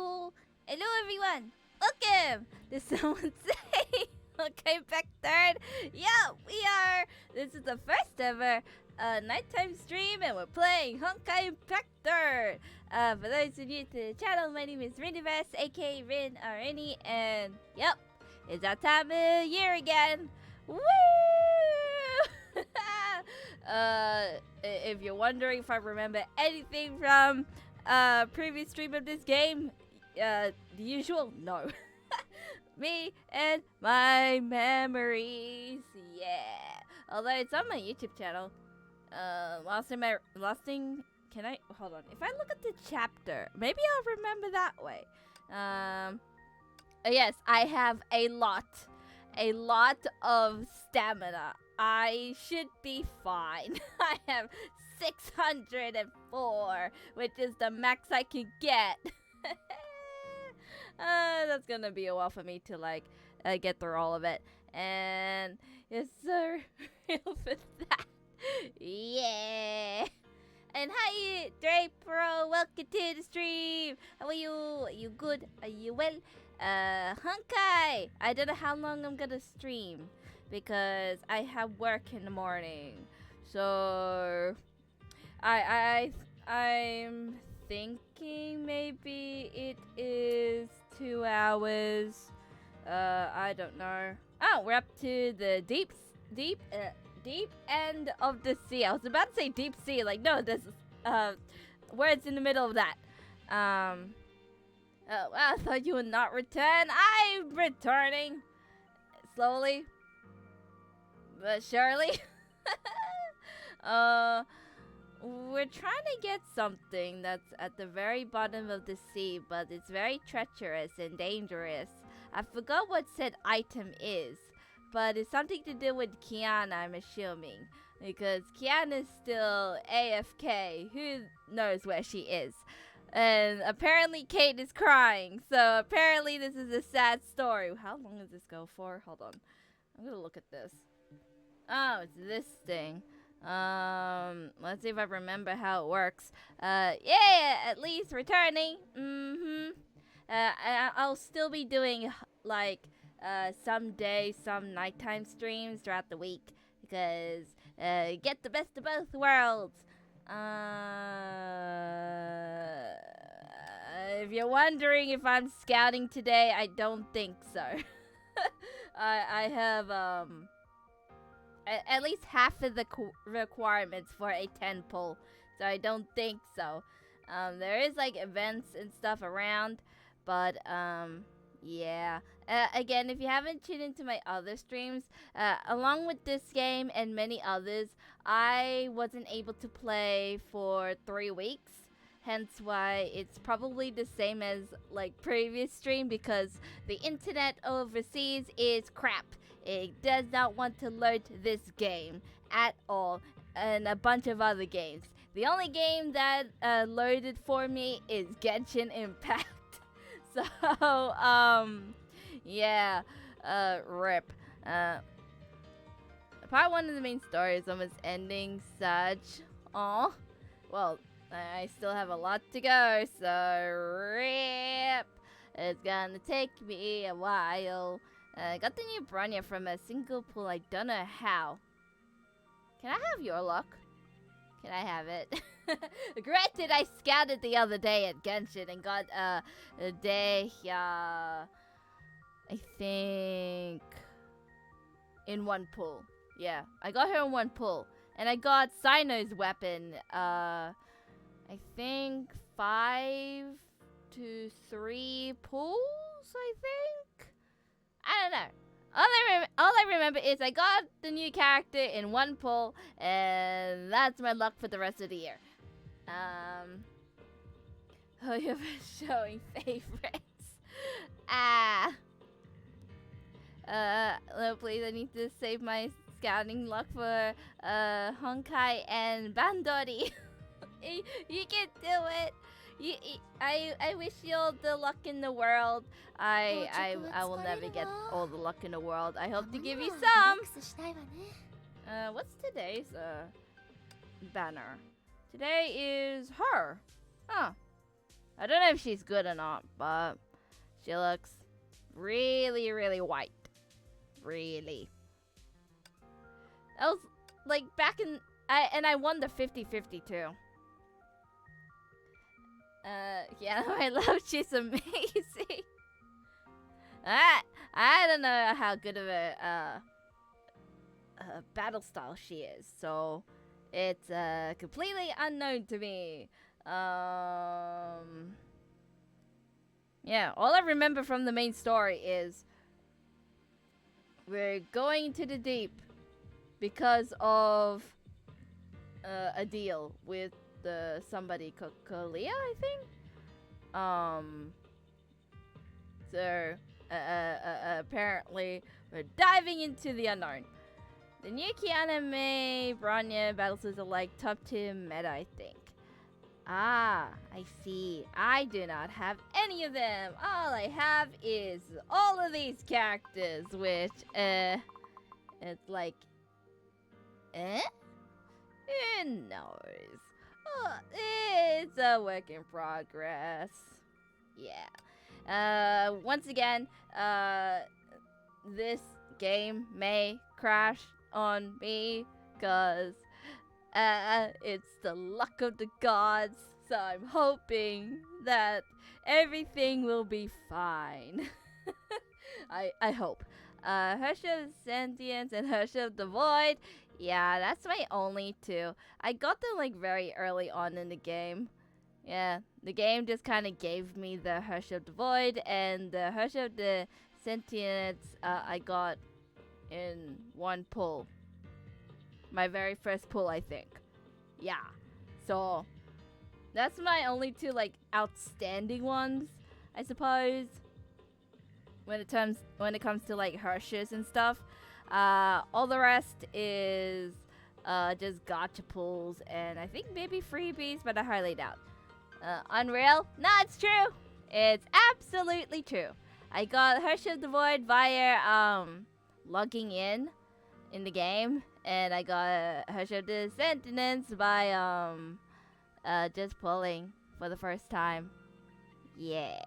Hello! Hello everyone! Welcome to Someone Say Honkai Impact 3rd! Yeah, we are! This is the first ever nighttime stream and we're playing Honkai Impact 3rd! For those of you to the channel, my name is Riniverse, aka Rin or Rini, and yep, it's that time of year again! Woo! If you're wondering if I remember anything from previous stream of this game, the usual, no. Me and my memories, yeah. Although it's on my YouTube channel. Can I, hold on. If I look at the chapter, maybe I'll remember that way. Yes, I have a lot of stamina. I should be fine. I have 604, which is the max I can get. That's gonna be a while for me to like get through all of it. And yes, sir, real for that. Yeah. And hi, Draper. Welcome to the stream. How are you? Are you good? Are you well? Honkai. I don't know how long I'm gonna stream because I have work in the morning. So I'm thinking maybe it is 2 hours. I don't know. Oh, we're up to the deep end of the sea. I was about to say deep sea. Like, no, this is words in the middle of that. Well, I thought you would not return. I'm returning slowly but surely. We're trying to get something that's at the very bottom of the sea, but it's very treacherous and dangerous. I forgot what said item is, but it's something to do with Kiana, I'm assuming. Because Kiana's still AFK. Who knows where she is? And apparently Kate is crying, so apparently this is a sad story. How long does this go for? Hold on. I'm gonna look at this. Oh, it's this thing. Let's see if I remember how it works. Yeah, at least returning. I'll still be doing, like, some day, some nighttime streams throughout the week. Because, get the best of both worlds. If you're wondering if I'm scouting today, I don't think so. I have, at least half of the requirements for a 10 pull, so I don't think so. There is like events and stuff around, but yeah. Again, if you haven't tuned into my other streams, along with this game and many others, I wasn't able to play for 3 weeks. Hence why it's probably the same as like previous stream, because the internet overseas is crap. It does not want to load this game at all, and a bunch of other games. The only game that loaded for me is Genshin Impact. So, yeah, rip. Part 1 of the main story is almost ending, such. Aw. Well, I still have a lot to go, so rip. It's gonna take me a while. I got the new Bronya from a single pull. I don't know how. Can I have your luck? Can I have it? Granted, I scouted the other day at Genshin and got a day, I think, in 1 pull. Yeah, I got her in 1 pull. And I got Sino's weapon, I think 5 to 3 pulls, I think? I don't know. All I remember is I got the new character in 1 pull, and that's my luck for the rest of the year. Oh, you're showing favorites. No, please, I need to save my scouting luck for Honkai and Bandori. You can do it. I wish you all the luck in the world. I will never get all the luck in the world. I hope to give you some. What's today's banner? Today is her. Huh. I don't know if she's good or not, but she looks really, really white. Really. That was like back in... I won the 50-50 too. Yeah, I love she's amazing. I don't know how good of a battle style she is, so it's completely unknown to me. Yeah, all I remember from the main story is we're going to the deep because of a deal with somebody, Kalia, I think. So apparently we're diving into the unknown. The new key anime Bronya battles are like top 2 meta, I think. Ah, I see. I do not have any of them. All I have is all of these characters, which, it's like, Who knows? Oh, it's a work in progress. Yeah. Once again, this game may crash on me, cause it's the luck of the gods, so I'm hoping that everything will be fine. I hope. Hush of Sentience and Hush of the Void. Yeah, that's my only two. I got them like very early on in the game. Yeah, the game just kind of gave me the Hush of the Void, and the Hush of the Sentience I got in one pull. My very first pull, I think. Yeah. So, that's my only two, like, outstanding ones, I suppose. When it comes to, like, Hershes and stuff. All the rest is just gacha pulls and I think maybe freebies, but I highly doubt. Unreal? No, it's true. It's absolutely true. I got Hush of the Void via logging in the game, and I got Hush of the Sentience by just pulling for the first time. Yeah.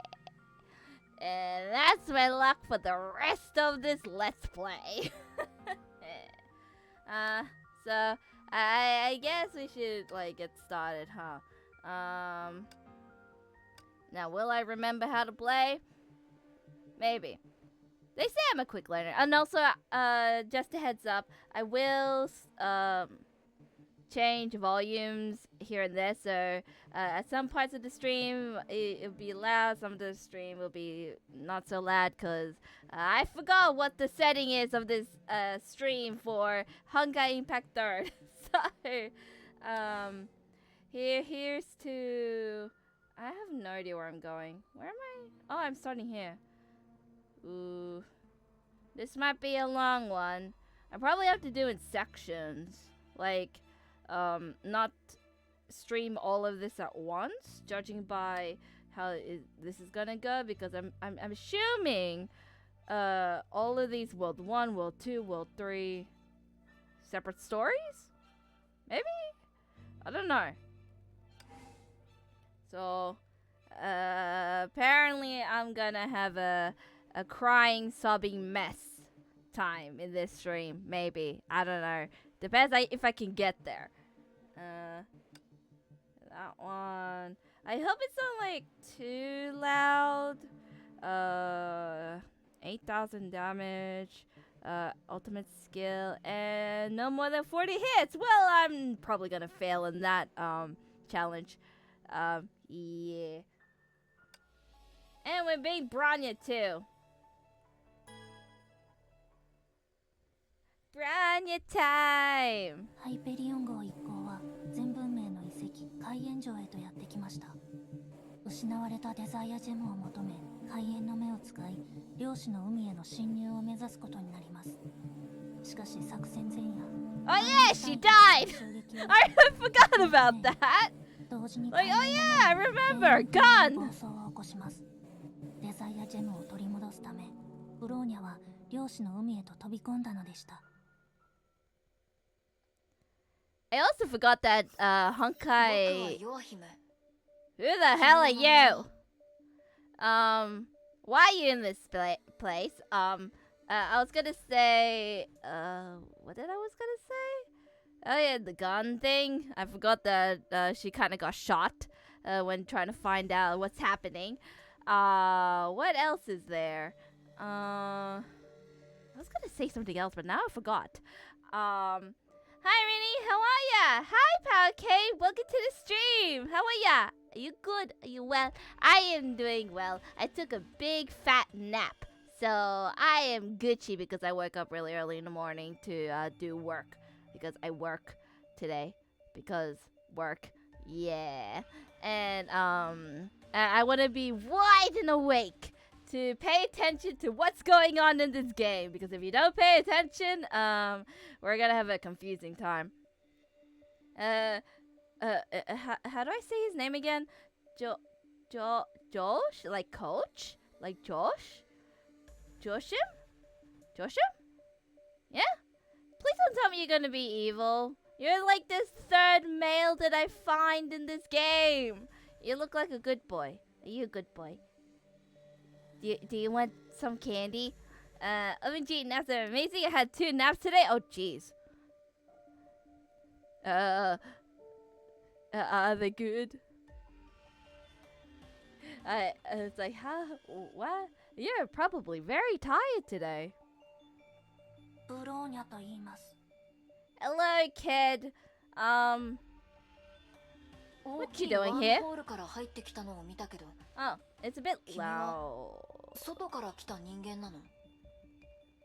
And that's my luck for the rest of this Let's Play. So I guess we should like get started, huh? Now will I remember how to play? Maybe. They say I'm a quick learner. And also, just a heads up, I will change volumes here and there. So at some parts of the stream, it'll be loud. Some of the stream will be not so loud because I forgot what the setting is of this stream for Honkai Impact 3rd. So, here's to... I have no idea where I'm going. Where am I? Oh, I'm starting here. Ooh. This might be a long one. I probably have to do it in sections. Like, not stream all of this at once, judging by how this is gonna go, because I'm assuming all of these World 1, World 2, World 3 separate stories? Maybe? I don't know. So, apparently I'm gonna have a crying, sobbing mess time in this stream. Maybe. I don't know. Depends if I can get there. That one. I hope it's not like too loud. 8,000 damage. Ultimate skill. And no more than 40 hits. Well, I'm probably gonna fail in that challenge. Yeah. And we're being Bronya too. Bronya time! ハイペリオン号一行は全文明の遺跡海縁城へとやってきました。失われたデザイアジェムを求め海縁の目を使い漁師の海への侵入を目指すことになります。しかし作戦前夜 Oh yeah, she died! I forgot about that! 同時に Like, oh yeah, I remember! Gun! 暴走を起こします。デザイアジェムを取り戻すためブローニャは漁師の海へと飛び込んだのでした。I also forgot that Honkai Who the hell are you? Why are you in this place? I was gonna say, what did I was gonna say? Oh yeah, the gun thing. I forgot that she kind of got shot when trying to find out what's happening. What else is there? I was gonna say something else, but now I forgot. Hi Rini, how are ya? Hi Power K, welcome to the stream. How are ya? Are you good? Are you well? I am doing well. I took a big fat nap. So I am Gucci because I woke up really early in the morning to do work. Because I work today. Because work. Yeah. And I want to be wide and awake to pay attention to what's going on in this game. Because if you don't pay attention, we're going to have a confusing time. How do I say his name again? Josh? Like coach? Like Josh? Joshim? Joshim? Yeah? Please don't tell me you're gonna be evil. You're like this third male that I find in this game. You look like a good boy. Are you a good boy? Do you want some candy? OMG, naps are amazing. I had 2 naps today. Oh, jeez. Are they good? I was like, huh? What? You're probably very tired today. Bronya と言います。 Hello, kid. What you doing here? Oh, it's a bit loud.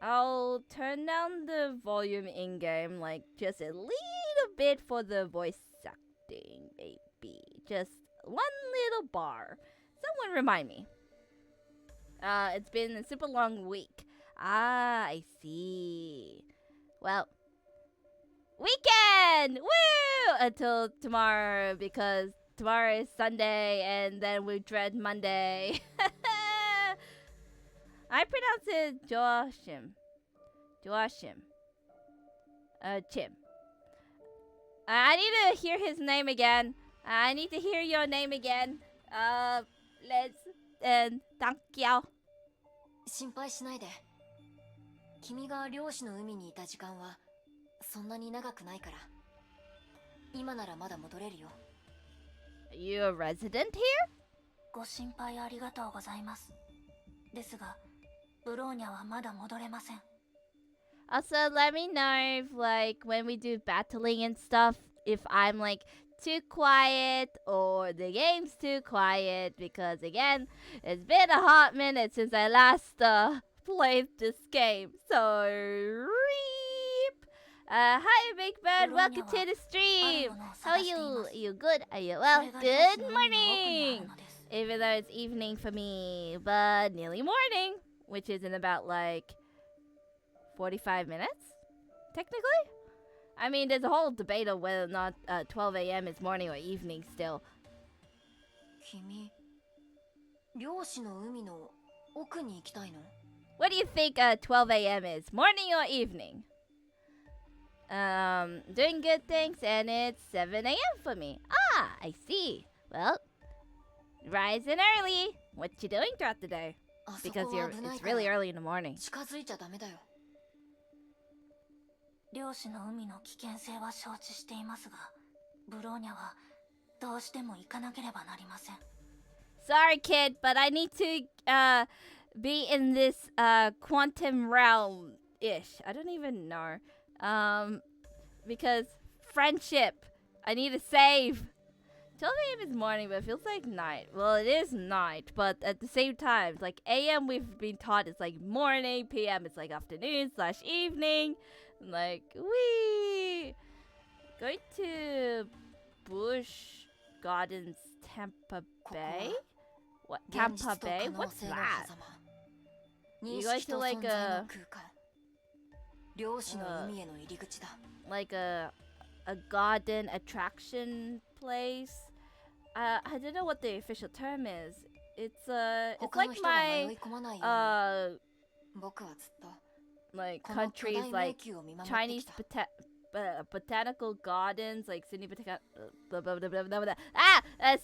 I'll turn down the volume in-game, like, just a little bit for the voice acting, maybe. Just 1 little bar. Someone remind me. It's been a super long week. Ah, I see. Well, weekend! Woo! Until tomorrow, because tomorrow is Sunday, and then we dread Monday. I pronounce it Joashim. Joashim. Chim. I need to hear his name again. I need to hear your name again. Let's thank you. 心配しないで。君が漁師の海にいた時間はそんなに長くないから。今ならまだ戻れるよ。Are you a resident here? ご心配ありがとうございます。ですが、ブローニャはまだ戻れません。Also, let me know if, like, when we do battling and stuff, if I'm, like, too quiet or the game's too quiet, because, again, it's been a hot minute since I last played this game. So, reap! Hi, Big Bird. Welcome to the stream. How are you? Are you good? Are you well? Good morning! Even though it's evening for me, but nearly morning, which is in about, like, 45 minutes, technically? I mean, there's a whole debate of whether or not 12 a.m. is morning or evening still. 君、漁師の海の奥に行きたいの? What do you think 12 a.m. is? Morning or evening? Doing good things, and it's 7 a.m. for me. Ah, I see. Well, rising early. What you doing throughout the day? Because it's really early in the morning. 近づいちゃダメだよ。漁師の海の危険性は承知していますが、ブローニャはどうしても行かなければなりません。Sorry, kid, but I need to be in this quantum realm-ish. I don't even know. Because friendship. I need to save. 12 a.m. is morning, but it feels like night. Well, it is night, but at the same time, it's like a.m. we've been taught it's like morning, p.m. it's like afternoon/evening. Like, wee! Going to Busch Gardens, Tampa Bay? What? Tampa Bay? What's that? You going to like a garden attraction place? I don't know what the official term is. It's like my like countries like Chinese botanical gardens, like Sydney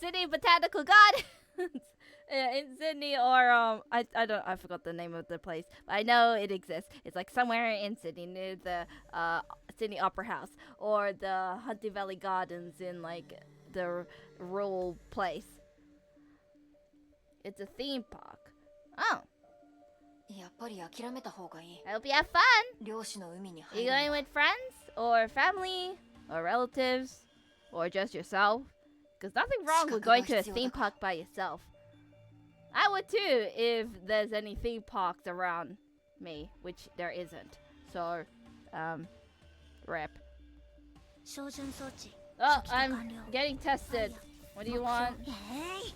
Sydney Botanical Gardens in Sydney, or I forgot the name of the place, but I know it exists. It's like somewhere in Sydney near the Sydney Opera House, or the Hunting Valley Gardens in like the rural place. It's a theme park. Oh. やっぱり諦めた方がいい。 I hope you have fun. 漁師の海に Are 入 you る going のは with friends or family or relatives or just yourself? Because nothing wrong with going to a theme park by yourself. I would too if there's any theme parks around me, which there isn't. So, rip. 照準装置 Oh, 初期化 I'm 完了 getting tested. What do you want? 目標えい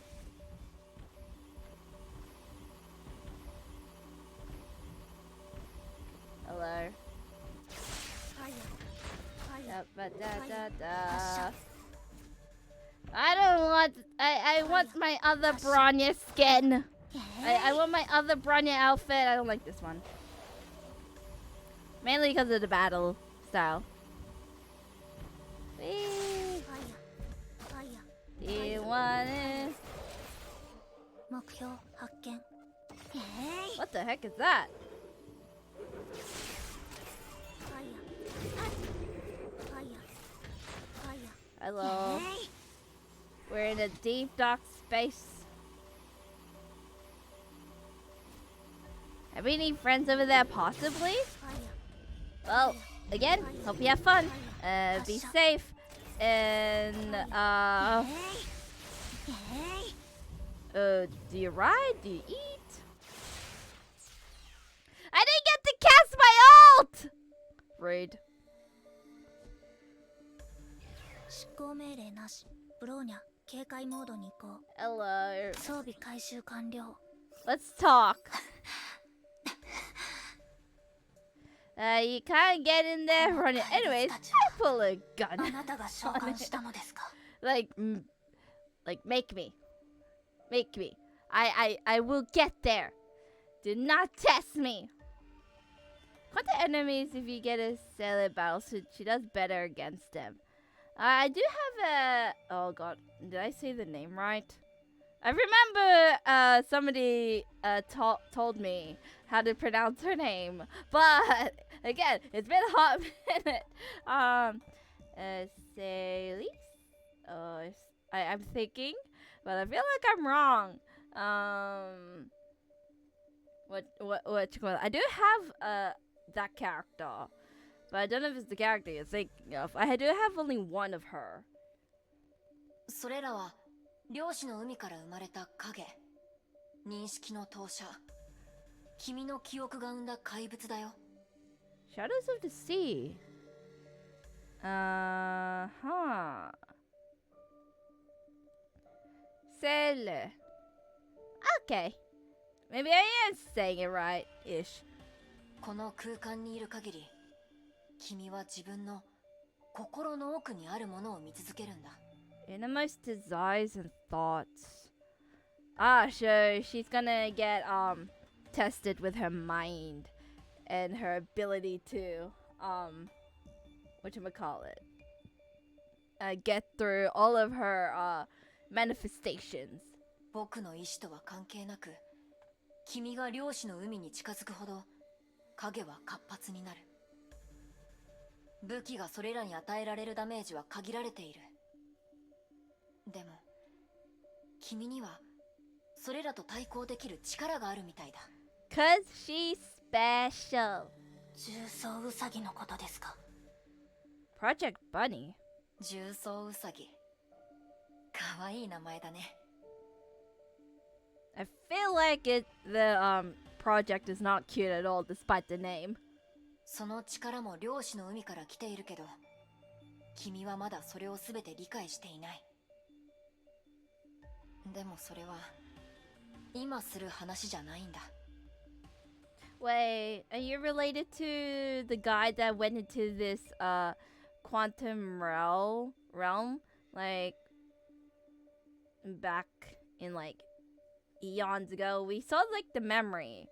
Hello. ファイヤーファイヤー Da-ba-da-da-da. I don't want. I want my other Bronya skin. I want my other Bronya outfit. I don't like this one. Mainly because of the battle style. Whee! ファイヤーファイヤー Do you want it? 目標発見えい What the heck is that? ファイヤーファイヤーファイヤー Hello. えい We're in a deep, dark space. Have we any friends over there, possibly? ファイヤー Well, again, hope you have fun. Be safe. And, えい do you ride? Do you eat? I didn't get to cast my ult! Rude. 執行命令なしブローニャ警戒モードに移行 Hello. 装備回収完了 Let's talk. You can't get in there running. Anyways, I pull a あ gun. なたが召喚したのですか Like, make me. Make me. I will get there. Do not test me. Contact enemies if you get a sailor battle suit. She does better against them. I do have a... Oh god, did I say the name right? I remember somebody told me how to pronounce her name. But, again, it's been a hot minute. Salis? I'm thinking, but I feel like I'm wrong. What you call it? I do have that character, but I don't know if it's the character you're thinking of. I do have only one of her. それらは漁師の海から生まれた影認識の投射君の記憶が生んだ怪物だよ Shadows of the Sea. Huh. Sailor. Okay. Maybe I am saying it right-ish. この空間にいる限り君は自分の心の奥にあるものを見続けるんだ Innermost desires and thoughts. So she's gonna get tested with her mind and her ability to whatchamacallit, get through all of her manifestations. 僕の意志とは関係なく君が漁師の海に近づくほど影は活発になる武器がそれらに与えられるダメージは限られているでも君にはそれらと対抗できる力があるみたいだ Cause she's special. 重装ウサギのことですか Project Bunny. 重装ウサギかわいい名前だね I feel like the project is not cute at all despite the name. その力も漁師の海から来ているけど君はまだそれを全て理解していないでもそれは今する話じゃないんだ Wait, are you related to the guy that went into this quantum realm? Like back in like eons ago, we saw like the memory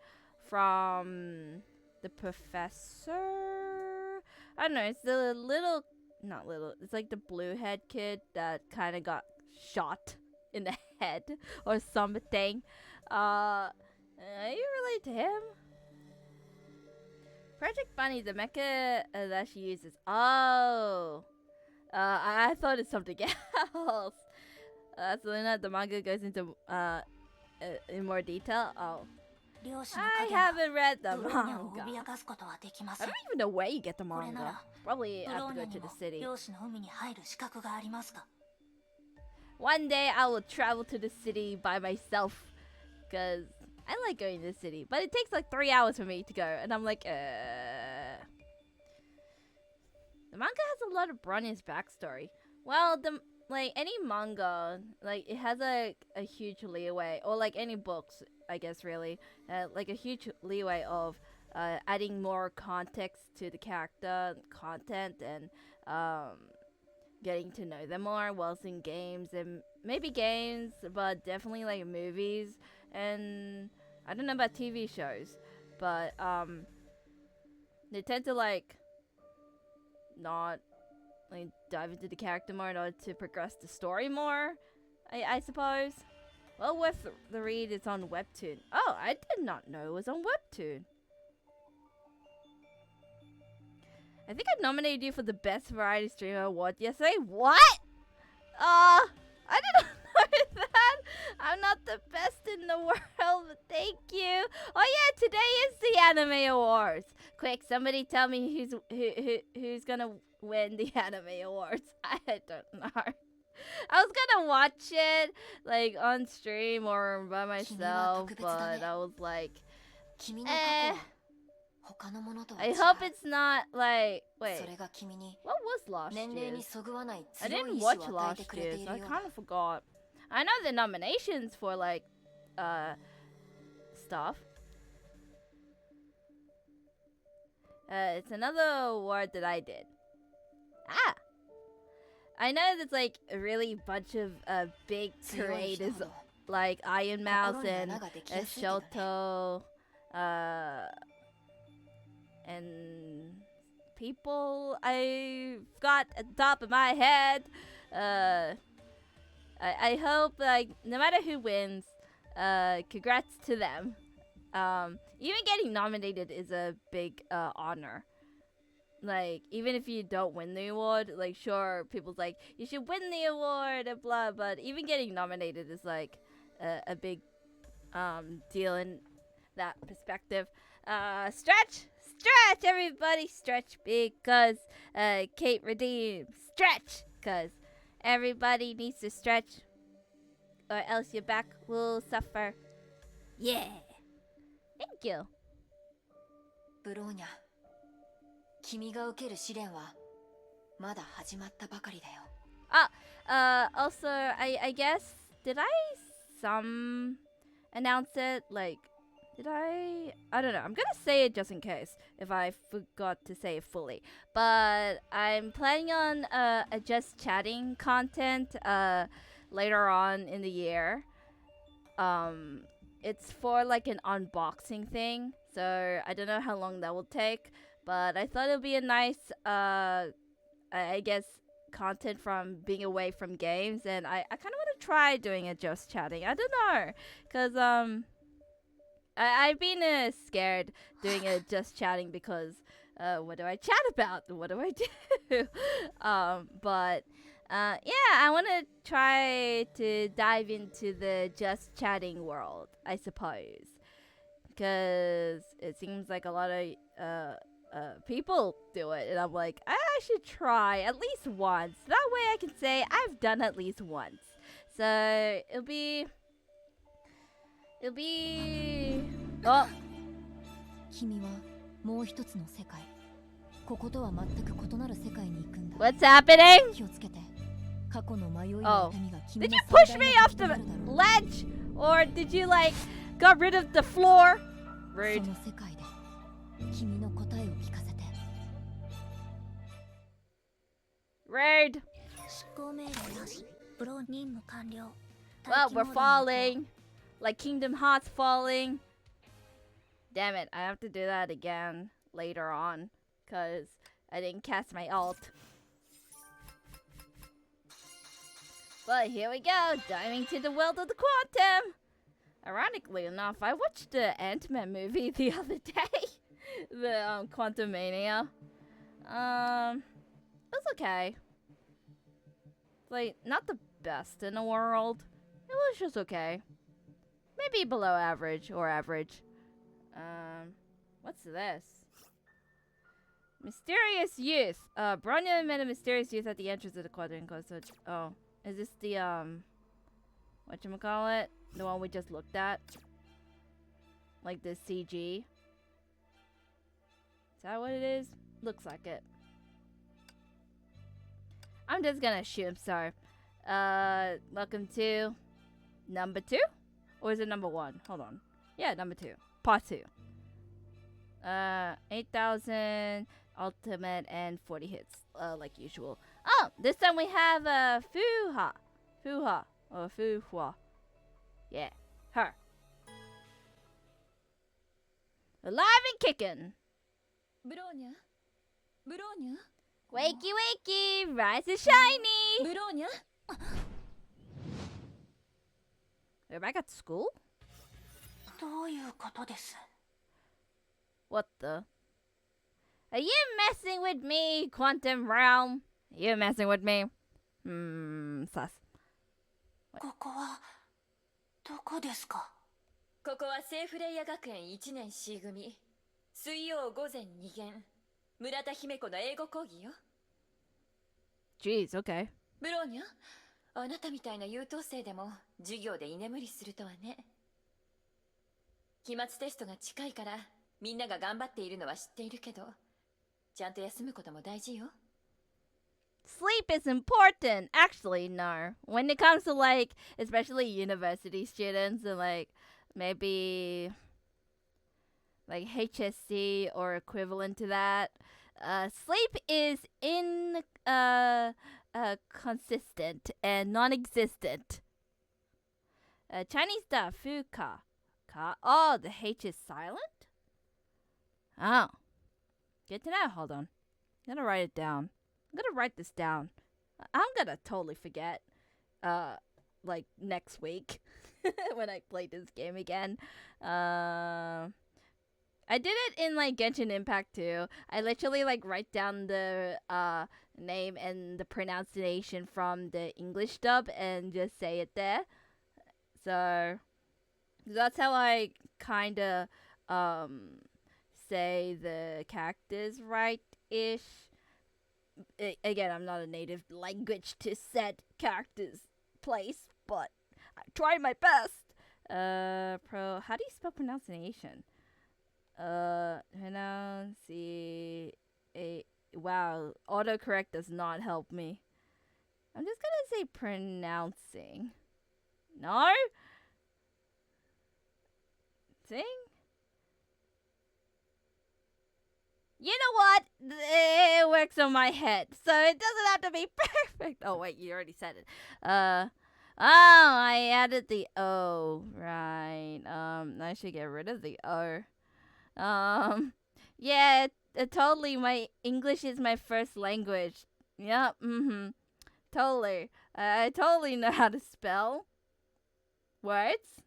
from the professor. I don't know. It's the little, not little. It's like the blue head kid that kind of got shot in the head or something. You relate to him? Project Bunny, the mecha that she uses. Oh, I thought it's something else. So not the manga goes into in more detail. Oh, I haven't read the manga. I don't even know where you get the manga. Probably have to go to the city. One day I will travel to the city by myself, because I like going to the city. But it takes like 3 hours for me to go, and I'm like, The manga has a lot of Bronya's backstory. Well, like any manga, like it has a huge leeway, or like any books, I guess really, like a huge leeway of adding more context to the character, content, and getting to know them more whilst in games, and maybe games, but definitely like movies, and I don't know about TV shows, but they tend to like not like dive into the character more in order to progress the story more, I suppose. Well, with the read, it's on Webtoon. Oh, I did not know it was on Webtoon. I think I nominated you for the Best Variety Streamer Award yesterday. What? I didn't know that. I'm not the best in the world, but thank you. Oh yeah, today is the Anime Awards. Quick, somebody tell me who's gonna win the Anime Awards. I don't know. I was gonna watch it like on stream or by myself, but I was like, I hope it's not like, wait, what was last year's? I didn't watch last year's, so I kind of forgot. I know the nominations for like stuff. It's another award that I did. I know there's like a really bunch of big creators like Iron Mouse and Shoto, and people I've got at the top of my head. I hope like no matter who wins, congrats to them. Even getting nominated is a big honor. Like, even if you don't win the award, like, sure, people's like, you should win the award and blah, but even getting nominated is like a big deal in that perspective. Stretch, everybody, stretch, because Kate redeemed. Stretch, because everybody needs to stretch, or else your back will suffer. Yeah. Thank you. Bronya, 君が受ける試練はまだ始まったばかりだよ。Also, I guess, did I announce it? Like, did I don't know. I'm gonna say it just in case if I forgot to say it fully. But I'm planning on a just chatting content later on in the year. It's for like an unboxing thing, so I don't know how long that will take. But I thought it would be a nice, I guess, content from being away from games, and I kind of want to try doing a just chatting. I don't know, cause I've been scared doing a just chatting because what do I chat about? What do I do? But yeah, I want to try to dive into the just chatting world, I suppose, because it seems like a lot of people do it, and I'm like, I should try at least once. That way I can say I've done at least once. So it'll be oh, 君はもう一つの世界、こことは全く異なる世界に行くんだ。 what's happening? 気をつけて。過去の迷いや Oh, 痛みが君 did の you 最 push 大 me の off 敵と the なるだろう。 ledge, or did you like got rid of the floor? そ Rude. の世界で君の答えを聞かせて。 Rude. 執行命令なし。ブロー任務完了。 Well, 待機 we're モードに移行 falling. Like Kingdom Hearts falling. Damn it, I have to do that again later on. Because I didn't cast my ult. But here we go, diving to the world of the quantum. Ironically enough, I watched the Ant-Man movie the other day. The Quantum Mania. It was okay. Like, not the best in the world. It was just okay. Maybe below average or average. What's this? Mysterious youth. Bronya met a mysterious youth at the entrance of the quadrant. Oh, is this the whatchamacallit? The one we just looked at? Like the CG? Is that what it is? Looks like it. I'm just gonna assume so. Welcome to number 2? Or is it number 1? Hold on. Yeah, number 2. Part 2. 8,000 ultimate and 40 hits, like usual. Oh, this time we have Fuha. Fuha. Or Fuhua. Yeah, her. Alive and kicking. Bronya? Bronya? Wakey wakey, rise and shiny. Bronya? We're back at school? どういうことです？ What the? Are you messing with me, Quantum Realm? Are you messing with me? Sus. ここはどこですか？ここはセーフレイヤ学園1年 C 組。水曜午前2限。村田姫子の英語講義よ。Jeez, okay. ブローニャ、あなたみたいな優等生でも授業で居眠りするとはね。期末テストが近いからみんなが頑張っているのは知っているけど、ちゃんと休むことも大事よ。Sleep is important. Actually, no. When it comes to like, especially university students and like maybe like HSC or equivalent to that, sleep is consistent and non-existent. Chinese da fuka. Oh, the H is silent? Oh. Get to that? Hold on. I'm gonna write it down. I'm gonna write this down. I'm gonna totally forget. Like next week when I play this game again. I did it in like Genshin Impact too. I literally like write down the name and the pronunciation from the English dub and just say it there. So that's how I kind of say the characters right-ish. Again, I'm not a native language to set characters place, but I try my best. How do you spell pronunciation? Wow, autocorrect does not help me. I'm just gonna say pronouncing. No? Sing? You know what? It works on my head, so it doesn't have to be perfect. Oh wait, you already said it. Oh, I added the O. Right. I should get rid of the O. Yeah, totally. My English is my first language. Yep. Totally. I totally know how to spell words.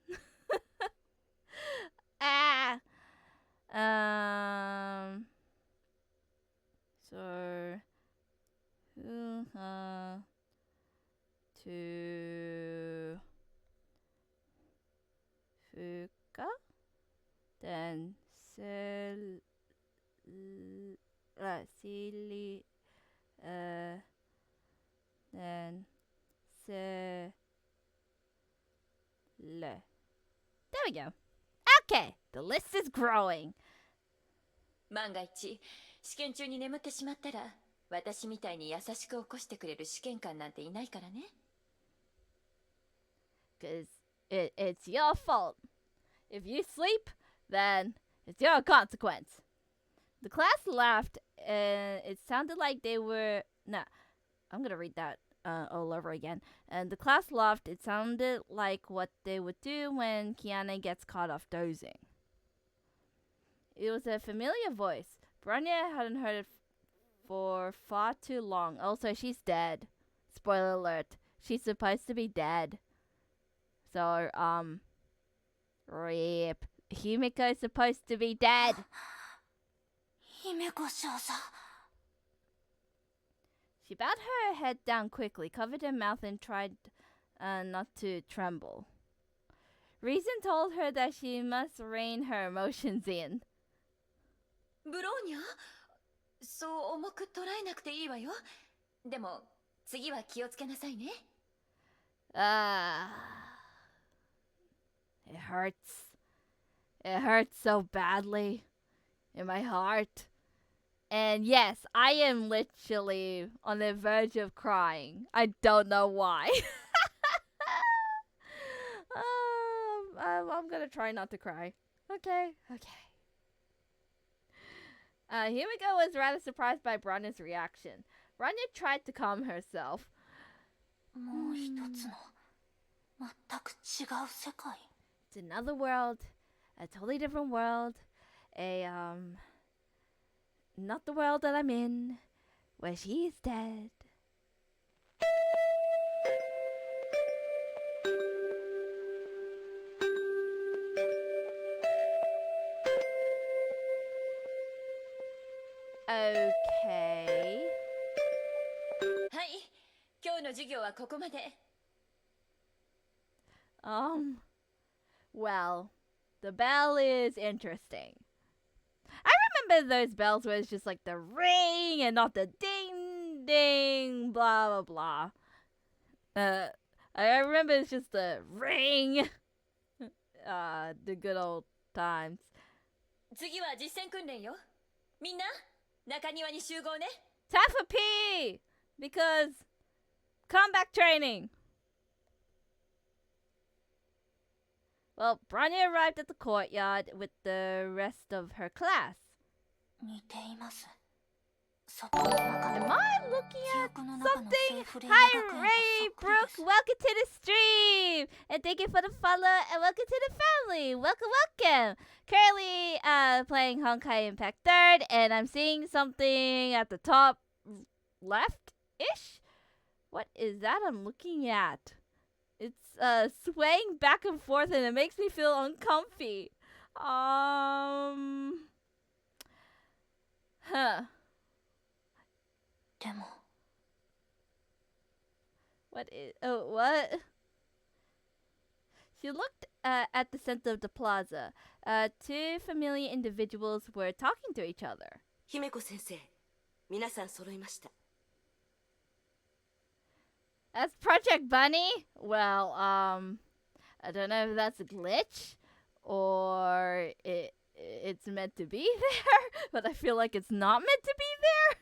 So, to fuka, then silly, then se le. There we go. Okay, the list is growing. 万が一試験中に眠ってしまったら、私みたいに優しく起こしてくれる試験官なんていないからね。'Cause it's your fault. If you sleep, then it's your consequence. The class laughed, and it sounded like they were... Nah, I'm gonna read that all over again. And the class laughed. It sounded like what they would do when Kiana gets caught off dozing. It was a familiar voice. Bronya hadn't heard it for far too long. Also, she's dead. Spoiler alert. She's supposed to be dead. So, rip. Himiko's supposed to be dead. 姫子少佐 She bowed her head down quickly, covered her mouth, and tried not to tremble. Reason told her that she must rein her emotions in. ブローニャ、そう重く捉えなくていいわよ。でも次は気をつけなさいね。It hurts. It hurts so badly in my heart. And yes, I am literally on the verge of crying. I don't know why. I'm gonna try not to cry. Okay. Himiko was rather surprised by Bronya's reaction. Bronya tried to calm herself. もう一つの全く違う世界 It's another world, a totally different world, not the world that I'm in, where she is dead. Okay. はい、今日の授業はここまで。Well, the bell is interesting. I remember those bells where it's just like the ring and not the ding ding blah blah blah. I remember it's just the ring. The good old times. 次は実践訓練よ。みんな、中庭に集合ね。Time for pee! Because comeback training. Well, Bronya arrived at the courtyard with the rest of her class. 似ています外の中 Am の I looking 記 at 憶の中の something? セーフレイ Hi, 学園と Ray, そっくり Brooke. です Welcome to the stream. And thank you for the follow and welcome to the family. Welcome. Currently playing Honkai Impact 3rd, and I'm seeing something at the top left-ish. What is that I'm looking at? It's swaying back and forth and it makes me feel uncomfy.でも What? She looked at the center of the plaza. Two familiar individuals were talking to each other. 姫子先生、皆さん揃いました。 That's Project Bunny? Well, I don't know if that's a glitch or it's meant to be there, but I feel like it's not meant to be there.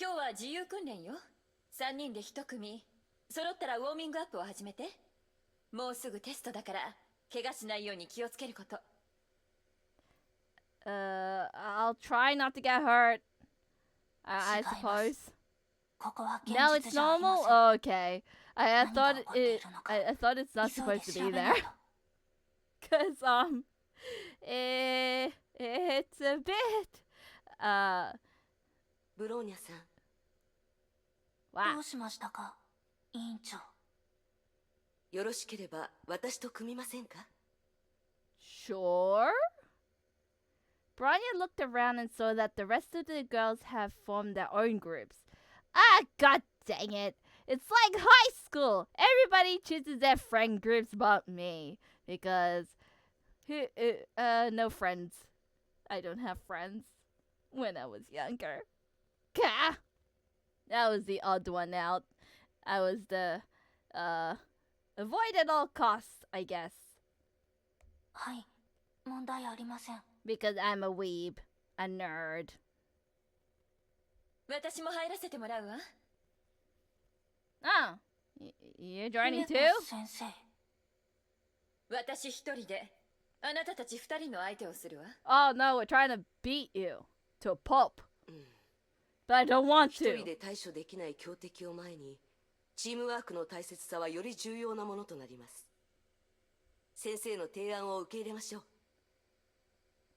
今日は自由訓練よ。3人で1組。揃ったらウォーミングアップを始めて。もうすぐテストだから、怪我しないように気をつけること。I'll try not to get hurt. I suppose. ここは現 No, 実 it's じゃありま normal? せん Oh, okay. I 何 thought が起こってい it るのか I thought it's not 急い supposed で to 調 be べない there. と Cause it's a bit ブローニャさん、wow. どうしましたか委員長よろしければ私と組みませんか？ Sure. Bronya looked around and saw that the rest of the girls have formed their own groups. Ah, god dang it. It's like high school. Everybody chooses their friend groups but me. Because, no friends. I don't have friends when I was younger. Gah! That was the odd one out. I was the, avoid at all costs, I guess. はい問題ありません Because I'm a weeb. A nerd. 私も入らせてもらうわ。Oh. You're joining 姫 too? 子先生私一人で、あなたたち2人の相手をするわ。Oh no, we're trying to beat you to a pulp. But I don't want 一人 to. で対処できない強敵を前に、チームワークの大切さはより重要なものとなります。先生の提案を受け入れましょう。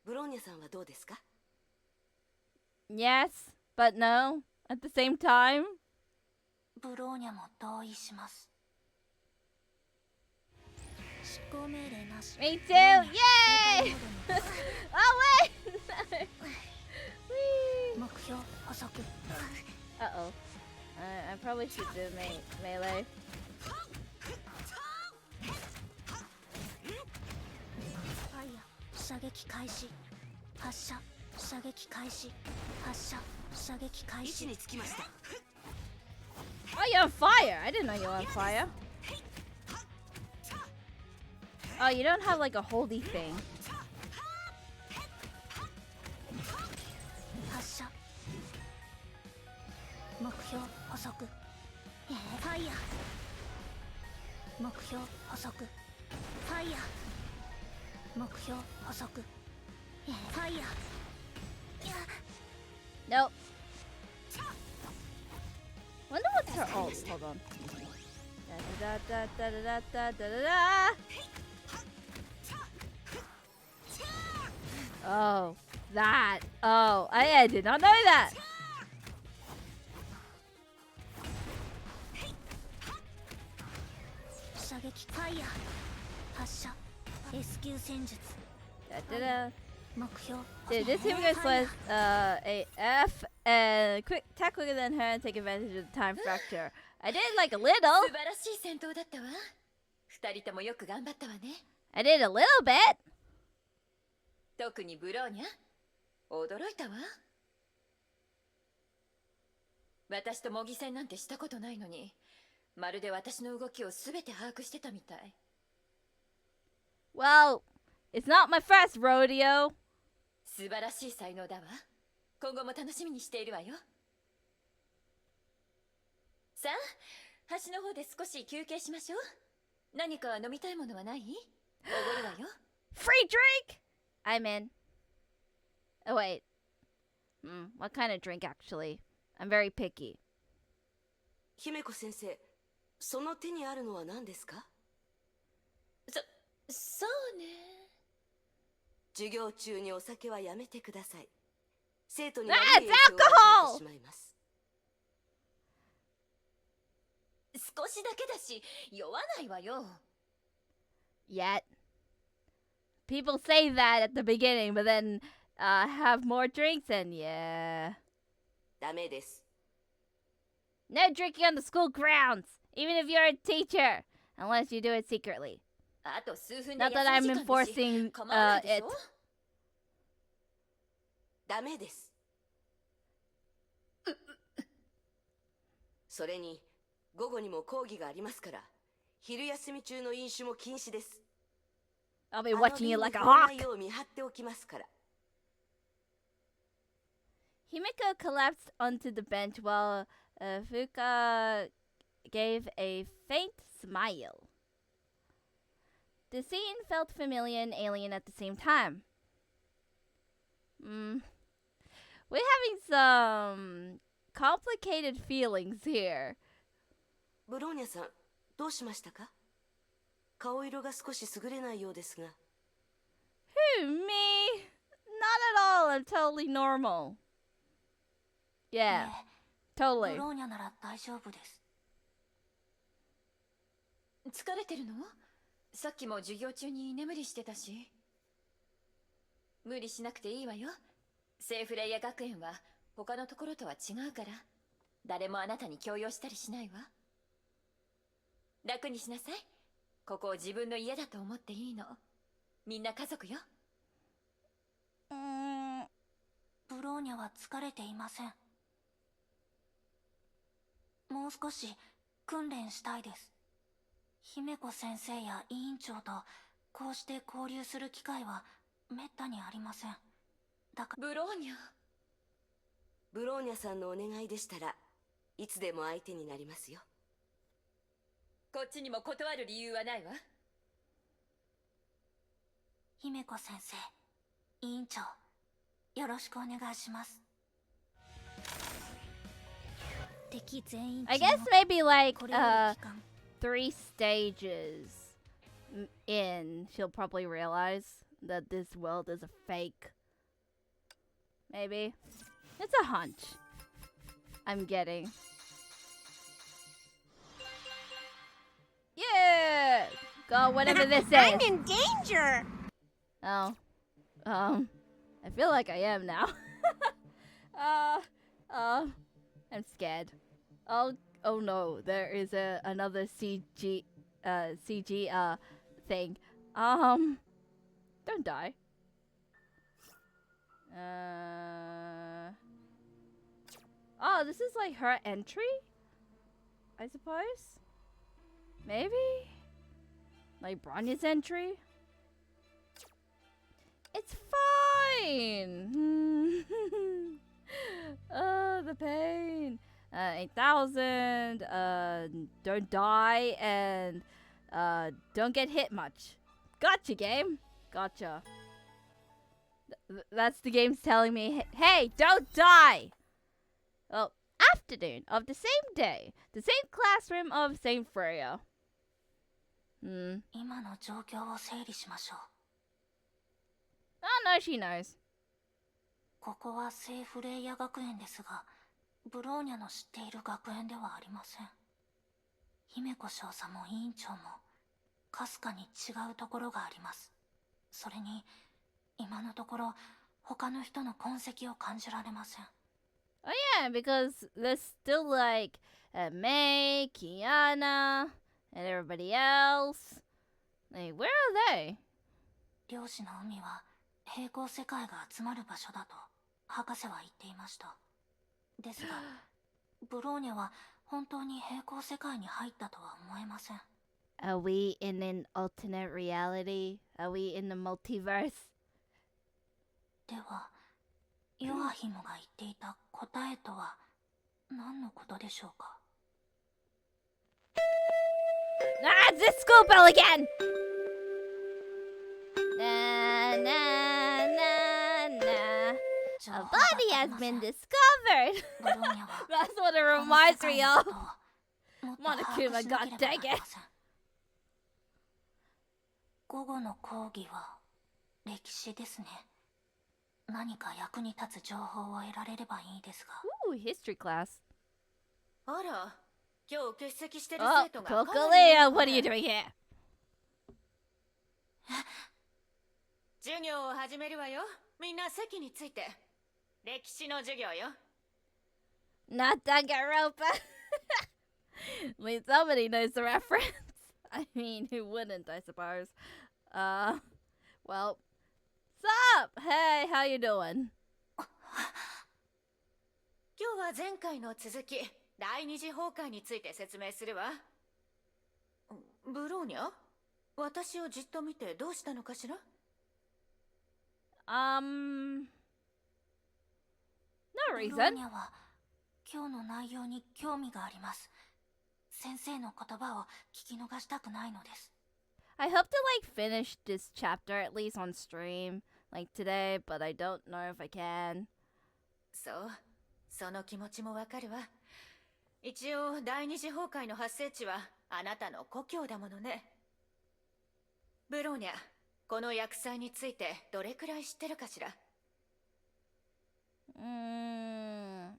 ブローニャさんはどうですか？ Yes. but no, at the same time. ブローニャも同意します。執行命令なし。 Me too! Yay! Oh wait! Whee! 目標補足。 Uh-oh. I probably should do melee. ファイヤー射撃開始。発射射撃開始。発射射撃開位置始。につきました。 Oh, you're on fire! I didn't know you were on fire. Oh, you don't have like a holdy thing. 発射。目標補足。ファイヤー。目標補足。ファイヤー。目標補足。ファイヤー。 Nope. Wonder what's her ult. Hold on. Da da da da da da da da da. Oh, that. Oh, I did not know that. 射撃ファイヤー。発射 S 級戦術。 Da da da. 目標 Dude, this Himiko slash a F and quick attack quicker than her and take advantage of the time factor. I did like a little. 素晴らしい戦闘だったわ。二人ともよく頑張ったわね。 I did a little bit. 特にブローニャ、驚いたわ。私と模擬戦なんてしたことないのに、まるで私の動きをすべて把握してたみたい。Well, it's not my first rodeo. 素晴らしい才能だわ。今後も楽しみにしているわよ。さあ、橋の方で少し休憩しましょう。何か飲みたいものはない？おごるわよ。 Free drink? I'm in. Oh, wait. What kind of drink, actually? I'm very picky. 姫子先生、その手にあるのは何ですか？そうね。授業中にお酒はやめてください。生徒に Ah, 悪い it's 影響を与えてしまいます。少しだけだし、酔わないわよ。 Yet. People say that at the beginning, but then have more drinks and yeah. ダメです。 No drinking on the school grounds, even if you're a teacher, unless you do it secretly. あと数分で Not that 休 I'm み時間だし enforcing 構わないでし it. ょ。ダメです。それに午後にも講義がありますから、昼休み中の飲酒も禁止です。 I'll be watching you like a あの hawk. 瓶に触れないよう見張っておきますから。 Himiko collapsed onto the bench while Fuka gave a faint smile. The scene felt familiar and alien at the same time. We're having some complicated feelings here. ブローニャさん、どうしましたか？顔色が少し優れないようですが。 Who, me? Not at all. I'm totally normal. Yeah, ブ totally. ローニャなら大丈夫です。疲れてるの？さっきも授業中に居眠りしてたし。無理しなくていいわよ。セーフレイヤ学園は他のところとは違うから、誰もあなたに強要したりしないわ。楽にしなさい。ここを自分の家だと思っていいの。みんな家族よ。ブローニャは疲れていません。もう少し訓練したいです。姫子先生や委員長とこうして交流する機会はめったにありません。だからブローニャ。ブローニャさんのお願いでしたらいつでも相手になりますよ。こっちにも断る理由はないわ。姫子先生、委員長、よろしくお願いします。敵全員 I guess maybe like これより期間 3 stages in, she'll probably realize that this world is a fake. Maybe. It's a hunch. I'm getting. Yeah! Go whatever this is. I'm in danger! Oh. I feel like I am now. I'm scared. Oh no, there is another CG thing. Don't die. Oh, this is like her entry? I suppose? Maybe? Like Bronya's entry? It's fine! Oh, the pain. 8,000, don't die, and don't get hit much. Gotcha, game. Gotcha. That's the game's telling me, hey, don't die! Well, afternoon of the same day, the same classroom of St. Freya. 今の状況を整理しましょう。 Oh no, she knows. ここは聖フレイヤ学園ですが、ブローニャの知っている学園ではありません。姫子少佐も委員長も、かすかに違うところがあります。それに、今のところ、他の人の痕跡を感じられません。Oh yeah, because there's still like May, Kiana, and everybody else. Like, where are they? 漁師の海は平行世界が集まる場所だと博士は言っていました。ですが、ブローニャは本当に平行世界に入ったとは思えません。Are we in an alternate reality? Are we in the multiverse? では、ヨアヒムが言っていた答えとは何のことでしょうか。 Ah, it's this school bell again! Na na na na. A body has been discovered! ブローニャは That's what it この reminds 世界 me の of! ことをもっと把 Monokuma, 握しなけれ god ば dang なり it! ません。午後の講義は歴史ですね。何か役に立つ情報を得られればいいですが。 Ooh, history class. あら、今日欠席してる Oh, 生徒がかなり多い Kokolea, の what are you ね doing here? 授業を始めるわよ。みんな席について。歴史の授業よ。 Not Danganronpa. I mean, somebody knows the reference. I mean, who wouldn't, I suppose. Well, sup? Hey, how you doing? 今日は前回の続き、第二次崩壊について説明するわ。ブローニャ？私をじっと見てどうしたのかしら？ No ブロー reason. ニャは今日の内容に興味があります。先生の言葉を聞き逃したくないのです。 I hope to like finish this chapter at least on stream, like today, but I don't know if I can. そう、その気持ちもわかるわ。一応第二次崩壊の発生地はあなたの故郷だものね。ブローニャ、この薬剤についてどれくらい知ってるかしら？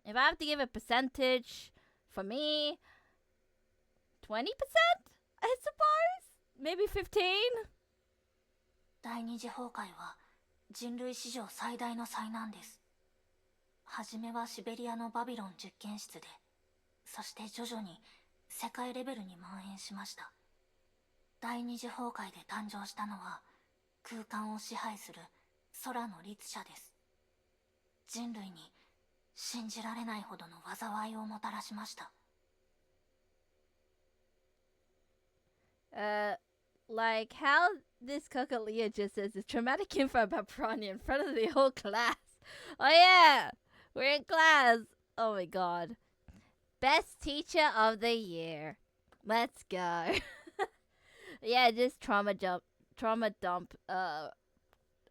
If I have to give a percentage, for me, 20%? I suppose? Maybe 15? 第二次崩壊は人類史上最大の災難です。はじめはシベリアのバビロン実験室で、そして徐々に世界レベルに蔓延しました。第二次崩壊で誕生したのは空間を支配する空の律者です。人類に信じられないほどの災いをもたらしました。Like how this Kokolea just says is traumatic info about Bronya in front of the whole class. Oh yeah, we're in class. Oh my god. Best teacher of the year. Let's go. Yeah, just trauma dump,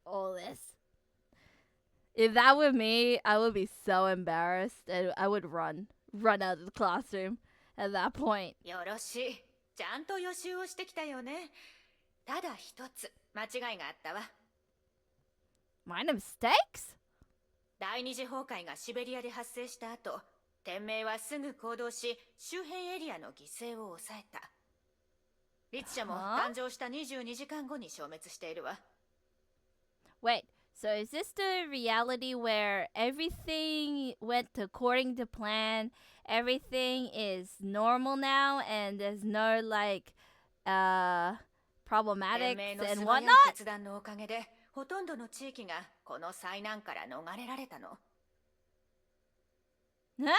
all this. If that were me, I would be so embarrassed and I would run out of the classroom at that point. よろしい。ちゃんと予習をしてきたよね。ただ一つ間違いがあったわ。Minor mistakes? 第二次崩壊がシベリアで発生した後、天命はすぐ行動し、周辺エリアの犠牲を抑えた。律者も誕生した22時間後に消滅しているわ。Wait, so is this the reality where everything went according to plan? Everything is normal now and there's no like problematics 天命の and 素早い whatnot? 決断のおかげで、ほとんどの地域がこの災難から逃れられたの。Huh?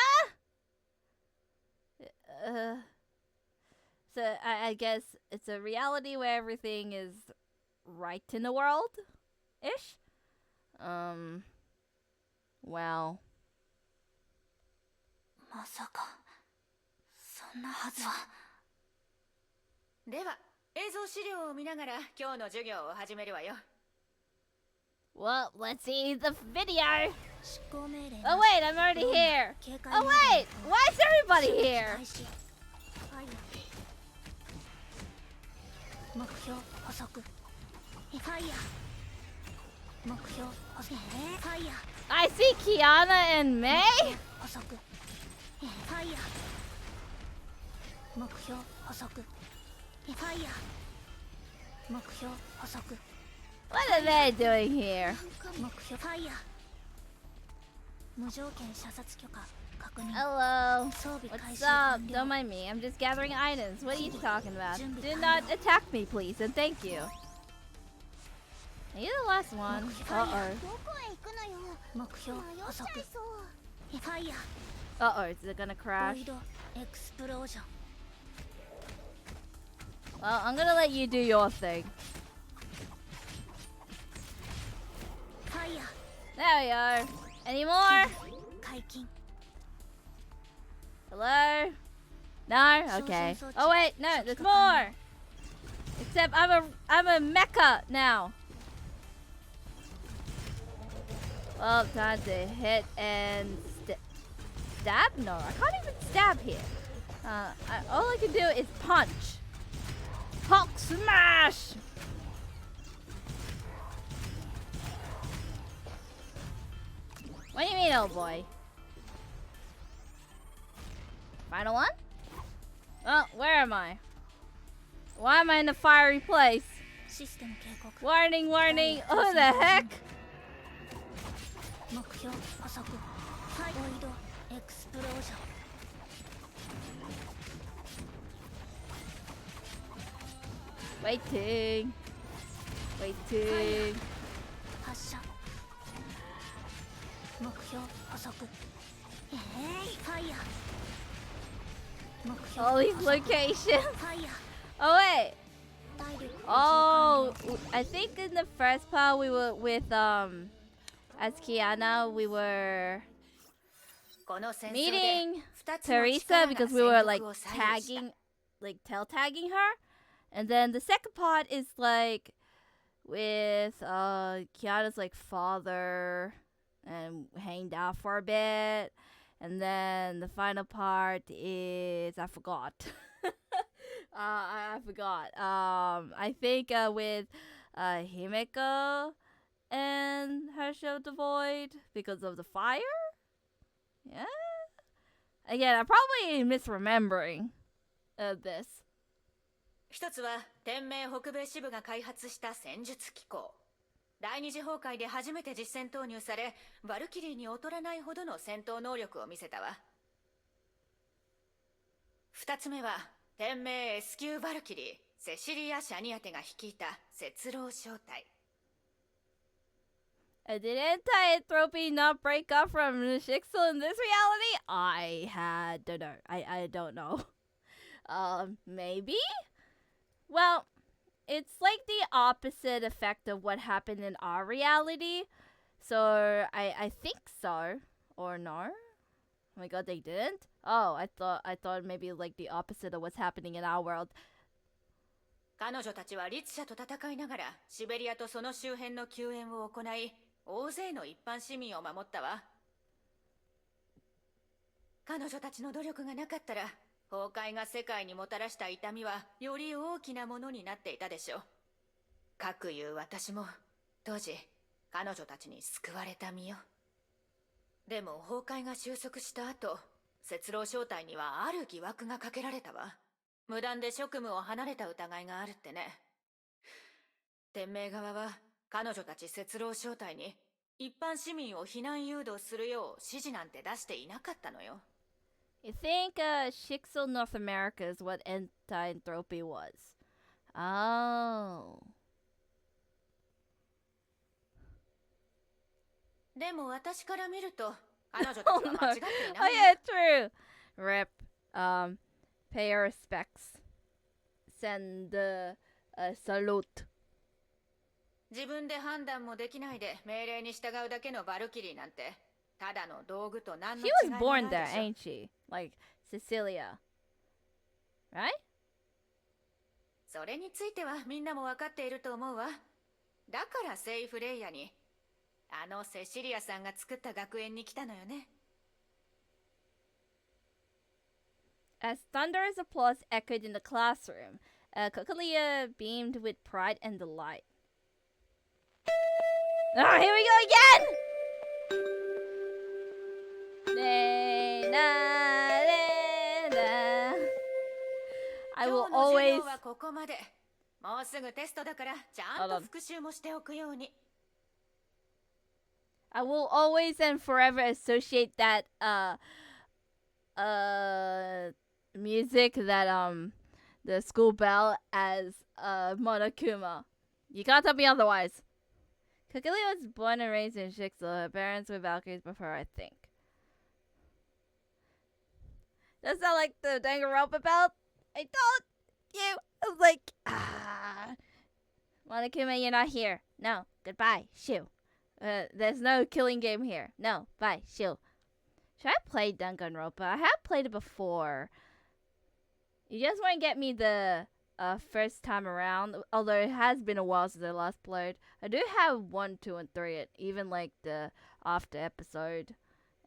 So I guess it's a reality where everything is right in the world? Ish? Well. まさかそんなはずは。では、映像資料を見ながら今日の授業を始めるわよ。Well, let's see the video. 執行命令 Oh wait, I'm already here. Oh wait, why is everybody here? 開始。ファイヤー。目標補足。ファイヤー。目標補足。ファイヤー。 I see Kiana and May. 補足。ファイヤー。目標補足。ファイヤー。目標補足。 What are they doing here? 目標ファイヤー。無条件射殺許可確認。 Hello. 装備開 What's 始 up? 完 Don't 了。 mind me. I'm just gathering items. What are you talking about? Do not attack me, please, and thank you. Are you the last one? Uh-oh. どこへ行くのよ。目標補足。ファイヤー。 Uh-oh, is it gonna ボ crash? イドエクスプロージョン。 Well, I'm gonna let you do your thing. ファイヤー。 There we are. Any more? 解禁。 Hello? No? Okay. Oh wait, no, there's more! Except I'm a mecha now. Well, time to hit and stab? No, I can't even stab here. All I can do is punch. Hulk smash! What do you mean, old boy? Final one? Oh, where am I? Why am I in a fiery place? システム警告。 Warning, warning! Who the heck? 目標補足。ボイドエクスプロージョン。 Waiting. Waiting. 発射。目標補足。ファイヤー。目標 All these 補足。 locations. ファイヤー。 Oh, wait. 体力 Oh, I think in the first part we were with, as Kiana, we were この戦争で meeting 2つの Teresa 力が because 戦 we were 力 like を左右した。 tagging, like tail tagging her. And then the second part is like with Kiana's like father and hanged out for a bit. And then the final part is I forgot. I forgot. I think with Himeko and her show the void because of the fire. Yeah. Again, I'm probably misremembering this. 一つは天命北米支部が開発した戦術機構。第二次崩壊で初めて実戦投入され、バルキリーに劣らないほどの戦闘能力を見せたわ。二つ目は天命 S 級バルキリー、セシリア・シャニアテが率いた節郎小隊。Didn't Entropy not break up from Shixel in this reality? Don't know. I don't know. Maybe? Well, it's like the opposite effect of what happened in our reality. So I think so. Or no? Oh my god, they didn't? Oh, I thought maybe like the opposite of what's happening in our world. 彼女たちは律者と戦いながらシベリアとその周辺の救援を行い、大勢の一般市民を守ったわ。彼女たちの努力がなかったら、崩壊が世界にもたらした痛みはより大きなものになっていたでしょう。かくいう私も当時彼女たちに救われた身よ。でも崩壊が収束した後、節郎正体にはある疑惑がかけられたわ。無断で職務を離れた疑いがあるってね。天命側は彼女たち節郎正体に一般市民を避難誘導するよう指示なんて出していなかったのよ。You think Shixel North America is what anti-entropy was? Oh. でも私から見ると彼女たちは間違ってい Oh ない。yeah, true. Rip. Pay your respects. Send salute. 自分で判断もできないで命令に従うだけのバルキリーなんてただの道具と何の She 違い was もな born いで there, しょ。 ain't she? Like Cecilia. Right? それについてはみんなも分かっていると思うわ。だからセイフレイヤにあのセシリアさんが作った学園に来たのよね。As thunderous applause echoed in the classroom, Kokolia beamed with pride and delight. Oh, here we go again! I will 今日の授 always... 業はここまで。もうすぐテストだからちゃんと復習もしておくように。I will always and forever associate that music that the school bell as Monokuma. You can't tell me otherwise. Kokolia was born and raised in Shixel. Her parents were Valkyries before, I think. Does that like the Danganronpa belt? I told you. I was like, Monokuma, you're not here. No, goodbye. Shoo. There's no killing game here. No, bye. Shoo. Should I play Danganronpa? I have played it before. You just want to get me the first time around, although it has been a while since I last played. I do have 1, 2, and 3, even like the after episode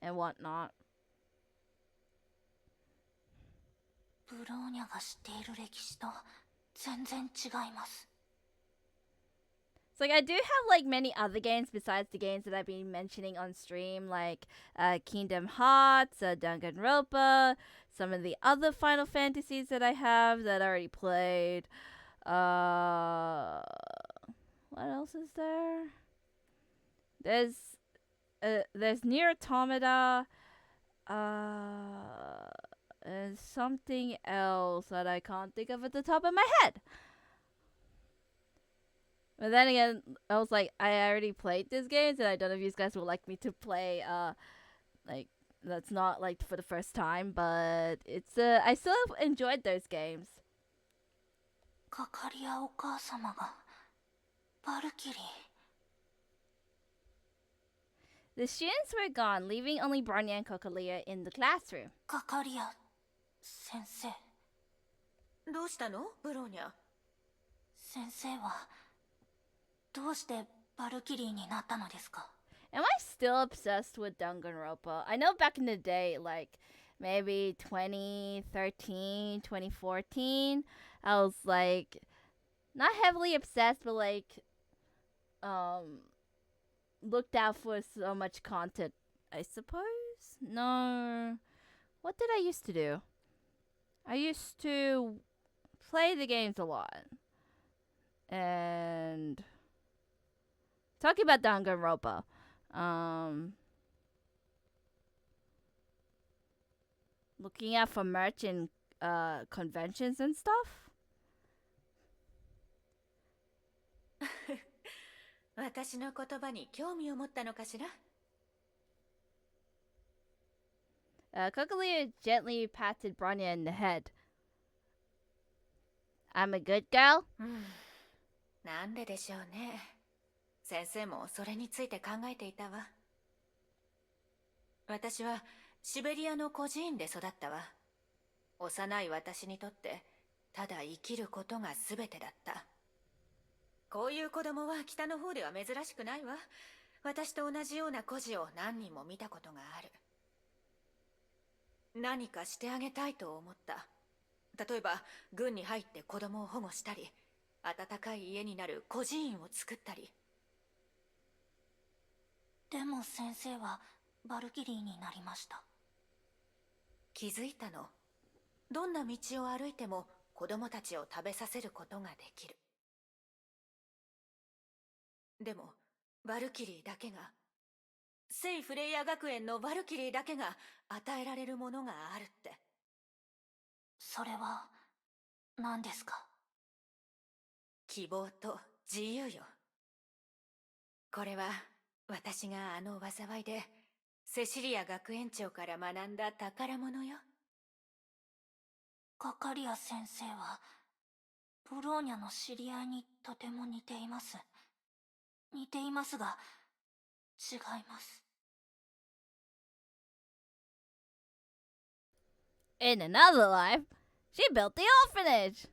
and whatnot. ブローニャが知っている歴史と全然違います。 So like I do have like many other games besides the games that I've been mentioning on stream, like Kingdom Hearts, Danganronpa, some of the other Final Fantasies that I have that I already played. What else is there? There's Nier Automata. And something else that I can't think of at the top of my head. But then again, I was like, I already played these games, and I don't know if you guys would like me to play, like, that's not, like, for the first time, but it's, I still have enjoyed those games. カカリアお母様がバルキリー。 The students were gone, leaving only Bronya and Kokolia in the classroom. カカリア先生。どうしたのブローニャ。先生はどうしてバルキリーになったのですか？ Am I still obsessed with Danganronpa? I know back in the day, like maybe 2013, 2014, I was like not heavily obsessed, but like looked out for so much content, I suppose. No, what did I used to do? I used to play the games a lot. And talking about Danganronpa, looking out for merch in conventions and stuff. 私の言葉に興味を持ったのかしら。Kokolia gently patted Bronya in the head. I'm a good girl? なんででしょうね。先生もそれについて考えていたわ。私はシベリアの孤児院で育ったわ。幼い私にとってただ生きることが全てだった。こういう子供は北の方では珍しくないわ。私と同じような孤児を何人も見たことがある。何かしてあげたいと思った。例えば軍に入って子供を保護したり、暖かい家になる孤児院を作ったり。でも先生はバルキリーになりました。気づいたの。どんな道を歩いても子供たちを食べさせることができる。でも、ヴァルキリーだけが、聖フレイヤ学園のヴァルキリーだけが与えられるものがあるって。それは何ですか？希望と自由よ。これは私があの災いでセシリア学園長から学んだ宝物よ。カカリア先生はブローニャの知り合いにとても似ています。似ていますが違います。In another life, she built the orphanage.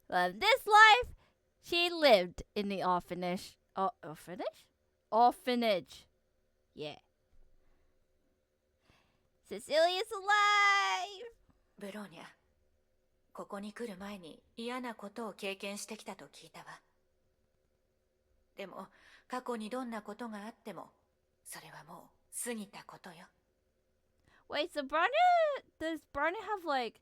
But in this life, she lived in the orphanage. Orphanage? Orphanage. Yeah. Cecilia's alive! ブローニャ、ここに来る前に嫌なことを経験してきたと聞いたわ。でも、過去にどんなことがあっても、それはもう過ぎたことよ。Wait, so does Bronya have like,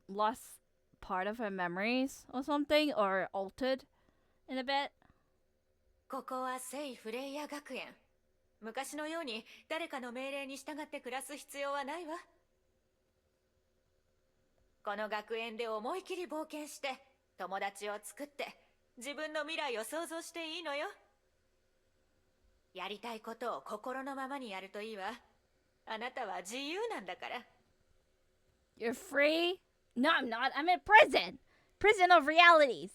lost part of her memories or something? Or altered in a bit? ここは聖フレイヤ学園。昔のように誰かの命令に従って暮らす必要はないわ。この学園で思い切り冒険して、友達を作って、自分の未来を想像していいのよ。やりたいことを心のままにやるといいわ。あなたは自由なんだから。You're free? No, I'm not. I'm in prison. Prison of realities.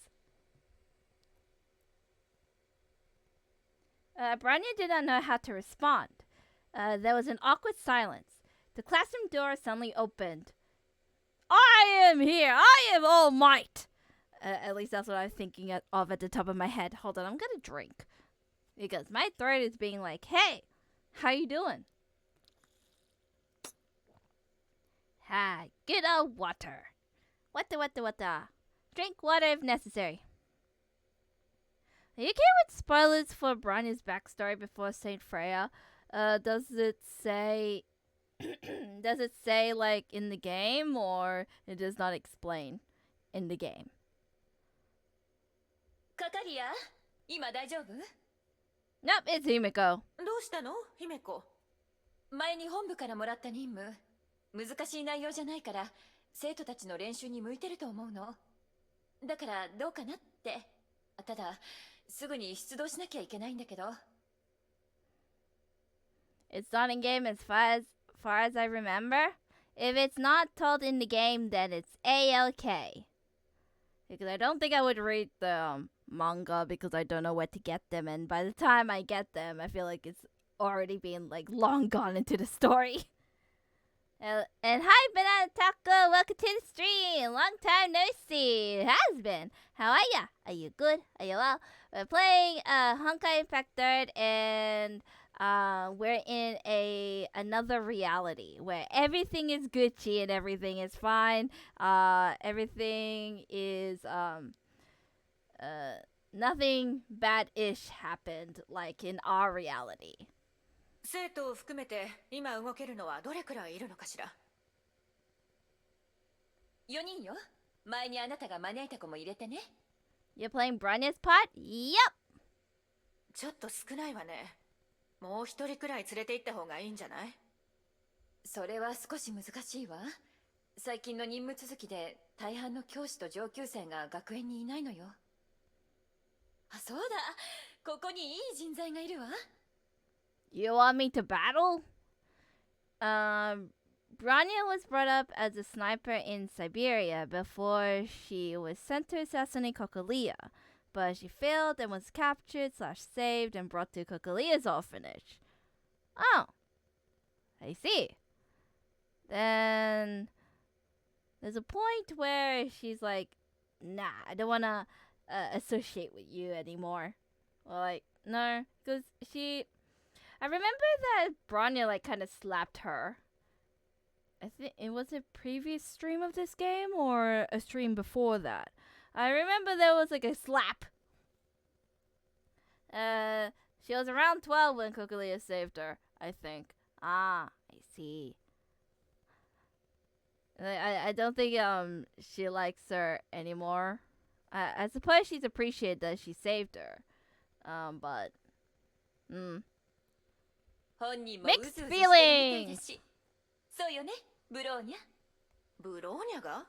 Bronya did not know how to respond. There was an awkward silence. The classroom door suddenly opened. I am here. I am All Might. At least that's what I was thinking of at the top of my head. Hold on, I'm gonna drink. Because my throat is being like, hey, how you doing? Ah, good old water. Water. Drink water if necessary. Are you okay with spoilers for Bronya's backstory before Saint Freya? Does it say... does it say, like, in the game, or it does not explain in the game? カカリア、今大丈夫？ Nope, it's Himiko. どうしたの、姫子？前に本部からもらった任務。難しい内容じゃないから、生徒たちの練習に向いてると思うの。だからどうかなって。ただ、すぐに出動しなきゃいけないんだけど。It's not in game as far as I remember. If it's not told in the game, then it's A-OK. Because I don't think I would read the manga because I don't know where to get them. And by the time I get them, I feel like it's already been like long gone into the story. And hi, Banana Taco. Welcome to the stream. Long time no see. It has been. How are ya? Are you good? Are you well? We're playing Honkai Impact 3rd, and we're in another reality where everything is Gucci and everything is fine. Everything is nothing bad-ish happened like in our reality. 生徒を含めて今動けるのはどれくらいいるのかしら。4人よ。前にあなたが招いた子も入れてね。You're playing Bronya's pot? Yup! ちょっと少ないわね。もう一人くらい連れて行った方がいいんじゃない？それは少し難しいわ。最近の任務続きで大半の教師と上級生が学園にいないのよ。あ、そうだ。ここにいい人材がいるわ。You want me to battle? Bronya was brought up as a sniper in Siberia before she was sent to assassinate Kokoliya, but she failed and was captured / saved and brought to Kokoliya's orphanage. Oh, I see. Then there's a point where she's like, nah, I don't want to associate with you anymore. Well, like, no, because I remember that Bronya like kind of slapped her. I think it was a previous stream of this game or a stream before that. I remember there was like a slap. She was around 12 when Kokoliya saved her, I think. Ah, I see. I don't think she likes her anymore. I suppose she's appreciated that she saved her. But 本人も Mixed うずうずしてるみたいで feelings. すし。そうよね、ブローニャ。ブローニャが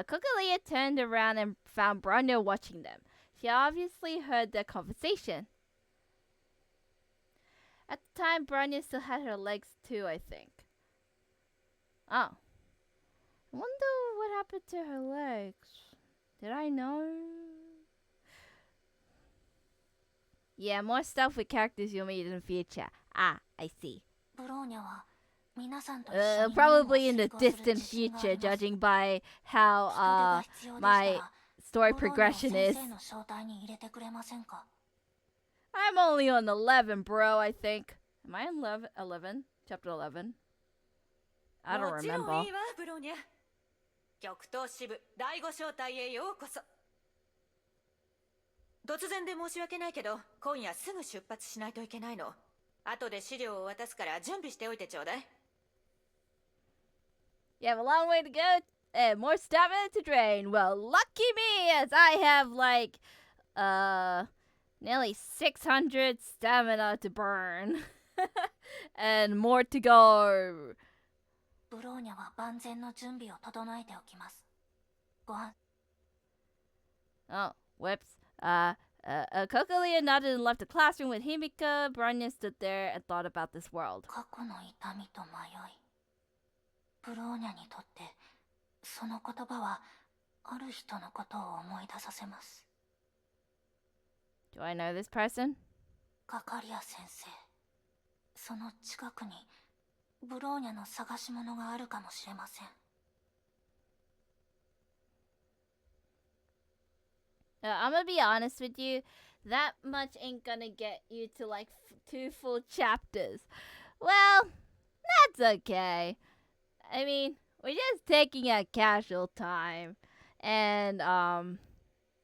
Kokolia turned around and found Bronya watching them. She obviously heard their conversation. At the time, Bronya still had her legs too, I think. Oh. I wonder what happened to her legs. Did I know? Yeah, more stuff with characters you'll meet in the future. Ah, I see. ブローニャは皆さんと一緒に Probably in the 任務を遂行する distant 自信があ future, ります judging by how 人手が必要でした my ら story ブローニャを progression 先 is. 生の招待に入れてくれませんか I'm only on 11, bro, I think. Am I on 11? Chapter 11? I don't もちろん remember. いいわ、ブローニャ。極東支部第5招待へようこそ。突然で申し訳ないけど、今夜すぐ出発しないといけないの。後で資料を渡すから準備しておいてちょうだい。You have a long way to go and more stamina to drain. Well, lucky me, as I have like, nearly 600 stamina to burn. And more to go. ブローニャは万全の準備を整えておきますご安 Oh, whoops. Kokolia nodded and left the classroom with Himika. Bronya stood there and thought about this world. 過去の痛みと迷いブローニャにとってその言葉はある人のことを思い出させます Do I know this person? カカリア先生その近くにブローニャの探し物があるかもしれません I'm gonna be honest with you. That much ain't gonna get you to like 2 full chapters. Well, that's okay. I mean, we're just taking a casual time. And,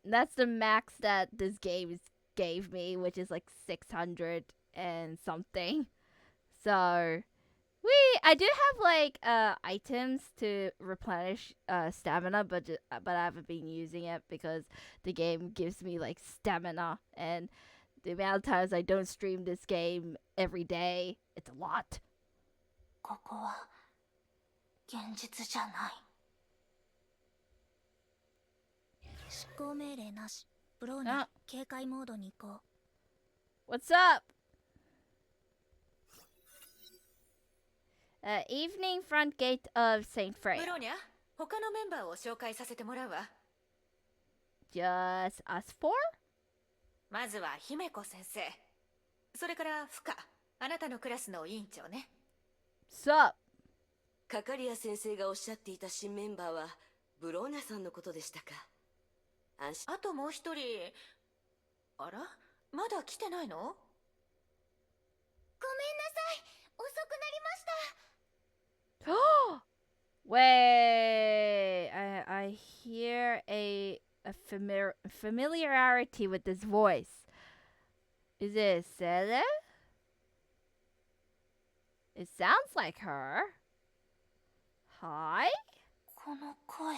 that's the max that this game gave me, which is like 600 and something. So, I do have like items to replenish stamina, but I haven't been using it because the game gives me like stamina, and the amount of times I don't stream this game every day, it's a lot. ここは現実じゃない執行命令なしブローニャあ警戒モードに行こう What's up? Evening front gate of Saint ブ Freya. ローニャ、他のメンバーを紹介させてもらうわ。Just us four? まずは姫子先生。それからフカ、あなたのクラスの委員長ね。Sup? カカリア先生がおっしゃっていた新メンバーはブローニャさんのことでしたか。安心。あともう一人。あら、まだ来てないの？ごめんなさい遅くなりました Wait, I hear a familiarity with this voice. Is it Sele? It sounds like her. Hi? この声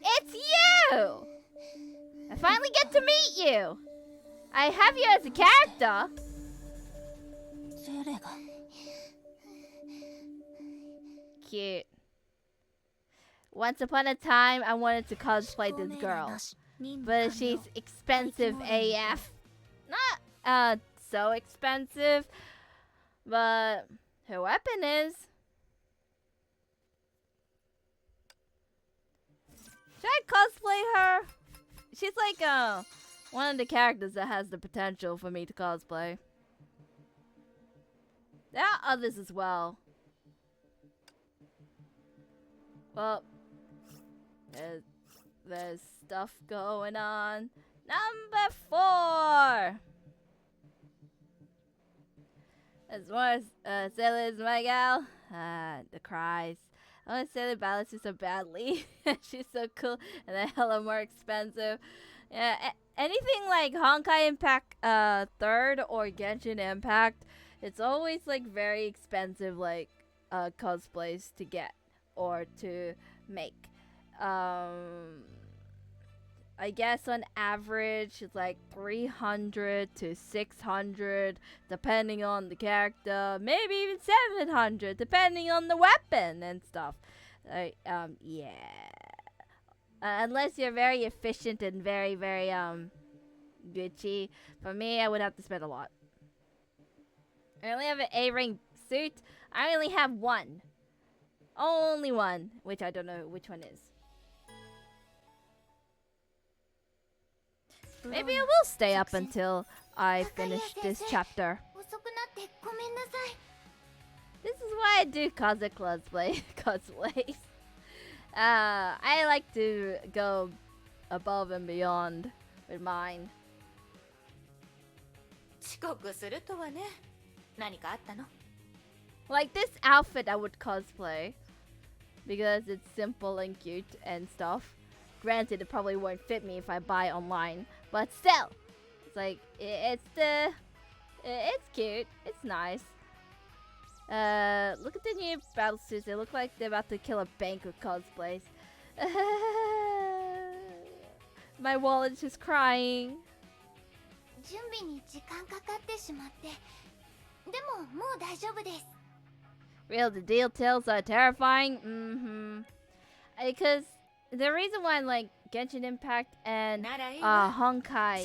It's you! I finally get to meet you! I have you as a character. ゼレが Cute. Once upon a time, I wanted to cosplay this girl, but she's expensive AF. Not so expensive, but her weapon is. Should I cosplay her? She's like one of the characters that has the potential for me to cosplay. There are others as well. Well, there's stuff going on. Number 4! As more as Sailor is my gal. The cries. I want to say the balances so badly. She's so cool and a hella more expensive. Yeah, anything like Honkai Impact 3rd or Genshin Impact it's always like very expensive, like cosplays to get or to make. I guess on average it's like 300 to 600 depending on the character, maybe even 700 depending on the weapon and stuff. Yeah. Unless you're very efficient and very Gucci. For me, I would have to spend a lot. I only have an A-ring suit. I only have one. Only one, which I don't know which one is. Maybe I will stay up until I finish this chapter. This is why I do cosplays. I like to go above and beyond with mine. 遅刻するとはね。何かあったの? Like this outfit I would cosplay because it's simple and cute and stuff. Granted, it probably won't fit me if I buy online, but still, it's like it's cute, it's nice. Look at the new battle suits. They look like they're about to kill a bank with cosplays. My wallet's just crying. 準備に時間かかってしまって。でももう大丈夫です。 Real, the details are terrifying. Because the reason why like Genshin Impact and Honkai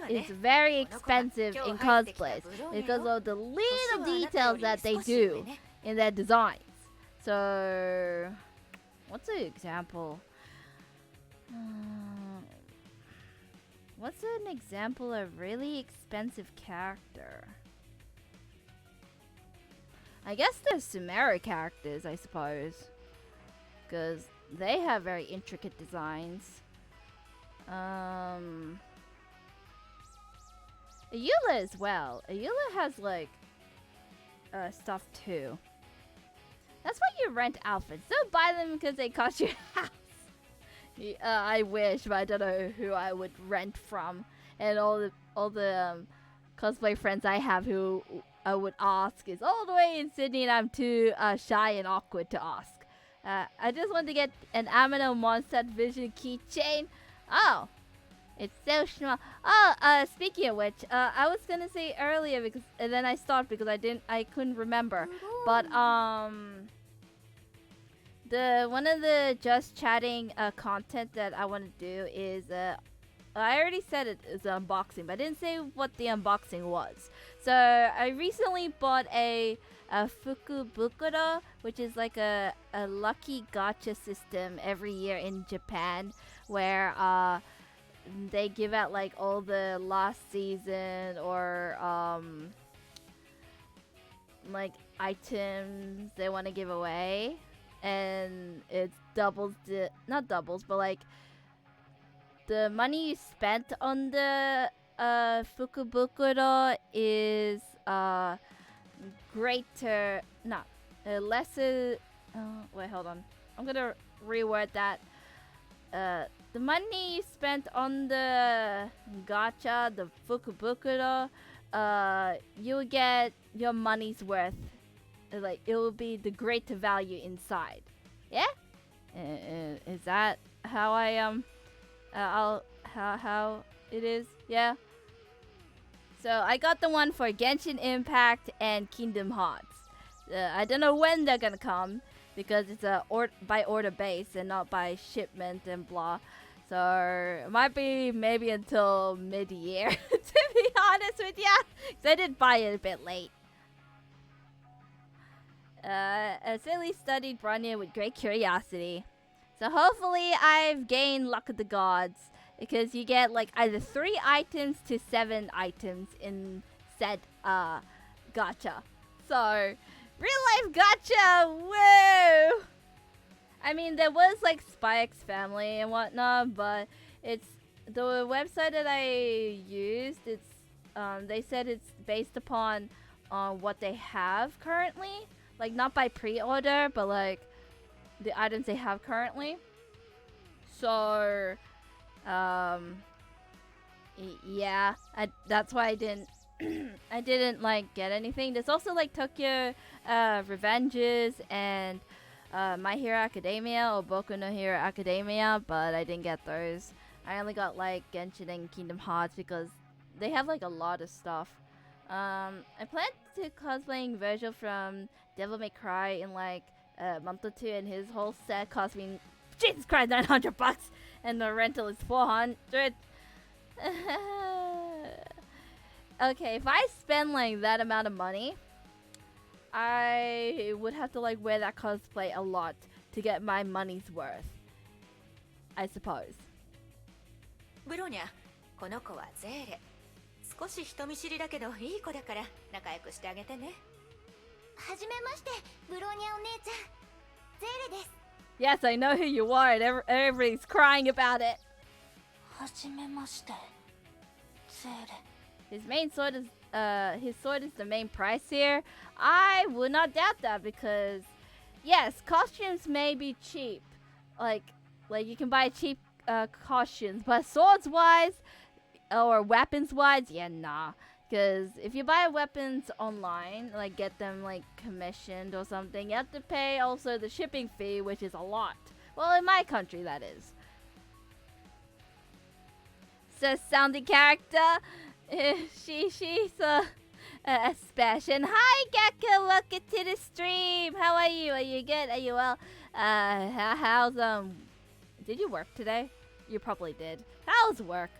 is very expensive in cosplays because of the little details that they do in their designs. So, what's an example? What's an example of really expensive character? I guess the Sumeru characters, I suppose, because they have very intricate designs. Ayula as well. Ayula has like stuff too. That's why you rent outfits. Don't buy them because they cost you a house. I wish, but I don't know who I would rent from. And all the cosplay friends I have who I would ask is all the way in Sydney, and I'm too shy and awkward to ask. I just want to get an Amino Mondstadt Vision keychain. Oh, it's so small. Oh, speaking of which, I was gonna say earlier because and then I stopped because I couldn't remember. But the one of the just chatting content that I want to do is I already said it is unboxing, but I didn't say what the unboxing was. So I recently bought a Fukubukuro, which is like a lucky gacha system every year in Japan, where they give out like all the last season or like items they want to give away, and it doubles not doubles, but like the money you spent on the Fukubukuro is greater, not lesser. Wait, hold on. I'm gonna reword that. The money you spent on the gacha, the Fukubukuro, you'll get your money's worth. Like it will be the greater value inside. Yeah? Is that how I how it is? Yeah. So I got the one for Genshin Impact and Kingdom Hearts. I don't know when they're gonna come because it's a by order base and not by shipment and blah. So it might be maybe until mid-year to be honest with ya. So I did buy it a bit late. I certainly studied Bronya with great curiosity. So hopefully I've gained luck of the gods. Because you get like either 3 items to 7 items in said gacha. So, real life gacha! Woo! I mean, there was like Spike's family and whatnot, but it's the website that I used. It's they said it's based upon what they have currently, like not by pre-order, but like the items they have currently. So. Yeah, that's why I didn't I didn't like get anything. There's also like Tokyo Revenges and My Hero Academia or Boku no Hero Academia, but I didn't get those. I only got like Genshin and Kingdom Hearts because they have like a lot of stuff. I plan to cosplaying Virgil from Devil May Cry in like a month or two, and his whole set cost me, Jesus Christ, $900, and the rental is $400. Okay, if I spend like that amount of money, I would have to like wear that cosplay a lot to get my money's worth, I suppose. ブローニャ、この子はゼーレ。少し人見知りだけどいい子だから仲良くしてあげてね。はじめまして、ブローニャお姉ちゃん。ゼーレです。Yes, I know who you are, and everybody's crying about it. はじめまして、ゼーレ。His sword is the main price here. I would not doubt that because, yes, costumes may be cheap, like you can buy cheap costumes, but swords wise or weapons wise, yeah, nah. Because if you buy weapons online, like get them like commissioned or something, you have to pay also the shipping fee, which is a lot. Well, in my country, that is. Says sounding character. She's a special. Hi, Gekka, welcome to the stream. How are you? Are you good? Are you well? How's did you work today? You probably did. How's work?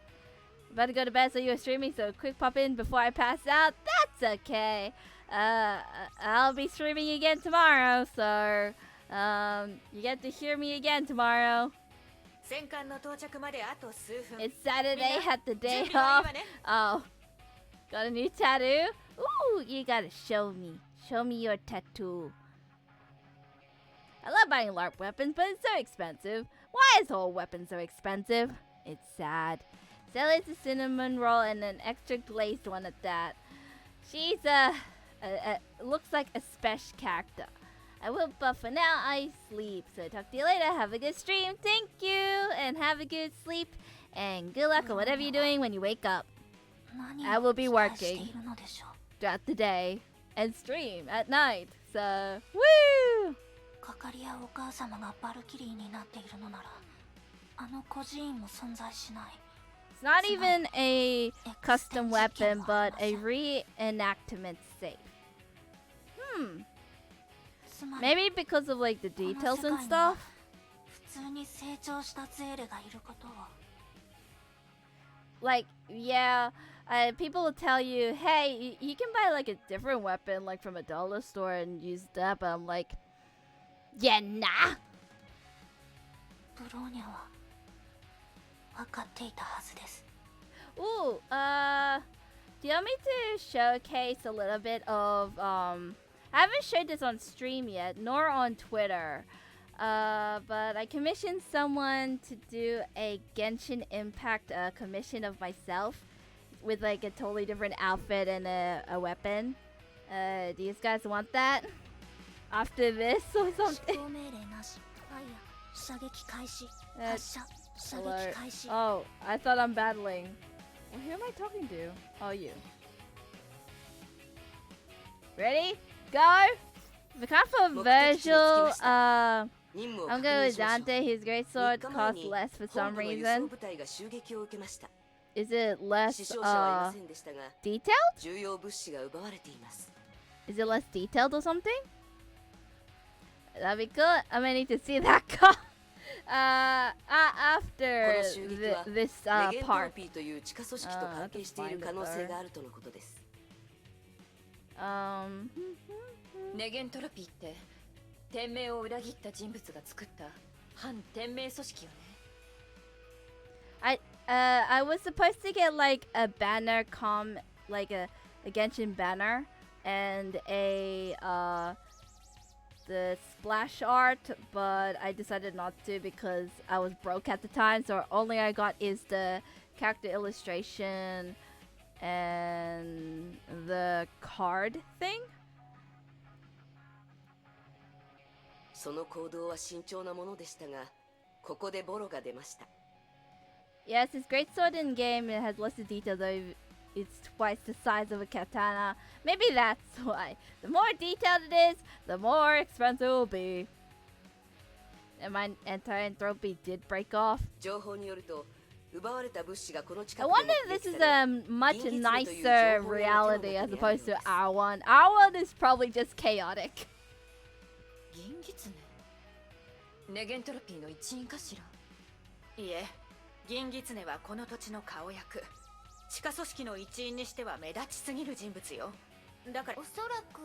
About to go to bed, so you were streaming, so quick pop in before I pass out. That's okay. I'll be streaming again tomorrow, so you get to hear me again tomorrow. It's Saturday, had the day off. Oh, got a new tattoo? Ooh, you gotta show me. Show me your tattoo. I love buying LARP weapons, but it's so expensive. Why is all weapons so expensive? It's sad. Sally's a cinnamon roll and an extra glazed one at that. She's looks like a special character. I will, but for now I sleep. So talk to you later. Have a good stream. Thank you, and have a good sleep. And good luck on whatever you're doing when you wake up. I will be working throughout the day and stream at night. So woo! かかりやお母様がバルキリーになっているのなら、あの孤児院も存在しない。 It's not even a custom weapon, but a reenactment safe. Maybe because of like the details and stuff. 普通に成長したゼーレがいることを。 Like, yeah, people will tell you, hey, you can buy like a different weapon, like from a dollar store and use that, but I'm like, yeah, nah. ブローニャは分かっていたはずです。 Ooh, do you want me to showcase a little bit of, I haven't showed this on stream yet, nor on Twitter. But I commissioned someone to do a Genshin Impact commission of myself with like a totally different outfit and a weapon. Do you guys want that? After this or something? Alert. Oh, I thought I'm battling. Well, who am I talking to? Oh, you. Ready? Go! The card for Virgil, I'm going with Dante. His great sword costs less for some reason. Is it less detailed? Is it less detailed or something? That'd be good. I might need to see that card after this part. Um. ネゲントロピーって天命を裏切った人物が作った反天命組織よね。I was supposed to get like a banner like a Genshin banner and the splash art, but I decided not to because I was broke at the time, so only I got is the character illustration and the card thing. その行動は慎重なものでしたが、ここでボロが出ました。 Yes, his great sword in game it has less detail though. it's twice the size of a katana. Maybe that's why. The more detailed it is, the more expensive it will be. And my anti-entropy did break off. 情報によると奪われた物資がこの近 I くで wonder 目 if this 撃 is され a much 銀狐という情報 nicer 用の reality 手の as 中にある opposed よ to うです our one. Our one is probably just chaotic. 銀狐ネゲントロピーの一員かしら。いえ、銀狐はこの土地の顔役。地下組織の一員にしては目立ちすぎる人物よ。だからおそらく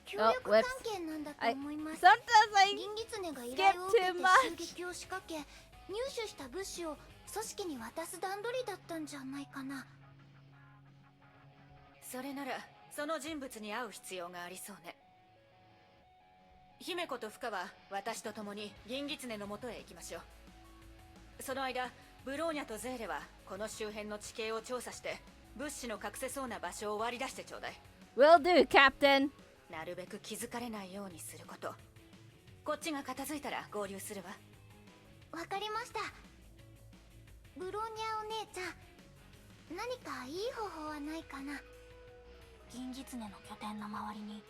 協力関係なんだと思います。 Sometimes I 銀狐が依頼を受けて skip too much. 襲撃を仕掛け入手した物資を組織に渡す段取りだったんじゃないかな。それならその人物に会う必要がありそうね。姫子とフカは私と共に銀狐の元へ行きましょう。その間ブローニャとゼーレはこの周辺の地形を調査して物資の隠せそうな場所を割り出してちょうだい。 Will do, Captain. なるべく気づかれないようにすること。こっちが片付いたら合流するわ。わかりました。ブローニャお姉ちゃん、何かいい方法はないかな。銀狐の拠点の周りに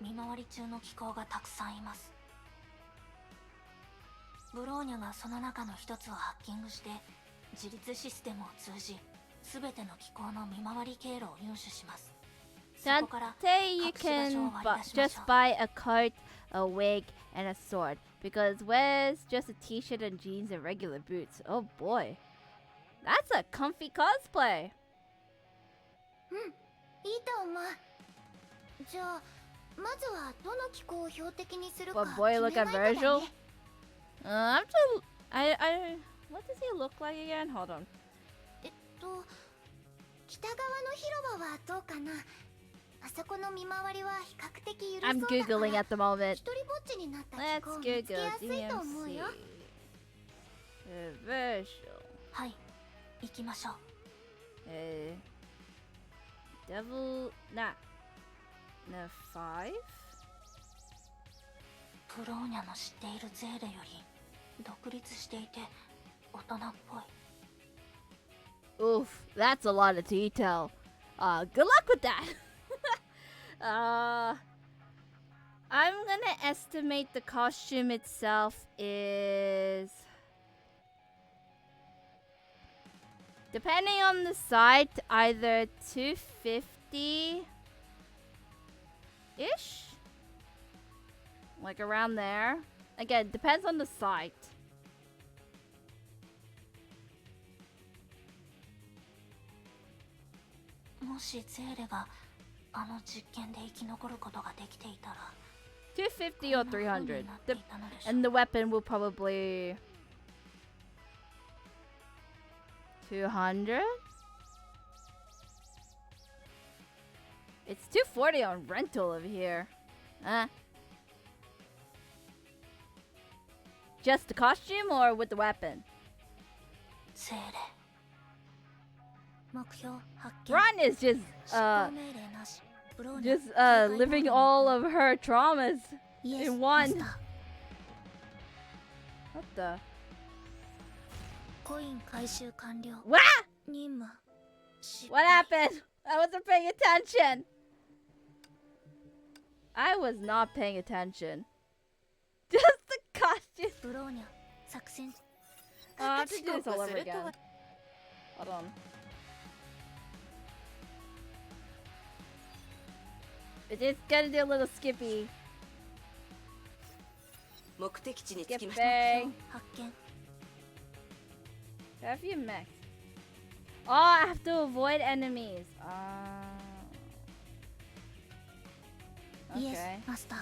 見回り中の機構がたくさんいます。ブローニャがその中の一つをハッキングして自律システムを通じ全ての機構の見回り経路を入手します。そこから Say you 隠し場所を can 割り出しまし just ょう。 buy a coat, a wig, and a sword. Because where's just a t-shirt and jeans and regular boots? Oh boy. That's a comfy cosplay. いいと思う。じゃあまずはどの機構を標的にするか What 決 boy め look ない at とだね。 Virgil? I'm too. What does he look like again? Hold on. 北側の広場はどうかな。あそこの見回りは比較的緩そうだ I'm から googling at the moment. 一人ぼっちになった機 Let's 構を見つけ Google やすいと思う DMC. よ。 Virgil. はい、行きましょう。Devil. Nah. No, 5? ブローニャの知っているゼーレより独立していて大人っぽい。 Oof, that's a lot of detail. Good luck with that. I'm gonna estimate the costume itself is, depending on the site, either 250-ish? Like around there. Again, depends on the site. もしゼーレがあの実験で生き残ることができていたら250 or こんな風に 300. なっていたのでしょう。 And the weapon will probably 200? It's 240 on rental over here. Just the costume or with the weapon? ゼーレ目標発見。 Ron is just 執行命令なし。ブローニャ just 警戒 living モード all of her traumas イエス in マ one. スター。 What the? コイン回収完了。 What? 任務失 What 敗。 happened? I wasn't paying attention. I was not paying attention. Just the costume. ブローニャ作戦。 I have to do this all over again. Hold on. It is gonna do a little skippy. 目的地に着きました。 Skipping. 発見。 Have you mech? Oh, I have to avoid enemies. イエス Okay. マスター。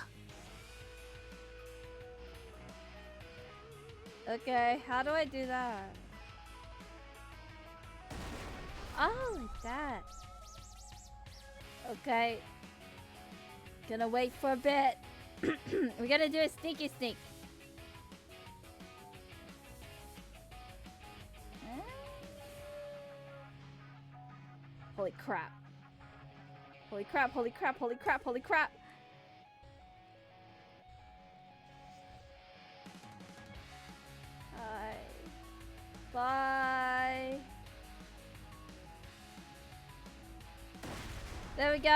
Okay, how do I do that? Oh, like that. Okay. Gonna wait for a bit. We're gonna do a sneaky sneak. Holy crap. Holy crap, holy crap, holy crap, holy crap. Bye. There we go.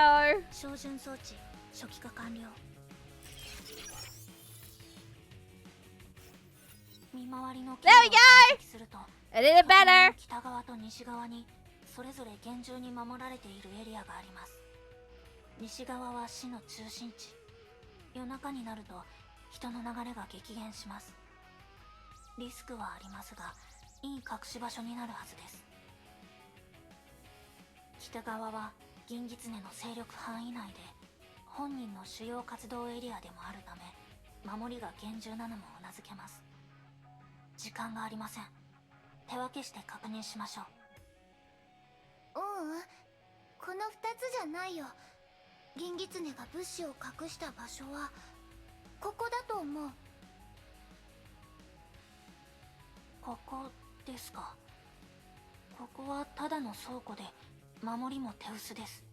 照準装置初期化完了。見回りの経 There we 路を go! 解析すると、 I did it better. 北側と西側にそれぞれ厳重に守られているエリアがあります。西側は市の中心地。夜中になると人の流れが激減します。リスクはありますが、いい隠し場所になるはずです。北側は銀狐の勢力範囲内で本人の主要活動エリアでもあるため、守りが厳重なのもうなずけます。時間がありません。手分けして確認しましょう。この2つじゃないよ。銀狐が物資を隠した場所はここだと思う。ここですか。ここはただの倉庫で守りも手薄です。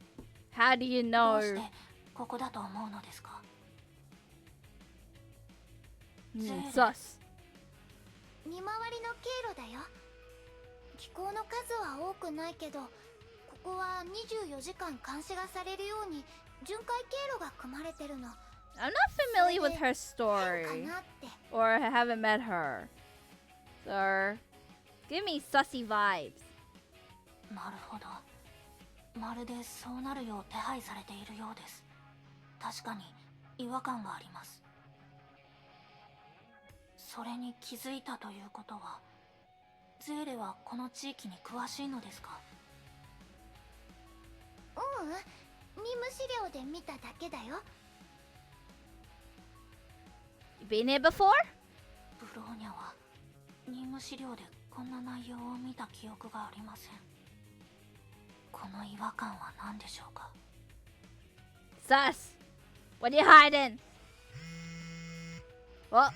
How do you どうし know? てここだと思うのですか。Sus. 見回りの経路だよ。機構の数は多くないけど、ここは24時間監視がされるように巡回経路が組まれてるの。 I'm not familiar with her 変 story. かなって。 Or I haven't met her. So, give me sussy vibes. なるほど。まるでそうなるよう手配されているようです。確かに違和感があります。それに気づいたということは、ゼーレはこの地域に詳しいのですか。任務資料で見ただけだよ。 You been here before? ブローニャは任務資料でこんな内容を見た記憶がありません。この違和感は何でしょうか。 Sus. What are you hiding? Well,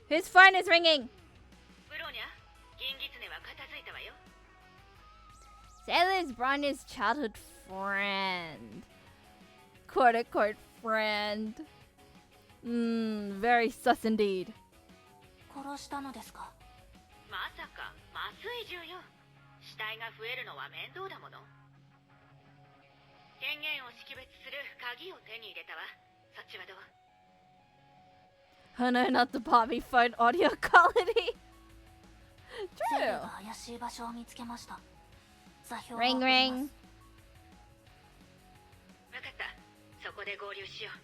whose phone is ringing? ブローニャ、銀狐は片付いたわよ。 Sailor's Bronya's childhood friend. Quote unquote friend. Very sus indeed. 殺したのですか。まさか麻酔銃よ。死体が増えるのは面倒だもの。権限を識別する鍵を手に入れたわ。そっちはどう？ Oh no, not the Bobby phone audio quality. ゼーレ True. が怪しい場所を見つけました。座標は Ring こり ring. ます。わかった。そこで合流しよう。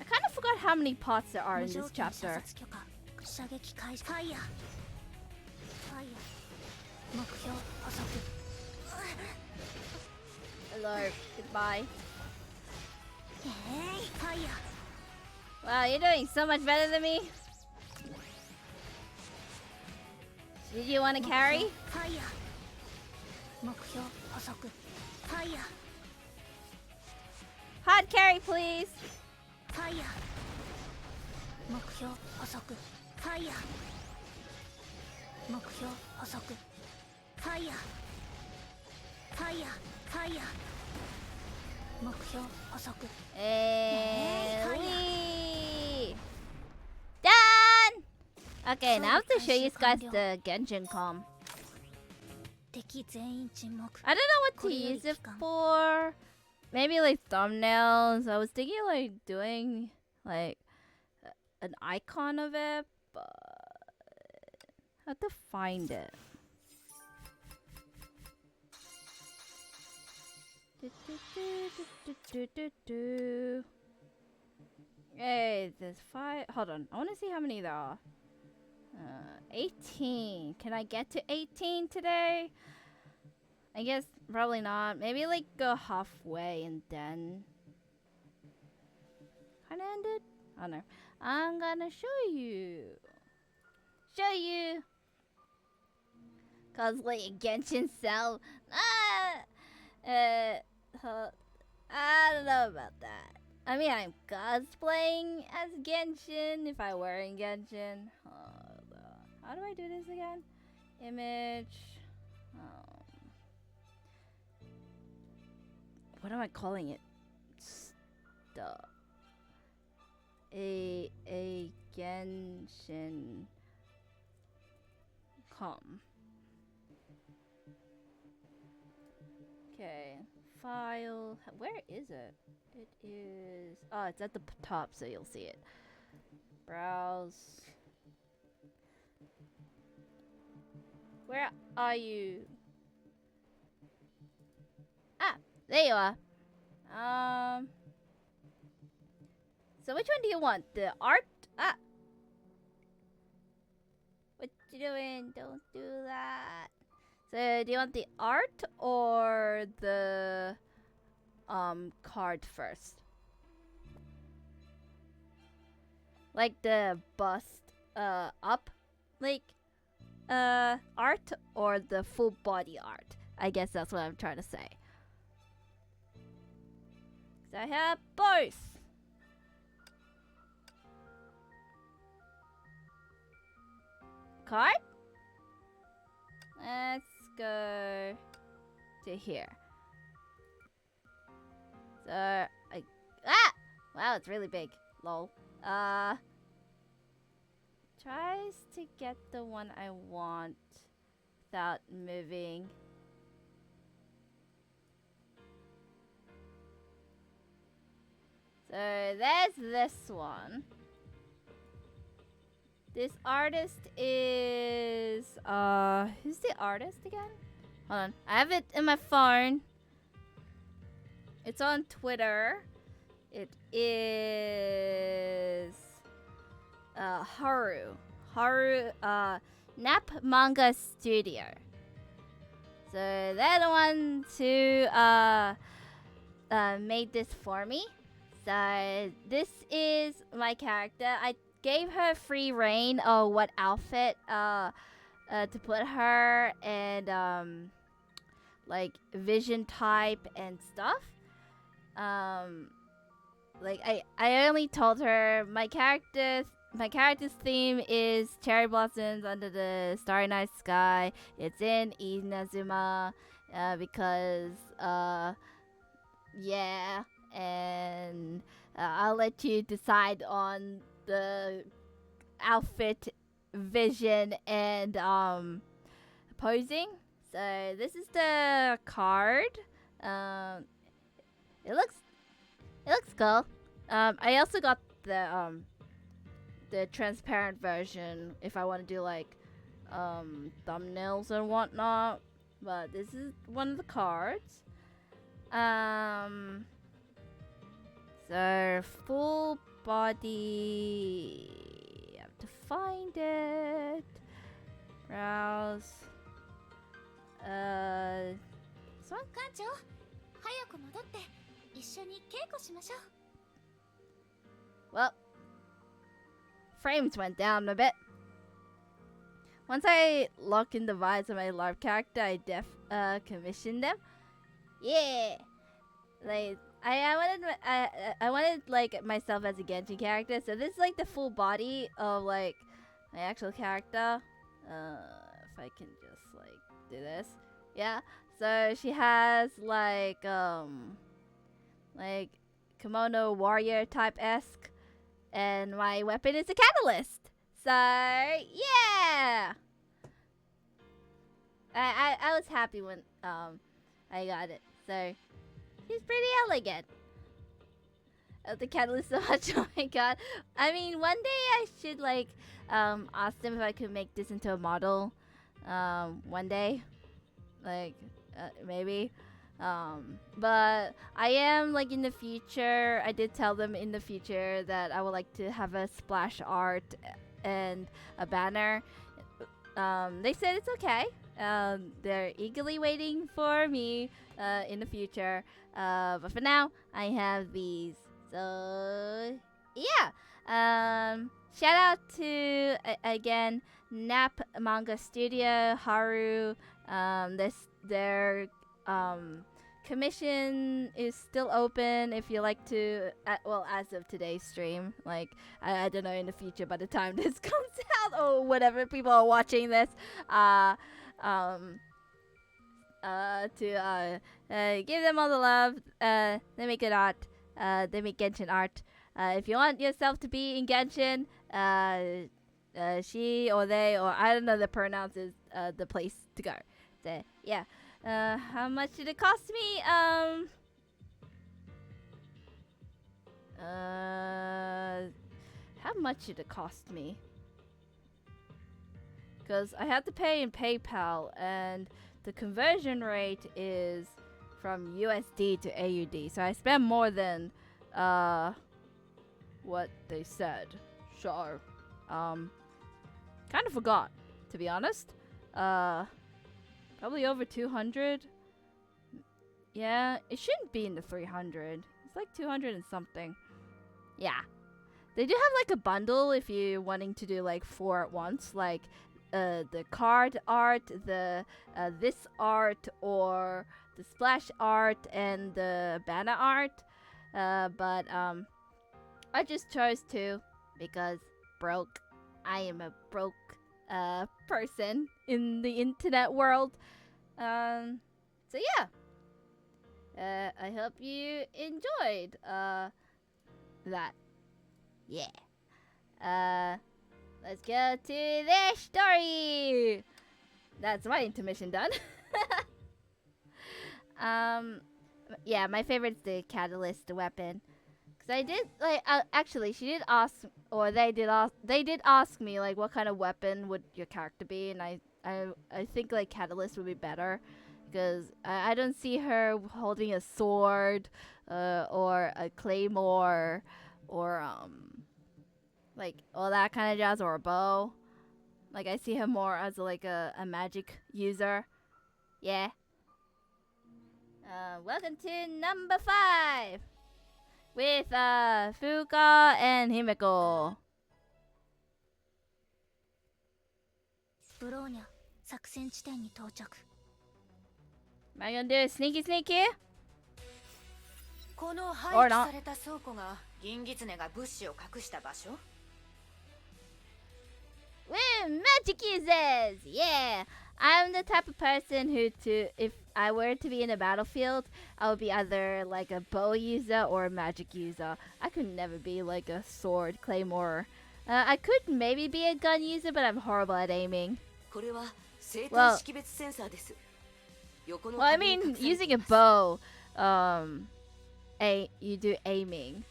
I kind of forgot how many parts there are in 無 this 条件射 chapter. 殺許可。射撃開始。ファイヤー。ファイヤー。目標捕捉。 Hello. Goodbye. ファイヤー。 Wow, you're doing so much better than me. Did you want to carry? ファイヤー。目標捕捉。ファイヤー。 Hard carry, please. ファイヤー。目標捕捉。ファイヤー。目標捕捉。ファイヤー。ファイヤー。ファイヤー。目標捕捉。 And we done. Okay, now I have to show you guys the Genshin com. 敵全員沈黙。 I don't know what to use it for. Maybe like thumbnails. I was thinking like doing like an icon of it, but I have to find it. Hey, there's 5. Hold on. I want to see how many there are. 18. Can I get to 18 today? I guess probably not. Maybe like go halfway and then kind of end it. I don't know. I'm gonna show you. Show you. Cosplay Genshin Cell. I don't know about that. I mean, I'm cosplaying as Genshin if I were in Genshin. Hold on. How do I do this again? Image. What am I calling it? Stuff. A Genshin com. Okay, file. Where is it? It is. Oh, it's at the top, so you'll see it. Browse. Where are you? Ah, there you are. So which one do you want? The art? Ah. What you doing? Don't do that. So do you want the art or the card first? Like the bust up like art or the full body art? I guess that's what I'm trying to say. 'Cause I have both. Card? Let's go to here. So wow, it's really big. Lol. Tries to get the one I want without moving. So there's this one. This artist is who's the artist again? Hold on. I have it in my phone. It's on Twitter. It is Haru. Nap Manga Studio. So they're the ones who made this for me. So this is my character. I gave her free reign of what outfit to put her and like vision type and stuff. Like I only told her my character's theme is cherry blossoms under the starry night sky. It's in Inazuma because yeah, and I'll let you decide on the outfit, vision, and posing. So this is the card. It looks cool. I also got the transparent version if I want to do like thumbnails and whatnot. But this is one of the cards. So full body. I have to find it. Browse. This one. 館長、早く戻って一緒に稽古しましょう。 Well, frames went down a bit. Once I lock in the vibes of my LARP character, I commissioned them. Yeah, like I wanted like myself as a Genshin character. So this is like the full body of like my actual character. If I can just like do this, yeah. So she has like kimono warrior type esque, and my weapon is a catalyst. So yeah, I was happy when I got it. So she's pretty elegant. The catalyst so much. Oh my god. I mean, one day I should like ask them if I could make this into a model. One day, like maybe. But I am like in the future. I did tell them in the future that I would like to have a splash art and a banner. They said it's okay. They're eagerly waiting for me in the future. But for now, I have these. So yeah. Shout out to again Nap Manga Studio, Haru. Their commission is still open if you like to. Well, as of today's stream, like I don't know in the future by the time this comes out or whatever people are watching this. To give them all the love. They make good art. They make Genshin art. If you want yourself to be in Genshin, she or they or I don't know the pronouns is the place to go. So yeah. How much did it cost me? How much did it cost me? Because I had to pay in PayPal, and the conversion rate is from USD to AUD, so I spent more than what they said. Sure. Kind of forgot, to be honest. Probably over 200. Yeah, it shouldn't be in the 300. It's like 200 and something. Yeah. They do have like a bundle if you're wanting to do like 4 at once, like the card art, the this art, or the splash art and the banner art. But I just chose 2 because broke. I am a broke person in the internet world. So yeah. I hope you enjoyed that. Yeah. Let's go to the story. That's my intermission done. Yeah, my favorite's the catalyst weapon. Cause I did like actually she did ask, or they did ask me like what kind of weapon would your character be, and I think like catalyst would be better. Because I don't see her holding a sword, or a claymore, or like all that kind of jazz, or a bow. Like I see her more as like a magic user. Yeah. Welcome to number 5 with Fuka and Himeko. Bronya, 作戦地点に到着。 Am I gonna do a sneaky sneak here? この廃棄された倉庫が銀狐が物資を隠した場所？ Woo! Magic users! Yeah! I'm the type of person who if I were to be in a battlefield, I would be either like a bow user or a magic user. I could never be like a sword, claymore. I could maybe be a gun user, but I'm horrible at aiming. Well, I mean, using a bow, you do aiming.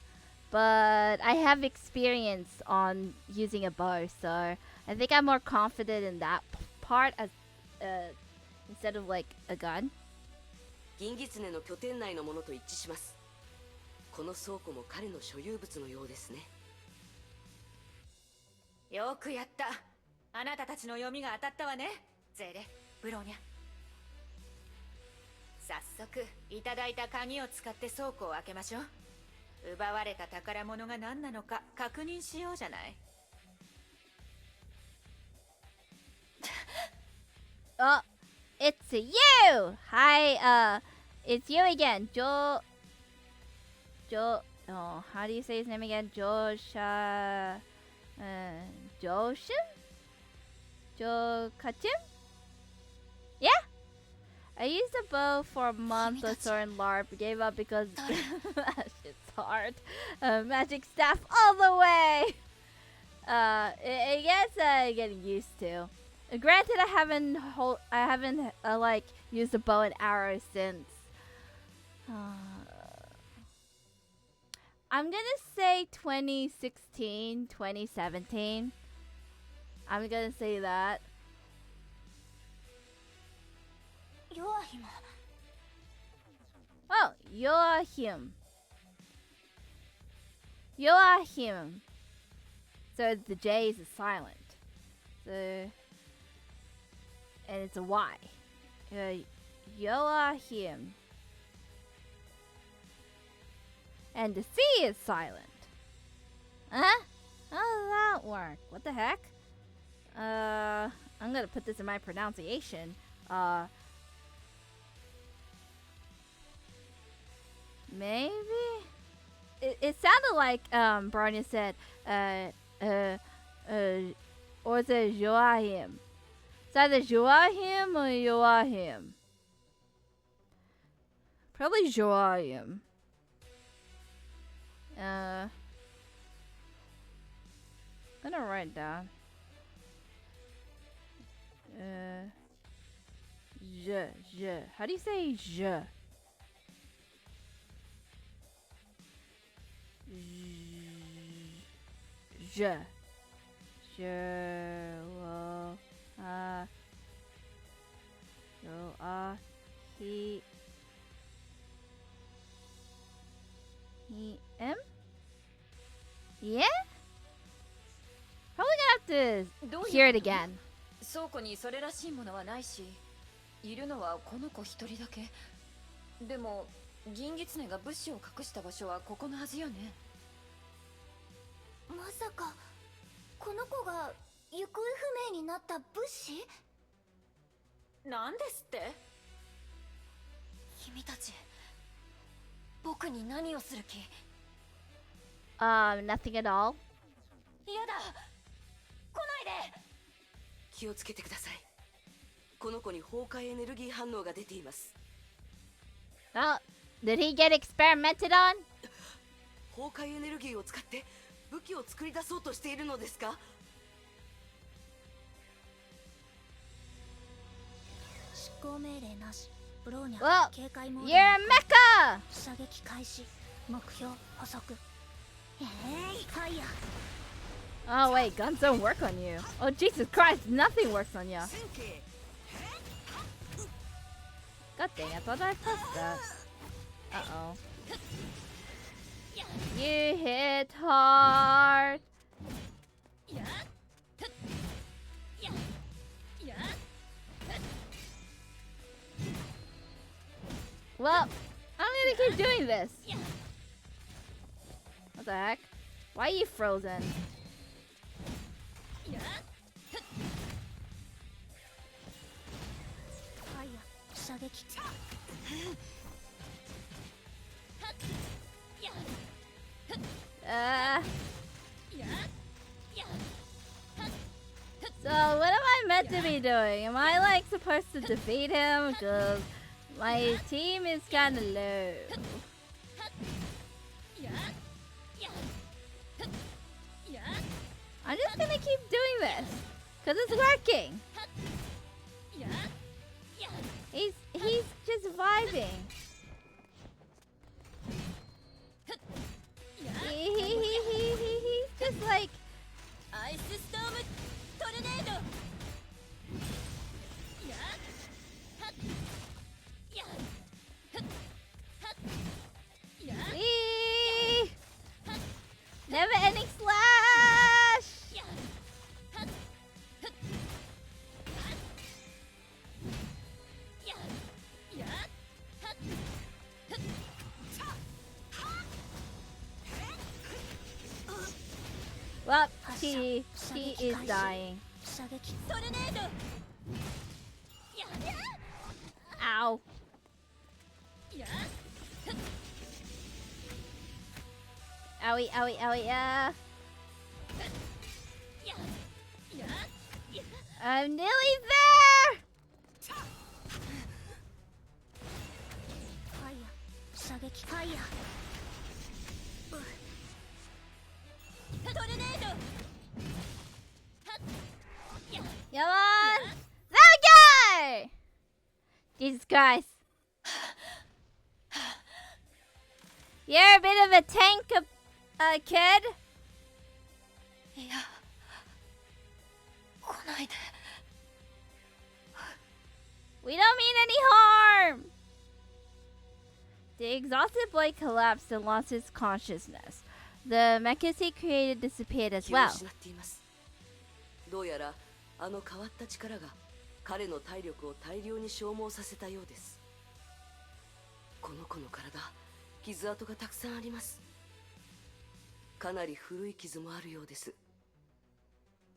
But I have experience on using a bow, so I think I'm more confident in that part as instead of like a gun. 銀狐の拠点内のものと一致します。この倉庫も彼の所有物のようですね。よくやった。あなたたちの読みが当たったわね。ゼレ、ブローニャ。早速いただいた鍵を使って倉庫を開けましょう。奪われた宝物が何なのか確認しようじゃない。Oh, it's you! Hi, it's you again. Oh, how do you say his name again? Joshin? Jokachim? Yeah? I used a bow for a month or so in LARP, gave up because that shit's hard. Magic staff all the way! I guess getting used to. Granted, I haven't like used a bow and arrow since. I'm gonna say 2016, 2017. I'm gonna say that. Oh, Joachim. Joachim. So the J is silent. So, and it's a Y. Joachim. And the C is silent. Huh? How does that work? What the heck? I'm gonna put this in my pronunciation. Maybe? It sounded like, Bronya said, or is it Joachim? It's either Joachim or Joachim. Probably Joachim. I'm gonna write down. Je. How do you say je? Je. Je. Wo. Yo. He. Him? Yeah? Probably gonna have to hear it again. 倉庫にそれらしいものはないし、いるのはこの子一人だけ。でも銀狐が物資を隠した場所はここのはずよね。まさかこの子が行方不明になった物資？なんですって？君たち僕に何をする気？ Nothing at all. 嫌だ、来ないで。気をつけてください。この子に崩壊エネルギー反応が出ています。Oh, did he get experimented on? 崩壊エネルギーを使って武器を作り出そうとしているのですか？執行命令なし。ブローニャ Well, 警戒モード you're a mecha! 射撃開始。目標捕捉。ファイヤー。 Oh wait, guns don't work on you. Oh Jesus Christ, nothing works on you. God dang, I thought I pressed that. Uh-oh. You hit hard. Well, I'm gonna keep doing this. What the heck? Why are you frozen? So what am I meant to be doing? Am I like supposed to defeat him? Because my team is kind of low. I'm just gonna keep doing this because it's working. He's just vibing. He's just like Ice Storm Tornado. never ending slash. Well, she is dying. Ow. Owie, owie, owie, yeah. I'm nearly there! Come on! There we go! Jesus Christ. You're a bit of a tank, kid. いや、来ないで。We don't mean any harm! The exhausted boy collapsed and lost his consciousness. The mechas he created disappeared as 気を well. 失っています。どうやらあの変わった力が彼の体力を大量に消耗させたようです。この子の体、傷跡がたくさんあります。かなり古い傷もあるようです。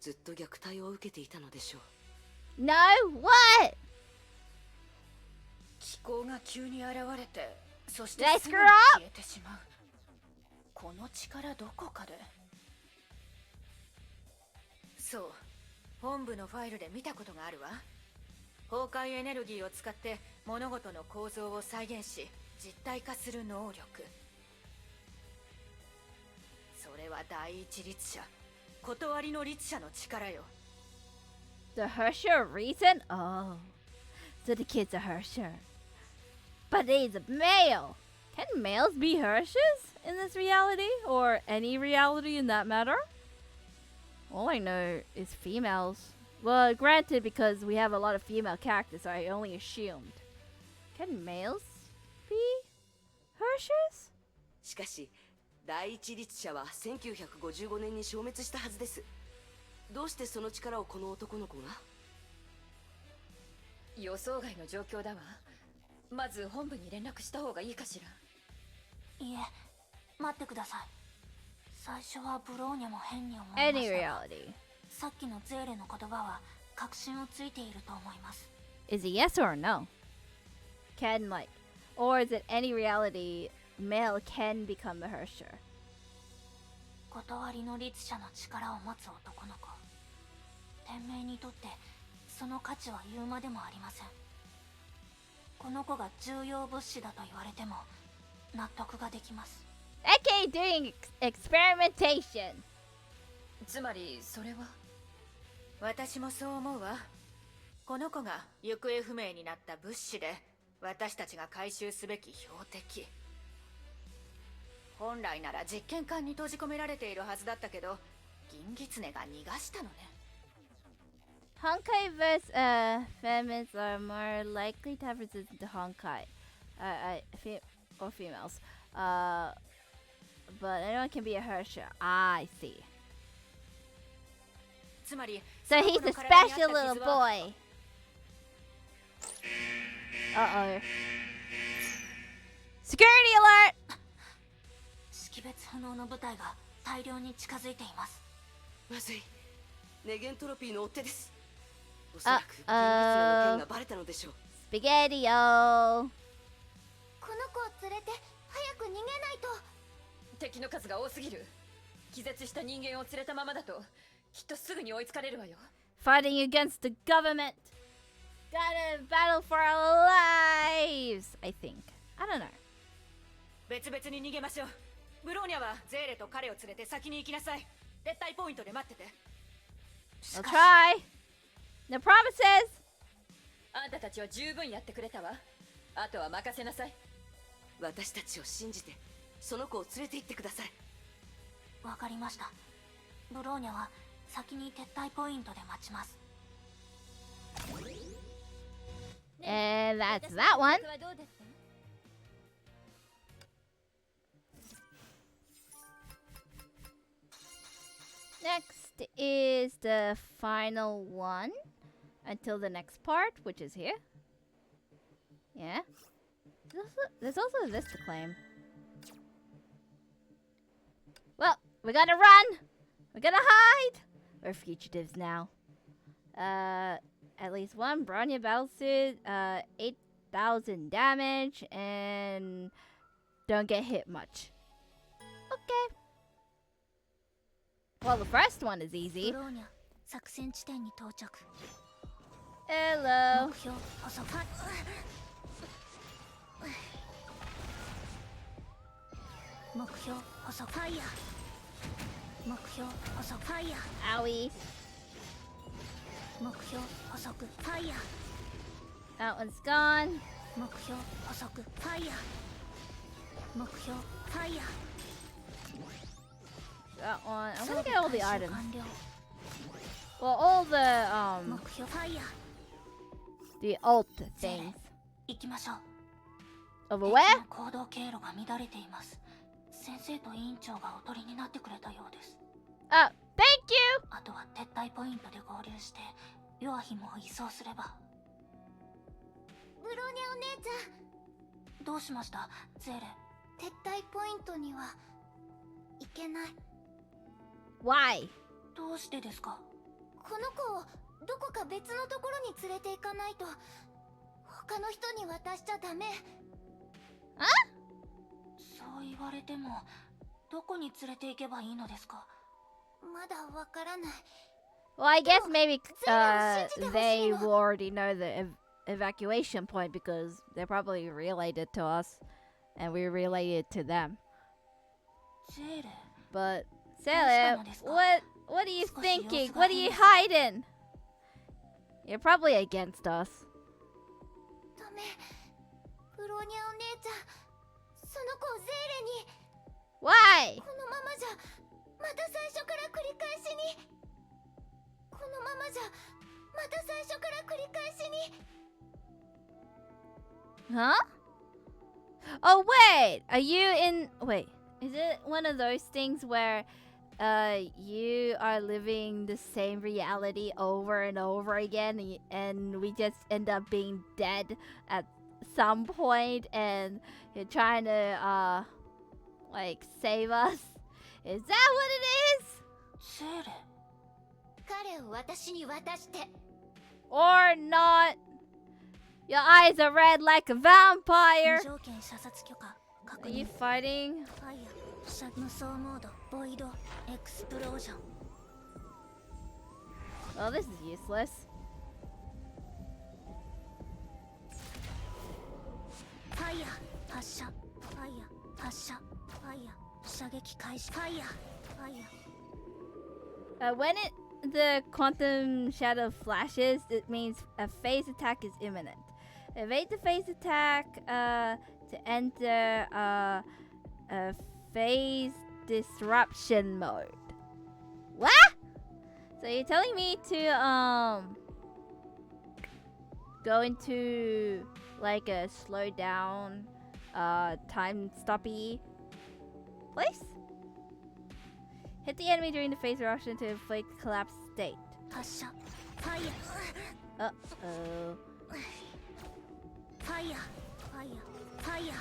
ずっと虐待を受けていたのでしょう。 No? What? 気候が急に現れて、そして Did I すぐ screw に up? 消えてしまう。この力どこかで。そう、本部のファイルで見たことがあるわ。崩壊エネルギーを使って物事の構造を再現し実体化する能力。それは第一律者、断りの律者の力よ。 The Hershey reason? Oh. So the kid's a Hersher. But he's a male. Can males be Hershers in this reality? Or any reality in that matter? All I know is females. Well, granted, because we have a lot of female characters, so I only assumed. Can males be Hershers? しかし第一律者は1955年に消滅したはずです。どうしてその力をこの男の子が？予想外の状況だわ。まず本部に連絡した方がいいかしら。いえ、待ってください。最初はブローニャも変に思いました Any が、 reality. さっきのゼーレの言葉は確信をついていると思います。 Is it yes or no? Can, like, or is it any reality male can become the Hersher? 断りの律者の力を持つ男の子。天命にとってその価値は言うまでもありません。この子が重要物資だと言われても納得ができます。 Okay, doing experimentation. つまりそれは。私もそう思うわ。この子が行方不明になった物資で私たちが回収すべき標的。本来なら実験管に閉じ込められているはずだったけど、銀狐が逃がしたのね。Honkai vs. Femmes are more likely to have resistance to Honkai. Or females. But anyone can be a Hersher. I see. つまり、 So he's a special little boy. Uh-oh. Security alert! 識別不能の部隊が大量に近づいています。まずい。ネゲントロピーの追っ手です。おそらく銀狐の件がバレたのでしょう。Spaghetti-o! この子を連れて早く逃げないと。敵の数が多すぎる。気絶した人間を連れたままだときっとすぐに追いつかれるわよ。 Fighting against the government. Gotta battle for our lives, I think. I don't know. 別々に逃げましょう。ブローニャはゼーレと彼を連れて先に行きなさい。撤退ポイントで待ってて。 I'll try. No promises. あんたたちは十分やってくれたわ。あとは任せなさい。私たちを信じてその子を連れて行ってください。わかりました。ブローニャは先に撤退ポイントで待ちます。 And that's that one. Next is the final one until the next part, which is here. Yeah. There's also this to claim. Well, we gotta run! We gotta hide! We're fugitives now. At least one Bronya battlesuit, 8,000 damage, and don't get hit much. Okay. Well, the first one is easy. ブローニャ、作戦地点に到着。 Hello. 目標補足。目標補足。ファイヤー。目標補足。ファイヤー。 Owie. 目標補足。ファイヤー。 That one's gone. 目標補足。ファイヤー。目標ファイヤー。 That one. I'm gonna get all the 回収 items. 完了。 Well, all the 目標ファイヤー。 the alt things. 行きましょう。 Over 敵 where? の行動経路が乱れています。先生と委員長がおとりになってくれたようです。 Oh, thank you. あとは撤退ポイントで合流してヨアヒムを移送すれば。ブローニャお姉ちゃん、どうしましたゼーレ。撤退ポイントには行けない。 Why? どうしてですか。この子をどこか別のところに連れて行かないと。他の人に渡しちゃダメ。そう言われてもどこに連れて行けばいいのですか。まだわからない。 Well, I guess maybe Zero, they Shinji-te already know the evacuation point because they probably relayed it to us, and we relayed it to them. ゼーレ。 But Sarah, Desu. what are you少し thinking? 様子が What are you 変です。 hiding? You're probably against us. ブローニャお姉ちゃん、その子をゼーレに。 Why? このままじゃまた最初から繰り返しに。このままじゃまた最初から繰り返しに。 Huh? Oh wait, are you in? Wait, is it one of those things where you are living the same reality over and over again, and we just end up being dead at some point, and you're trying to like save us? Is that what it is? ゼーレ。彼を私に渡して。 Or not? Your eyes are red like a vampire. 無条件射殺許可確 Are you 認。 fighting? ファイヤー射無双モードボイドエクスプロージョン。 Oh, this is useless. ファイヤー発射。ファイヤー発射。ファイヤー射撃開始。ファイヤーファイヤー。When the quantum shadow flashes, it means a phase attack is imminent. Evade the phase attack to enter a phase disruption mode. What? So you're telling me to go into like a slow down time stoppy place? Hit the enemy during the phase eruption to inflict collapse state. 発射。ファイヤー。 Uh-oh. ファイヤーファイヤーファイヤー。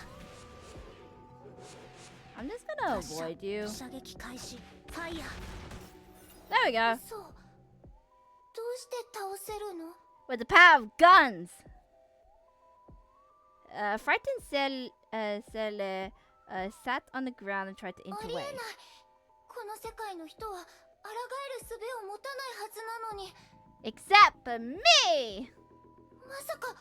I'm just gonna 発射 avoid you. 射撃開始。ファイヤー。 There we go. そう。どうして倒せるの？ With the power of guns. Frightened Cell sat on the ground and tried to ありえない。 interway. この世界の人は抗える術を持たないはずなのに。 Except for me! まさか。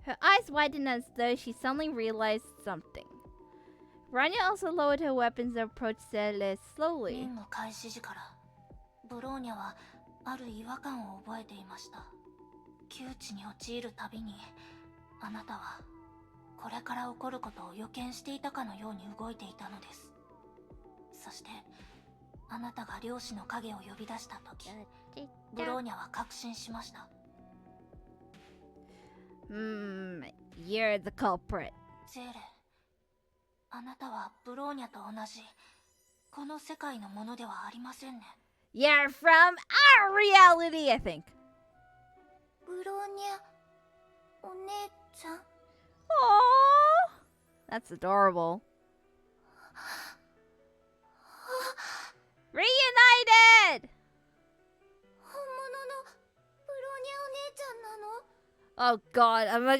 Her eyes widened as though she suddenly realized something. Bronya also lowered her weapons and approached Cell slowly. 任務開始時からブローニャはある違和感を覚えていました。窮地に陥るたびにあなたはこれから起こることを予見していたかのように動いていたのです。そしてあなたが漁師の影を呼び出した時、ブローニャは確信しました。 You're the culprit. ゼーレ、あなたはブローニャと同じこの世界のものではありませんね。 You're from our reality, I think. ブローニャお姉ちゃん。 Aww. That's adorable. Reunited! 本物のブローニャお姉ちゃんなの？ Oh god, am I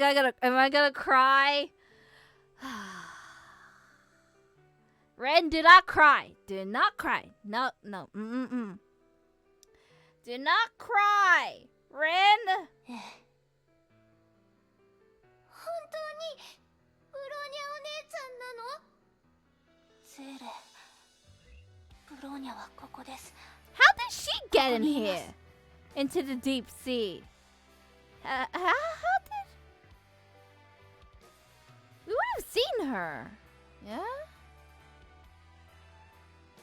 gonna cry? Ren, do not cry. Do not cry. No. Do not cry. Ren! ええ。本当にブローニャお姉ちゃんなの？ゼーレ、ブローニャはここです。 How did she get in here? Into the deep sea? How did... We would have seen her. Yeah?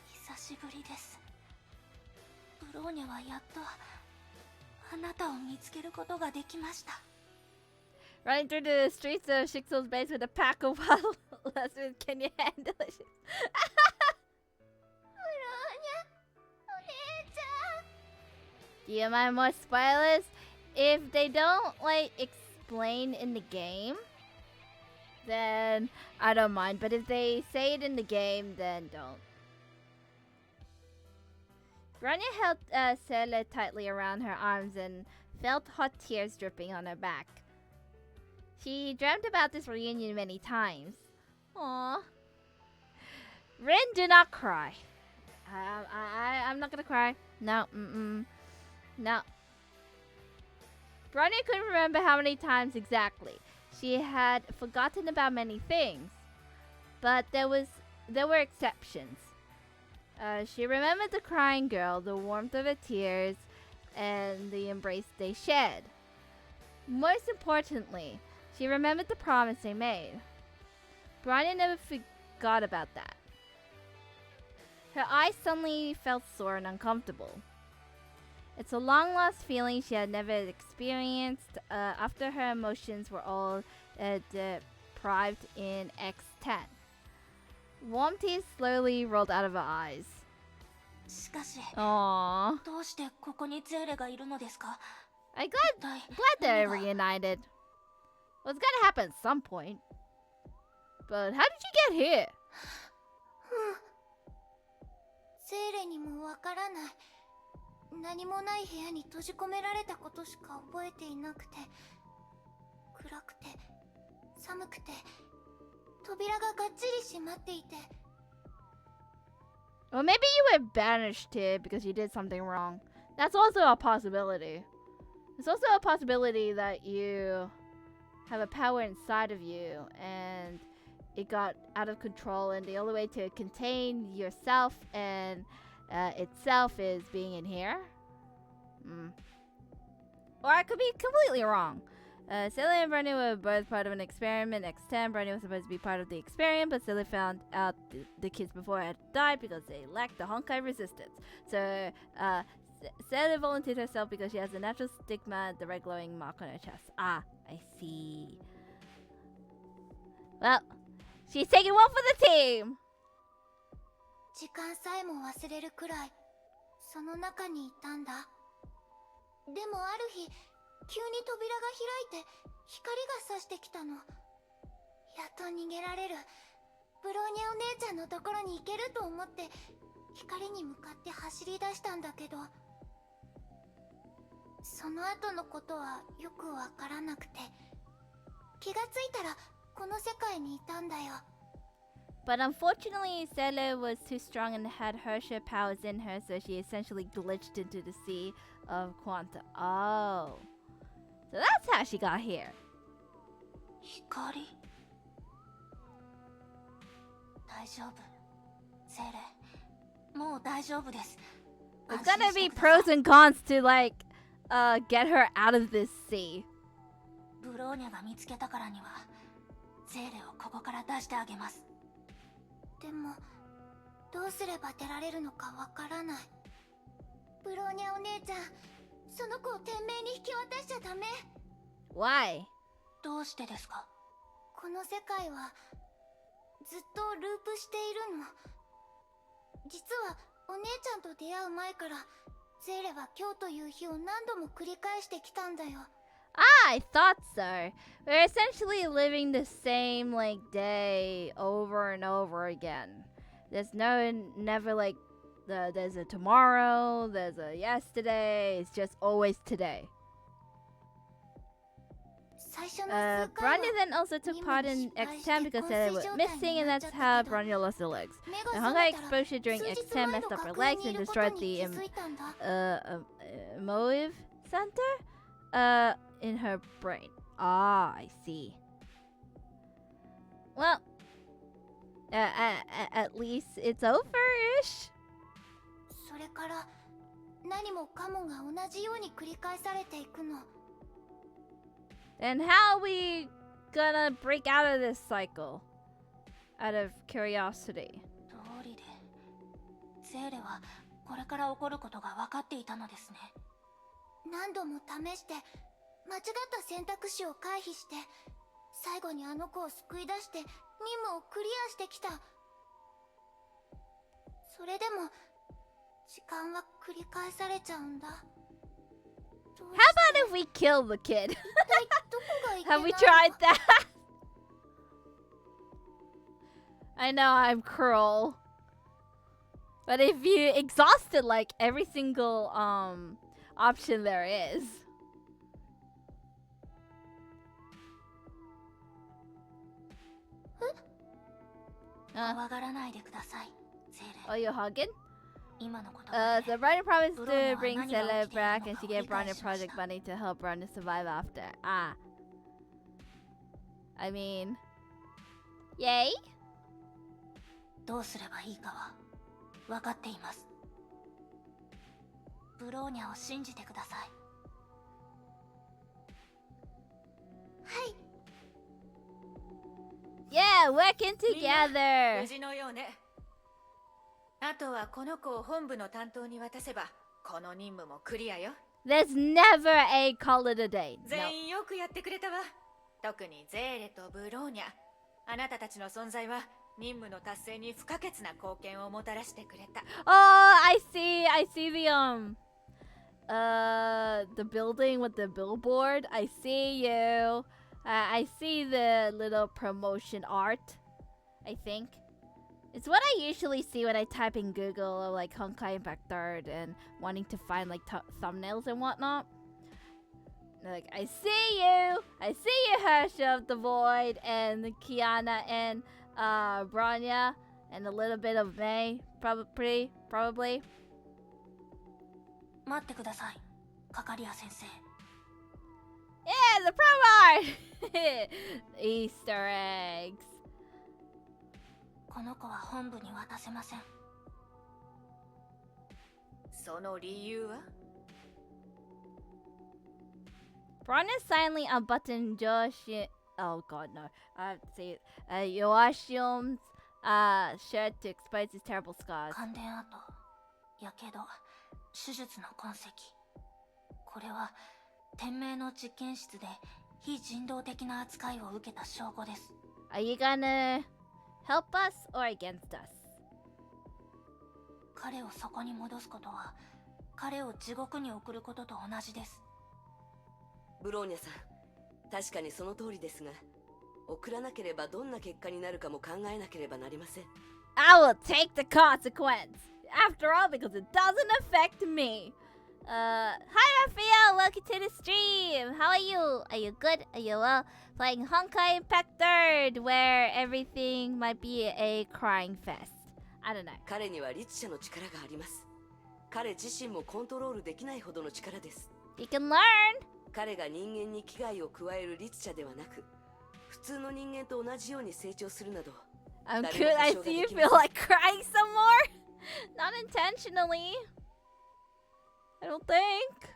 久しぶりです。ブローニャはやっとあなたを見つけることができました。 Running through the streets of Shixel's base with a pack of wild lizards. Can you handle it? ブローニャお姉ちゃん。 Do you mind more spoilers? If they don't like explain in the game, then I don't mind. But if they say it in the game, then don't. Bronya held Cele tightly around her arms and felt hot tears dripping on her back. She dreamt about this reunion many times. Aww. Rin, do not cry. I'm not gonna cry. No, no. Bronya couldn't remember how many times exactly. She had forgotten about many things, but there were exceptions. She remembered the crying girl, the warmth of her tears, and the embrace they shared. Most importantly, She remembered the promise they made. Bronya never forgot about that. Her eyes suddenly felt sore and uncomfortable. It's a long-lost feeling she had never experienced after her emotions were all deprived in X10. Warm tears slowly rolled out of her eyes. しかし Aww. どうしてここにゼーレがいるのですか I'm glad 一体 they're 何が reunited. Well, it's gotta happen at some point. But how did you get here? セーレにもわからない。何もない部屋に閉じ込められたことしか覚えていなくて、暗くて寒くて扉ががっちり閉まっていて。 Or maybe you were banished here because you did something wrong. That's also a possibility. It's also a possibility that you have a power inside of you and it got out of control, and the only way to contain yourself and itself is being in here. Or I could be completely wrong. Celia and Bronya were both part of an experiment. X10, Bronya was supposed to be part of the experiment, but Celia found out the kids before had died because they lacked the Honkai resistance. So Celia volunteered herself because she has a natural stigma, the red glowing mark on her chest. Ah, I see. Well, she's taking one for the team! 時間さえも忘れるくらいその中にいたんだ。でもある日急に扉が開いて光が差してきたの。やっと逃げられる。ブローニャお姉ちゃんのところに行けると思って光に向かって走り出したんだけど、その後のことはよくわからなくて、気がついたらこの世界にいたんだよ。 But unfortunately, Celia was too strong and had Hersha powers in her, so she essentially glitched into the sea of Quanta. Oh. So that's how she got here. 光大丈夫セーレもう大丈夫です There's gonna be pros and cons to like get her out of this sea. ブローニャが見つけたからにはゼーレをここから出してあげます。でもどうすれば出られるのかわからない。ブローニャお姉ちゃん、その子を天命に引き渡しちゃダメ。 Why? どうしてですか？この世界はずっとループしているの。実はお姉ちゃんと出会う前からゼーレは今日という日を何度も繰り返してきたんだよ。 Ah, I thought so. We're essentially living the same like day over and over again. There's never like there's a tomorrow, there's a yesterday. It's just always today. 最初の数回は Bronya then also took part in X10 because they were missing, and that's how Bronya lost her legs. The Honkai exposure during X10 messed up her legs and destroyed the EMOTES center in her brain. Ah, I see. Well, at least it's over-ish. それから何もかもが同じように繰り返されていくの。 And how are we gonna break out of this cycle? Out of curiosity. 通りでゼーレはこれから起こることが分かっていたのですね。何度も試して間違った選択肢を回避して最後にあの子を救い出して任務をクリアしてきた。それでも時間は繰り返されちゃうんだ。 How about if we kill the kid? 一体どこがいけない Have の we tried that? I know I'm cruel. But if you exhausted like every single option there is. 怖がらないでください、ゼー Oh, レ。 you're hugging? 今のことで So Bronya promised to Bronya bring は何が Celia 起きているの back, か and she を gave 理解 Bronya しました。 project money to help Bronya survive after. Ah. I mean, yay? どうすればいいかは分かっています。ブローニャを信じてください。はい、Yeah, working みんな together. 無事のようね。あとはこの子を本部の担当に渡せばこの任務もクリアよ。 There's never a call it a day. No. 全員よくやってくれたわ。特にゼーレとブローニャ。あなたたちの存在は任務の達成に不可欠な貢献をもたらしてくれた。 Oh, I see the building with the billboard. I see you. I see the little promotion art. I think it's what I usually see when I type in Google like Honkai Impact 3rd and wanting to find like thumbnails and whatnot. Like I see you, Hersh of the Void, and Kiana and Bronya, and a little bit of May, probably. 待ってください、カカリア先生。 Yeah, the promo art. Easter eggs. この子は本部に渡せません。その理由は？ Bronya silently unbuttoned Joshi. Oh god, no. I have to say it. Yoashion's shirt to expose his terrible scars. 感電跡、やけど、手術の痕跡。これは天命の実験室で非人道的な扱いを受けた証拠です。 Are you gonna help us or against us? 彼をそこに戻すことは彼を地獄に送ることと同じです。ブローニャさん、確かにその通りですが、送らなければどんな結果になるかも考えなければなりません。 I will take the consequence. After all, because it doesn't affect me. Hi Raphael, welcome to the stream. How are you? Are you good? Are you well? Playing Honkai Impact 3rd, where everything might be a crying fest. I don't know. 彼には律者の力があります。彼自身もコントロールできないほどの力です。 You can learn. 彼が人間に危害を加える律者ではなく、普通の人間と同じように成長するなど。 I'm good. I see you feel like crying some more. Not intentionally. I don't think.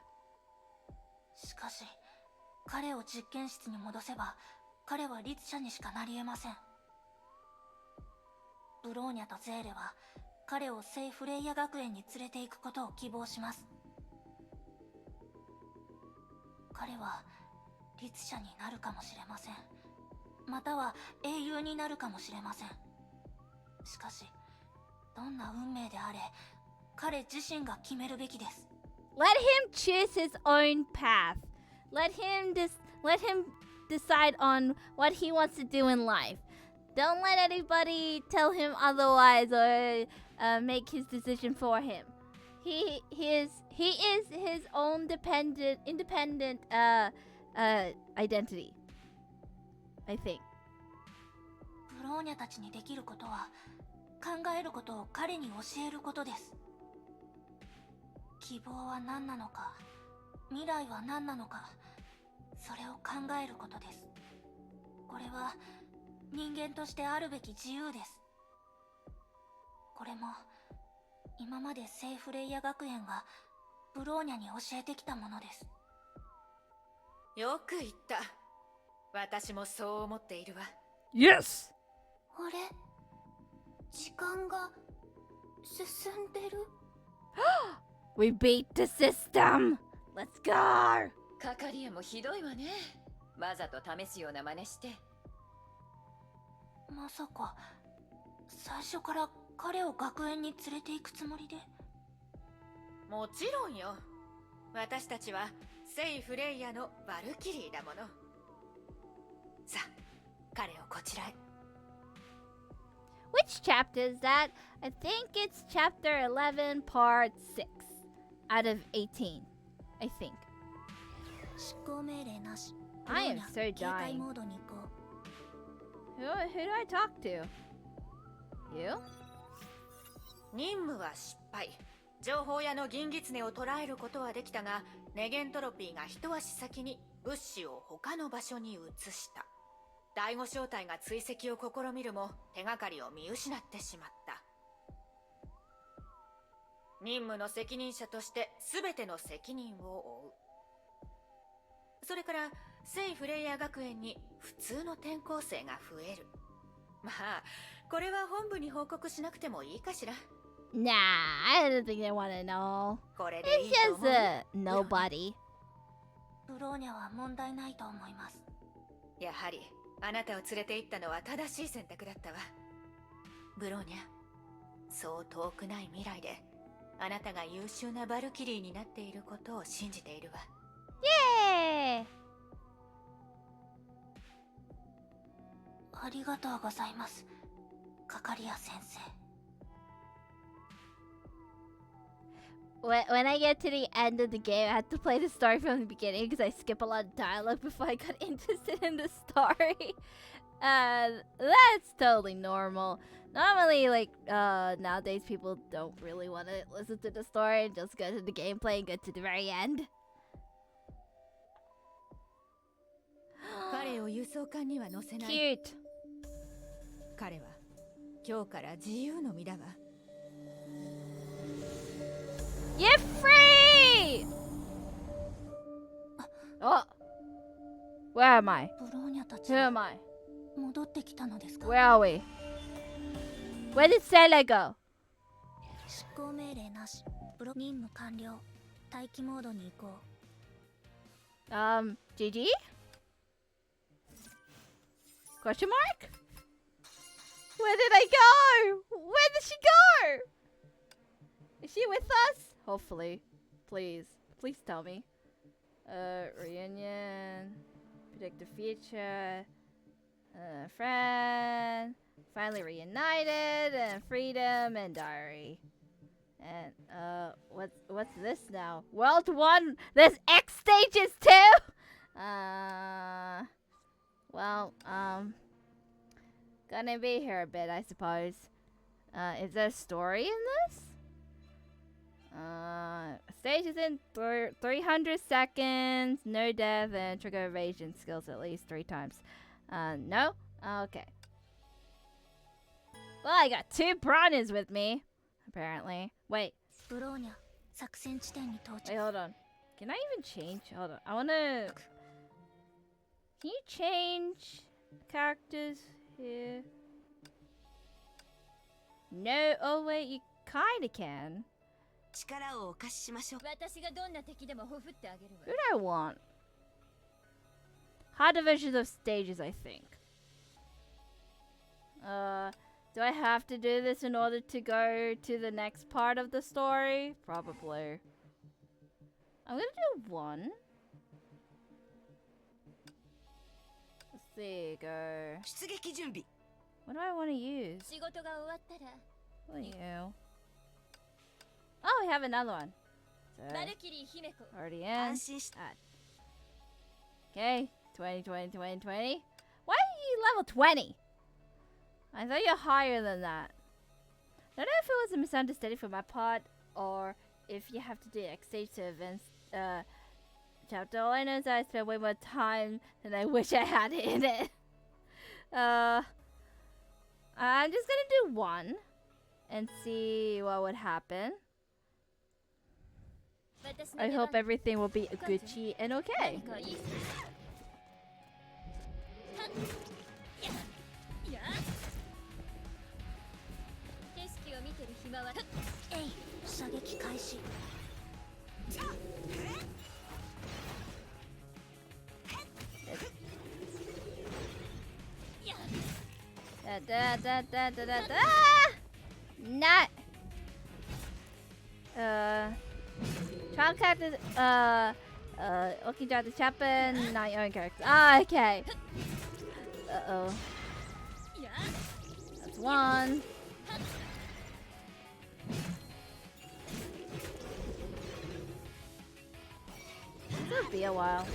しかし彼を実験室に戻せば彼は律者にしかなり得ません。ブローニャとゼーレは彼を聖フレイヤ学園に連れて行くことを希望します。彼は律者になるかもしれません。または英雄になるかもしれません。しかしどんな運命であれ彼自身が決めるべきです。 Let him choose his own path. Let him decide on what he wants to do in life. Don't let anybody tell him otherwise or make his decision for him. He is his own independent identity. I think. ブローニャたちにできることは考えることを彼に教えることです。希望は何なのか、未来は何なのか、それを考えることです。これは人間としてあるべき自由です。これも今まで聖フレイヤ学園がブローニャに教えてきたものです。よく言った。私もそう思っているわ。 Yes. あれ、時間が進んでる。We beat the system. Let's go. カカリアもひどいわね。わざと試すような真似して。まさか最初から彼を学園に連れて行くつもりで。もちろんよ。私たちは聖フレイヤのバルキリーだもの。さあ、彼をこちらへ。 Which chapter is that? I think it's chapter 11, part 6 out of 18. I think. 執行命令なし。 I am so 警戒 dying. モードに行こう。 Who do I talk to? You? 任務は失敗。情報屋の銀狐を捕らえることはできたが、ネゲントロピーが一足先に物資を他の場所に移した。第五小隊が追跡を試みるも手がかりを見失ってしまった。任務の責任者として全ての責任を負う。それから聖フレイヤ学園に普通の転校生が増える。まあこれは本部に報告しなくてもいいかしら。 Nah, I don't think they want to know. これでいい It's と思 just う。 nobody. ブローニャは問題ないと思います。やはりあなたを連れて行ったのは正しい選択だったわ。ブローニャ、そう遠くない未来であなたが優秀なバルキリーになっていることを信じているわ。 Yay! ありがとうございます、カカリア先生。When I get to the end of the game, I have to play the story from the beginning because I skip a lot of dialogue before I got interested in the story. That's totally normal. Normally, like, nowadays people don't really want to listen to the story and just go to the gameplay and get to the very end. 彼を輸送艦には乗せない。 Cute. 彼は今日から自由の身だわ。 You're free! Oh. Where am I? ブローニャたち Who は am I? 戻ってきたのですか？ Where are we? Where did Sailor go? 執行命令なし。任務完了。待機モードに移行。GG? Question mark? Where did I go? Where did she go? Is she with us? Hopefully. Please. Please tell me. Reunion. Predict the future. Friend. Finally reunited. And freedom and diary. And, what's this now? World 1! There's X stages too! Well, gonna be here a bit, I suppose. Is there a story in this? Stage is in 300 seconds, no death, and trigger evasion skills at least 3 times. No? Okay. Well, I got 2 Bronyas with me, apparently. Wait. ブローニャ、作戦地点に到着。 Wait, hold on. Can I even change? Hold on. I wanna... Can you change characters here? No. Oh, wait. You kinda can. 力をお貸ししましょう。私がどんな敵でもほふってあげるわ。 Who do I want? Harder versions of stages, I think. Do I have to do this in order to go to the next part of the story? Probably. I'm gonna do 1. Let's see, go. 出撃準備。 What do I want to use? 仕事が終わったら What are you? Oh, we have another one. So, バルキリー姫子 already in. 安心して。 Okay, 20, 20, 20, 20. Why are you level 20? I thought you're higher than that. I don't know if it was a misunderstanding from my part or if you have to do X stage to events chapter. All I know is that I spent way more time than I wish I had in it. I'm just gonna do 1 and see what would happen. I hope everything will be Gucci and okay. 何かいい景色を見てる暇はえい、射撃開始。 Da da da da da da. Not. Child characters. Looking at the chapter, not your own character. Ah, okay. Uh-oh. That's 1. It'll be a while.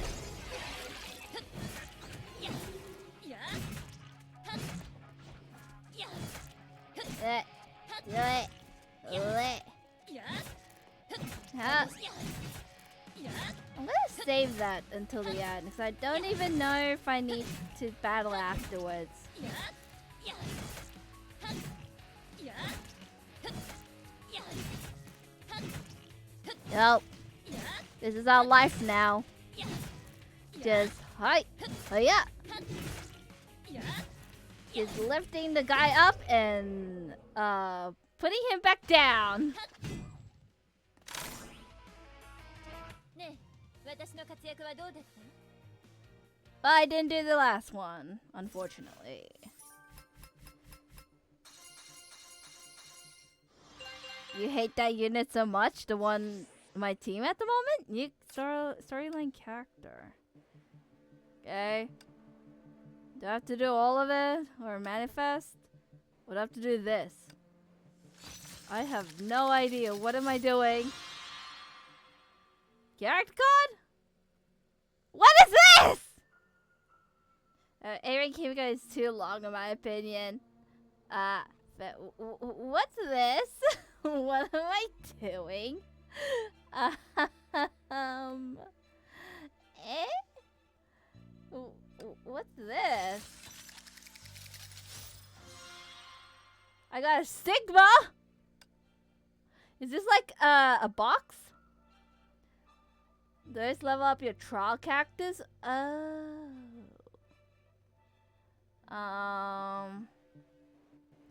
I'm gonna save that until the end because I don't even know if I need to battle afterwards. Nope. This is our life now. Just hi, hiya. is lifting the guy up and putting him back down. But I didn't do the last one, unfortunately. You hate that unit so much? The one, my team at the moment? You storyline character. Okay. Do I have to do all of it? Or manifest? Would I have to do this? I have no idea. What am I doing? Character card? What is this? A-rank Kimiko is too long in my opinion. But what's this? What am I doing? What's this? I got a stigma? Is this like a box? Does level up your trial cactus?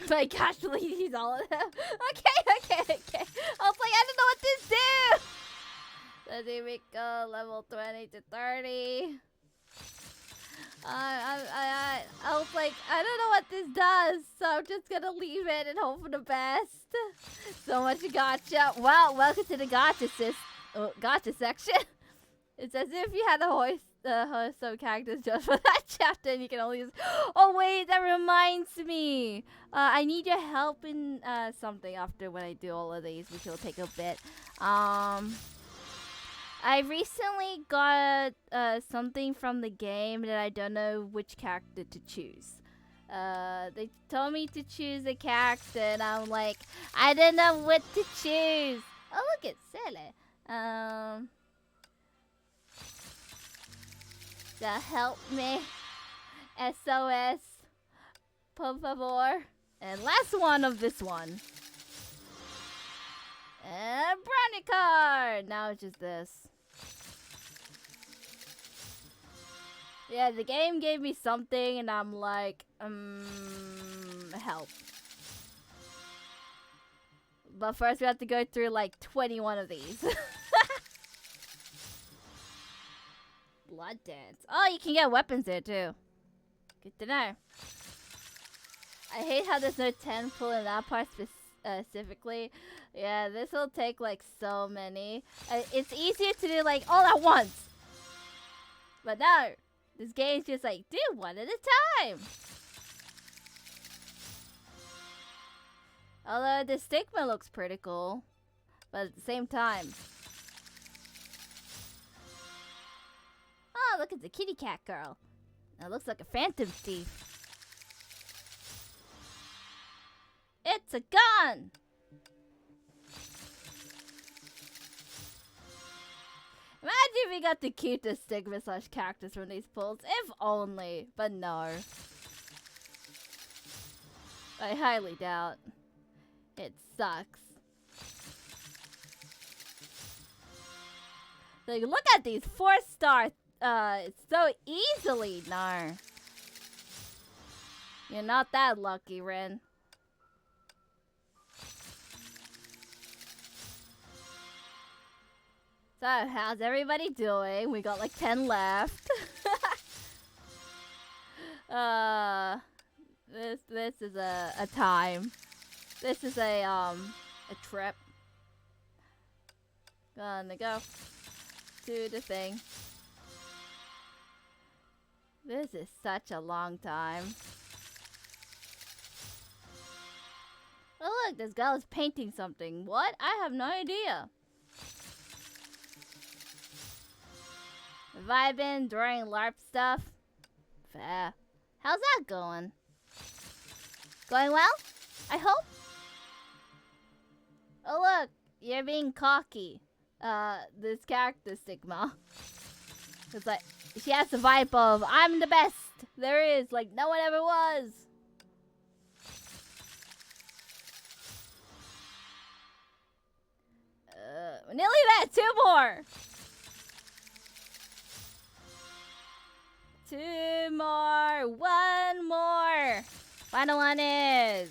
My gosh, he's all of them. Okay. I was like, I don't know what this do. Let's see, we go level 20 to 30. I was like, I don't know what this does, so I'm just gonna leave it and hope for the best. So much gotcha. Well, welcome to the gotcha section. It's as if you had to hoist some characters just for that chapter and you can only use... Oh wait, that reminds me. I need your help in something after when I do all of these, which will take a bit. I recently got something from the game that I don't know which character to choose. They told me to choose a character and I'm like, I don't know what to choose. Oh look, it's silly. So help me. SOS. Por favor. And last one of this one. And Bronya card! Now it's just this. Yeah, the game gave me something and I'm like, help. But first we have to go through like 21 of these. Blood dance. Oh, you can get weapons there too. Good to know. I hate how there's no 10 pull in that part specifically. Yeah, this will take like so many. It's easier to do like all at once. But no, this game's just like, do one at a time. Although the stigma looks pretty cool. But at the same time. Oh, look at the kitty cat girl. That looks like a phantom thief. It's a gun! Imagine if we got to keep the stigma / cactus from these pulls. If only. But no. I highly doubt. It sucks. Like, look at these 4-star so easily. No. You're not that lucky, Rin. So, how's everybody doing? We got like 10 left. This is a time. This is a trip. Gonna go to the thing. This is such a long time. Oh look, this girl is painting something. What? I have no idea. Vibing during LARP stuff? Fair. How's that going? Going well? I hope? Oh look, you're being cocky. This character stigma. It's like, she has the vibe of, I'm the best there is, like no one ever was. Nearly there, 2 more. 2 more, 1 more. Final one is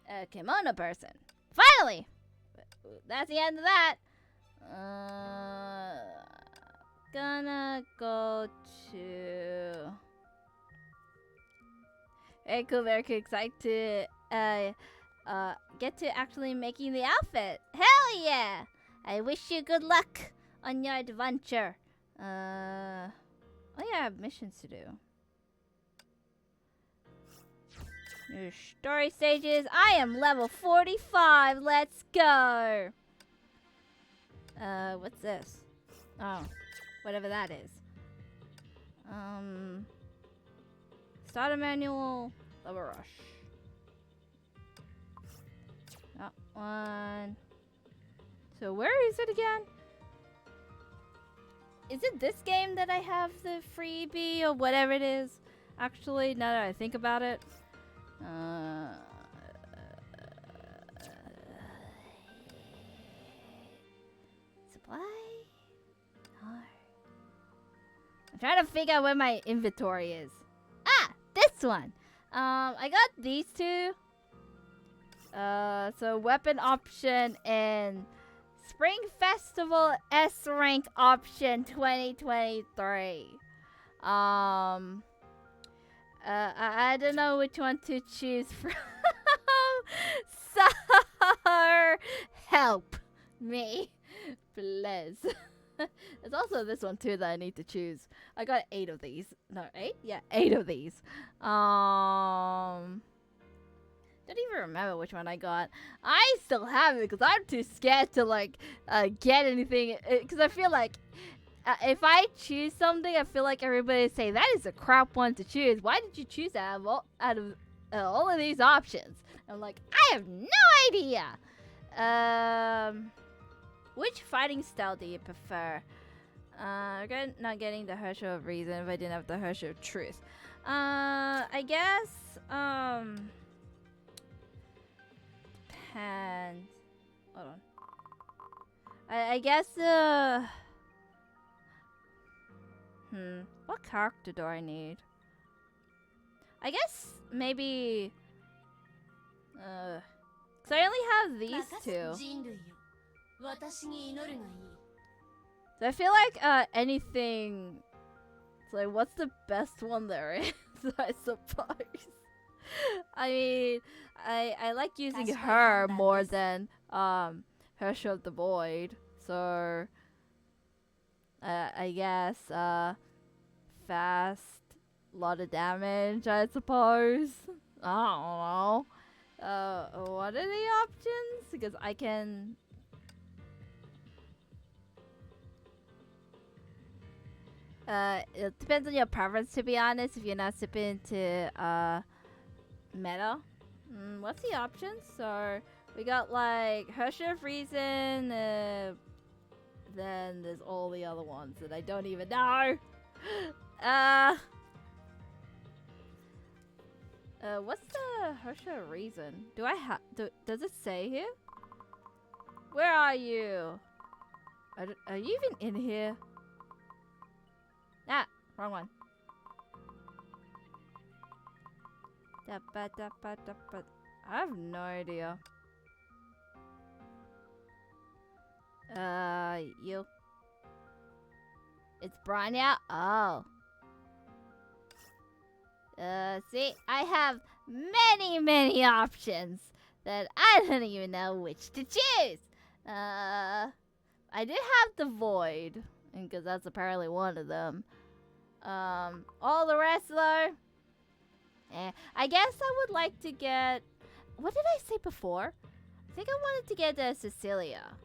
a kimono person. Finally! That's the end of that. Gonna go to... Very cool, very cool. Excited to get to actually making the outfit. Hell yeah! I wish you good luck on your adventure. Oh yeah, I have missions to do. New story stages. I am level 45. Let's go. What's this? Oh, whatever that is. Starter manual. Level rush. That one. So where is it again? Is it this game that I have the freebie or whatever it is? Actually, now that I think about it. Supply? No. I'm trying to figure out where my inventory is. Ah! This one! I got these two. So weapon option and Spring Festival S rank option 2023. I don't know which one to choose from. So help me, please. There's also this one too that I need to choose. I got 8 of these. No, 8? Yeah, 8 of these. Don't even remember which one I got. I still have it because I'm too scared to like get anything. Because I feel like if I choose something, I feel like everybody say that is a crap one to choose. Why did you choose that out of all of these options? I'm like, I have no idea. Which fighting style do you prefer? Not getting the Herschel of Reason if I didn't have the Herschel of Truth. I guess depends. Hold on. I guess what character do I need? I guess maybe cause I only have these two. So I feel like anything. It's like, what's the best one there is? I suppose. I mean, I like using her more than Herschel of the Void. So I guess fast, lot of damage, I suppose. I don't know. What are the options? Because I can. It depends on your preference, to be honest. If you're not super into meta, what's the options? So we got like Herschel of Reason. Then there's all the other ones that I don't even know. What's the Herschel of Reason? Do I have? Does it say here? Where are you? Are you even in here? Ah, wrong one. I have no idea. You. It's Bronya? Oh. See, I have many options that I don't even know which to choose. I did have the Void, because that's apparently one of them. All the rest though, I guess I would like to get. What did I say before? I think I wanted to get Cecilia.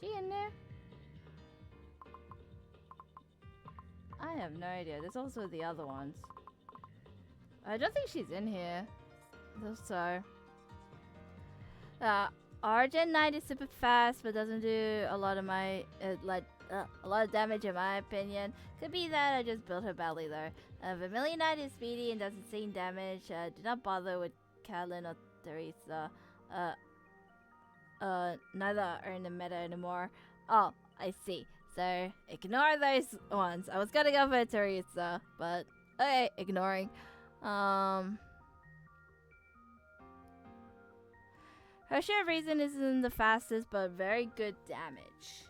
She in there? I have no idea. There's also the other ones. I don't think she's in here. So, Argent Knight is super fast, but doesn't do a lot of my a lot of damage in my opinion. Could be that I just built her badly though. Vermilion Knight is speedy and doesn't see damage. Do not bother with Catelyn or Teresa. Neither are in the meta anymore. Oh, I see. So ignore those ones. I was gonna go for Teresa, but okay, ignoring. Her share of reason isn't the fastest, but very good damage.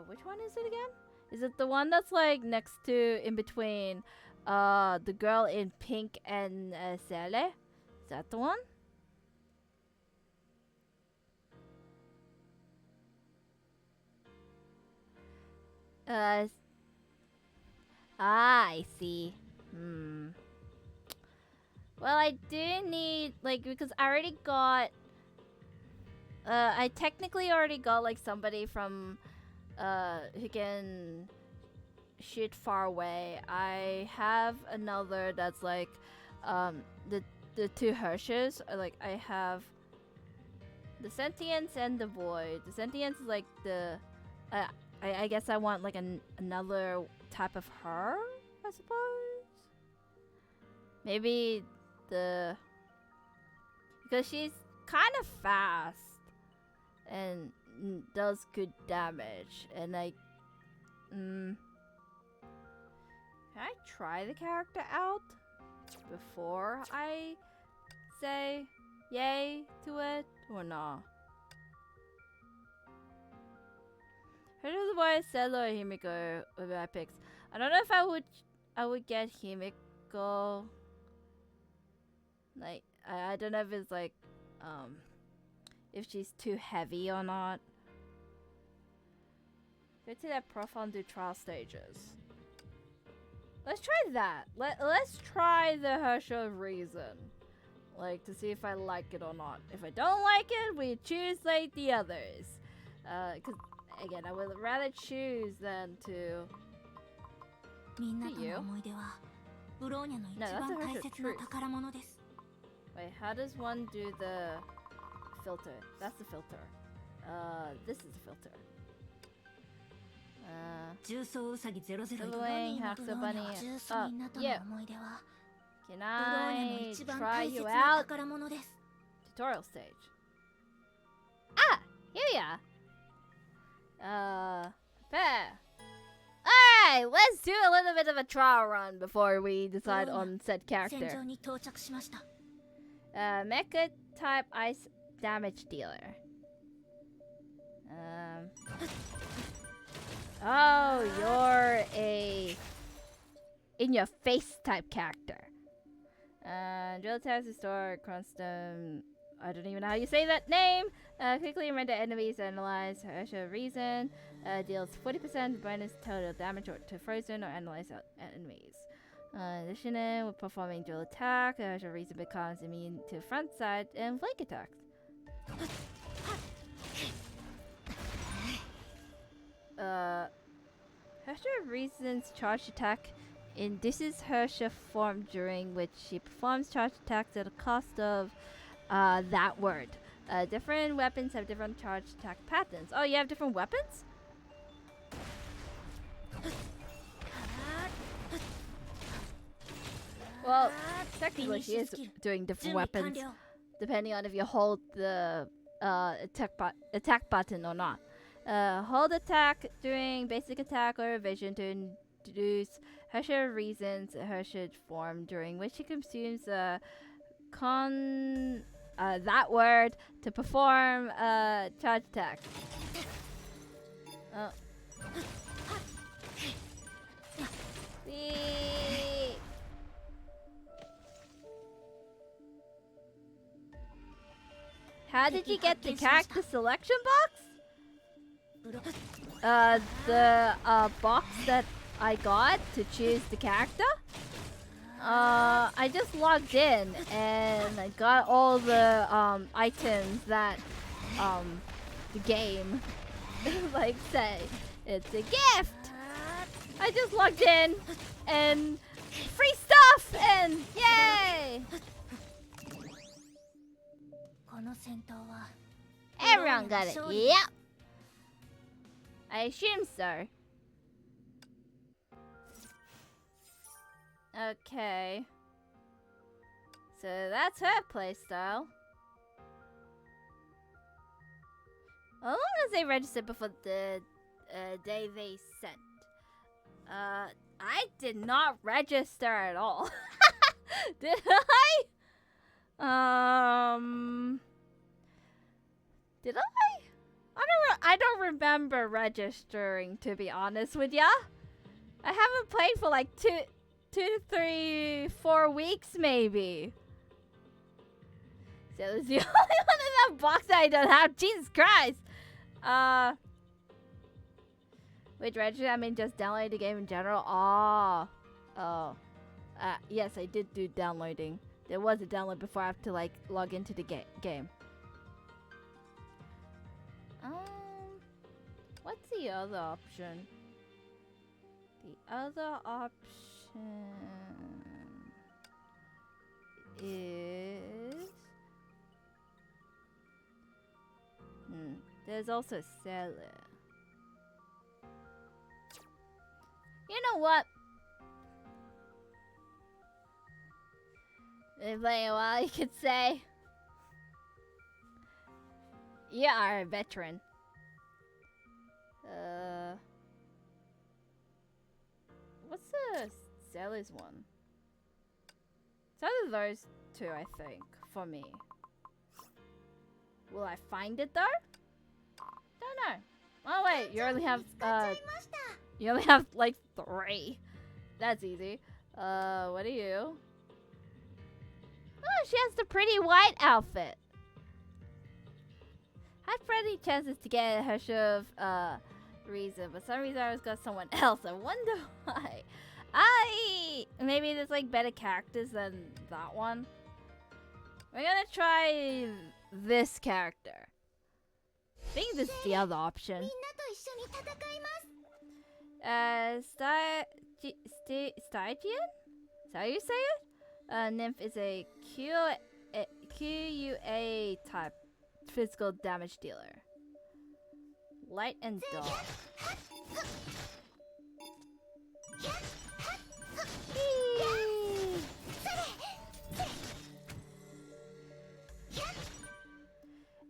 Which one is it again? Is it the one that's like next to, in between, the girl in pink and Sele? Is that the one? I see. Well, I do need, like, because I already got, I technically already got, like, somebody from, who can shoot far away. I have another that's, like, the two Hershes. Like, I have the Sentience and the Void. The Sentience is, like, the, I guess I want, like, another type of her, I suppose? Maybe because she's kind of fast and does good damage, and like, can I try the character out before I say yay to it or not? Who does the boy Selo or Himiko with my picks? I don't know if I would get Himiko. Like, I don't know if it's like, if she's too heavy or not. Go to that profile and do trial stages. Let's try that. Let's try the Herschel of Reason. Like, to see if I like it or not. If I don't like it, we choose, like, the others. Because, again, I would rather choose than to... you. No, that's a Herschel truth. Wait, how does one do the filter? That's the filter. This is the filter. Sibling, Hacksaw Bunny. Yeah. Can I try you out? Tutorial stage. Ah! Here we are. Fair. Alright, let's do a little bit of a trial run before we decide on said character. Mecha type ice damage dealer. Oh, you're a in your face type character. Drill attacks restore constant. I don't even know how you say that name. Quickly render enemies, analyze Herschel reason. Deals 40% bonus total damage to frozen or analyze enemies. Additionally, with performing dual attack, Herschel reason becomes immune to front side and flank attacks. Herschel reason's charge attack induces Herschel form, during which she performs charge attacks at a cost of that word. Different weapons have different charge attack patterns. Oh, you have different weapons? Well, technically she is doing different weapons depending on if you hold the attack button or not. Hold attack during basic attack or evasion to introduce Herschel reasons Herschel form, during which he consumes that word to perform charge attack. Oh. How did you get the character selection box? The box that I got to choose the character? I just logged in and I got all the items that the game like say. It's a gift! I just logged in and free stuff and yay! Everyone got it. Yep. I assume so. Okay. So that's her playstyle. As long as they register before the day they sent. I did not register at all. Did I? Did I? I don't remember registering, to be honest with ya. I haven't played for like 2, 3, 4 weeks maybe. So it's the only one in that box that I don't have. Jesus Christ. Wait, register? I mean just download the game in general. Oh. Yes, I did do downloading. There was a download before I have to like log into the game. What's the other option? The other option is there's also seller. You know what? Been playing a while, you could say. You are a veteran. What's the seller's one? It's either those two, I think, for me. Will I find it though? Don't know. Oh wait, you only have like 3. That's easy. What are you? Oh, she has the pretty white outfit. Had pretty chances to get her show of reason, but for some reason I always got someone else. I wonder why. Maybe there's like better characters than that one. We're gonna try this character. I think this is the other option. Stygian? Is that how you say it? Nymph is a QUA type physical damage dealer. Light and dark.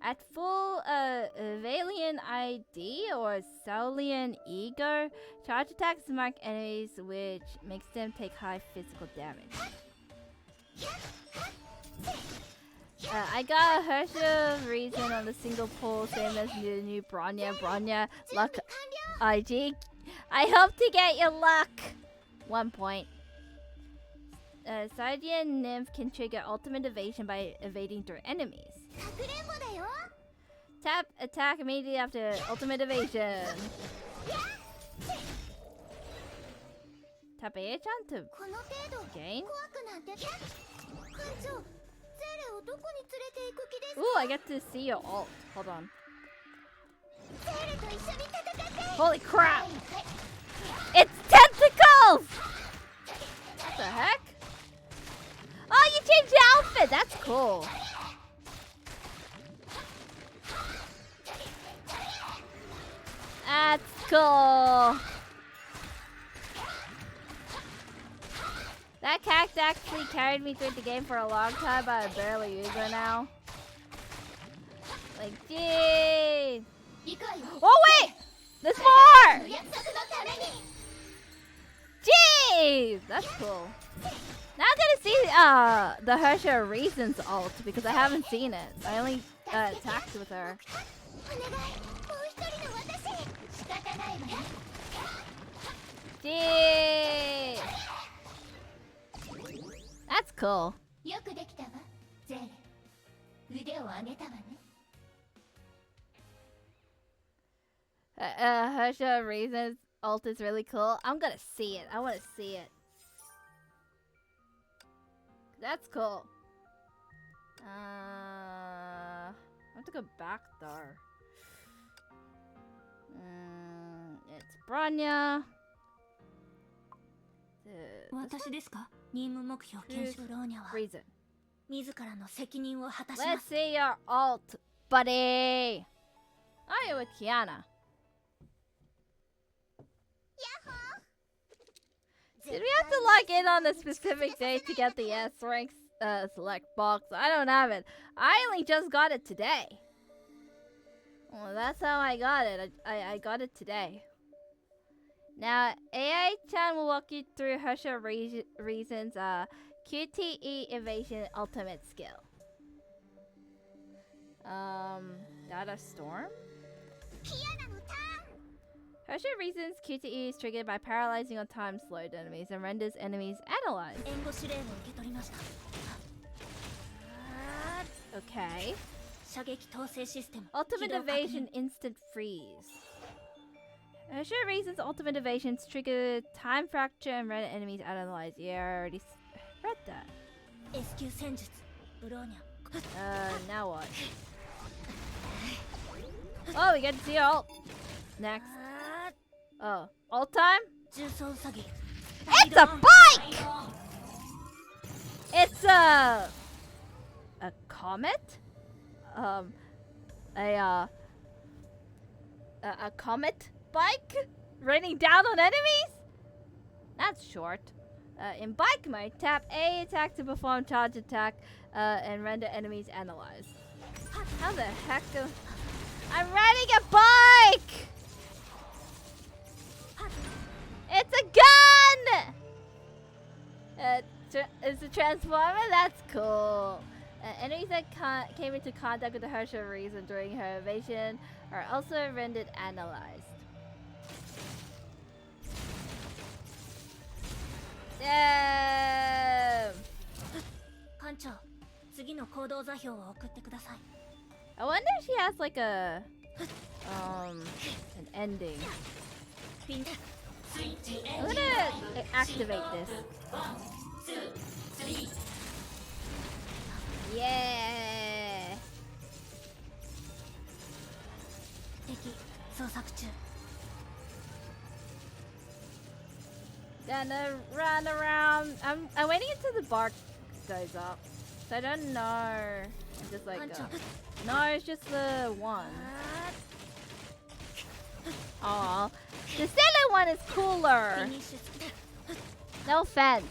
At full Valiant ID or Saulian Ego, charge attacks mark enemies, which makes them take high physical damage. I got a Herschel reason on the single pull, same as the new Bronya luck IG. I hope to get your luck. 1 point. Stygian Nymph can trigger ultimate evasion by evading through enemies. Tap attack immediately after ultimate evasion. Tap A-chan to gain. Ooh, I get to see your ult. Hold on. Holy crap! It's tentacles! What the heck? Oh, you changed the outfit! That's cool. That's cool. That character actually carried me through the game for a long time, but I barely use her now. Like, jeez. Oh, wait! There's more! Jeez! That's cool. Now I'm gonna see the Herschel Reasons ult because I haven't seen it. I only attacked with her. Jeez! That's cool. Herschel Reasons ult is really cool. I'm gonna see it. I wanna see it. That's cool. I have to go back there. It's Bronya. Reason. Let's see your ult, buddy. Oh, you're with Kiana. Did we have to log in on a specific day to get the S rank select box? I don't have it. I only just got it today. Well, that's how I got it. I got it today. Now, AI-chan will walk you through Harsha Reason's QTE Evasion Ultimate Skill. Data Storm? Harsha Reason's QTE is triggered by paralyzing or time slowed enemies and renders enemies analyzed. Okay. Ultimate Evasion Instant Freeze. Harsha Reason's Ultimate Evasions trigger time fracture and render enemies analyzed. Yeah, I already read that. Now what? Oh, we get to see ult. Next. Oh, ult time? It's a bike! It's a comet? A comet bike? Raining down on enemies? That's short. In bike mode, tap A attack to perform charge attack and render enemies analyzed. How the heck do... I'm riding a bike! It's a gun! It's a transformer? That's cool. Enemies that came into contact with the Harsha Reason during her evasion are also rendered analyzed. Damn! I wonder if she has like an ending. I'm gonna activate this. Yeah! Gonna run around. I'm waiting until the bar goes up. So I don't know. I'm just like, no, it's just the one. Aw. The Sailor one is cooler. No offense.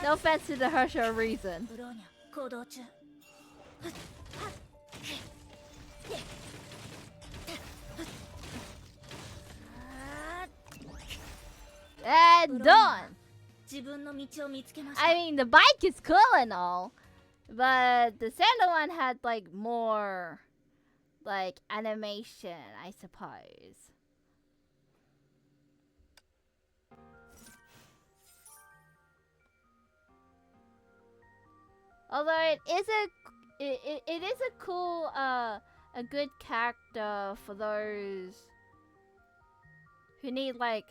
No offense to the Harsha Reason. And done. I mean, the bike is cool and all, but the Sailor one had like more like animation, I suppose. Although it is a cool a good character for those who need like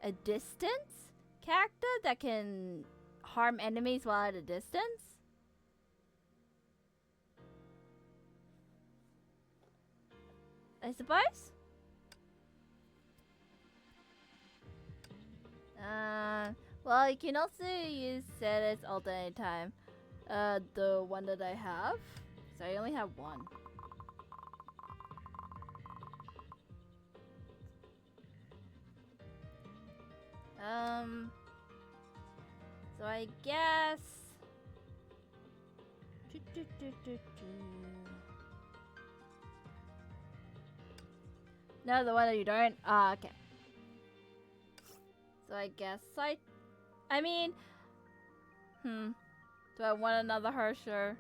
a distance character that can harm enemies while at a distance. I suppose. Well, you can also use Ceres ult anytime. The one that I have. So I only have one. So I guess... No, the one that you don't? Ah, okay. So I guess I mean... Do I want another Harsha?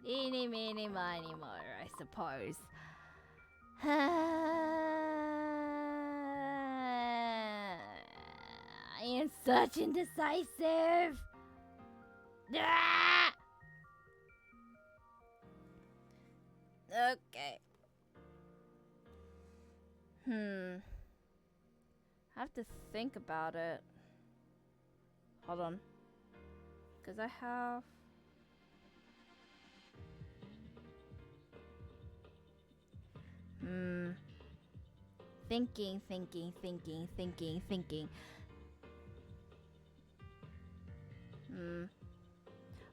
Eeny, meeny, miny, moe, I suppose. I am such indecisive. Ah! Okay. I have to think about it. Hold on. Because I have... Thinking.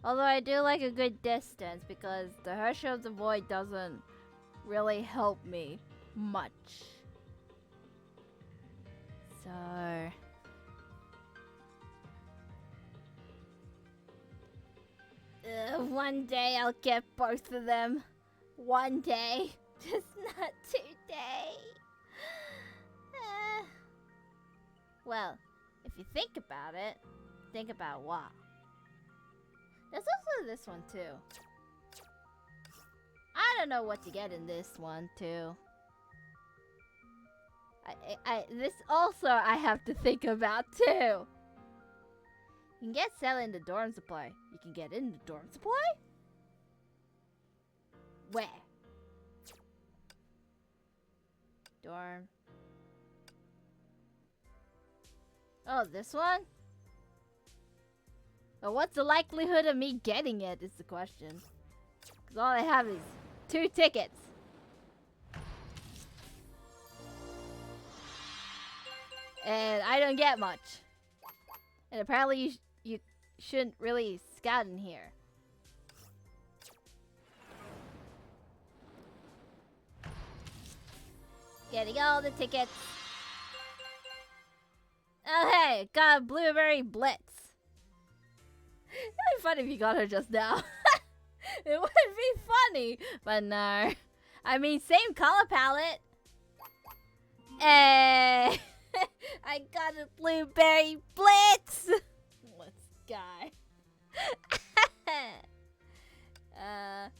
Although I do like a good distance because the Hush of the Void doesn't really help me much. So... one day I'll get both of them. one day. Just not today. Well, if you think about it, think about what? There's also this one too. I don't know what to get in this one too. This also I have to think about too. You can get sell in the dorm supply. You can get in the dorm supply? Where? Dorm. Oh, this one? Well, what's the likelihood of me getting it is the question. Because all I have is 2 tickets. And I don't get much. And apparently you shouldn't really scout in here. Getting all the tickets. Oh hey, got a blueberry blitz. It'd be funny if you got her just now. It would be funny, but no. I mean, same color palette. Hey, I got a blueberry blitz. Let's guy.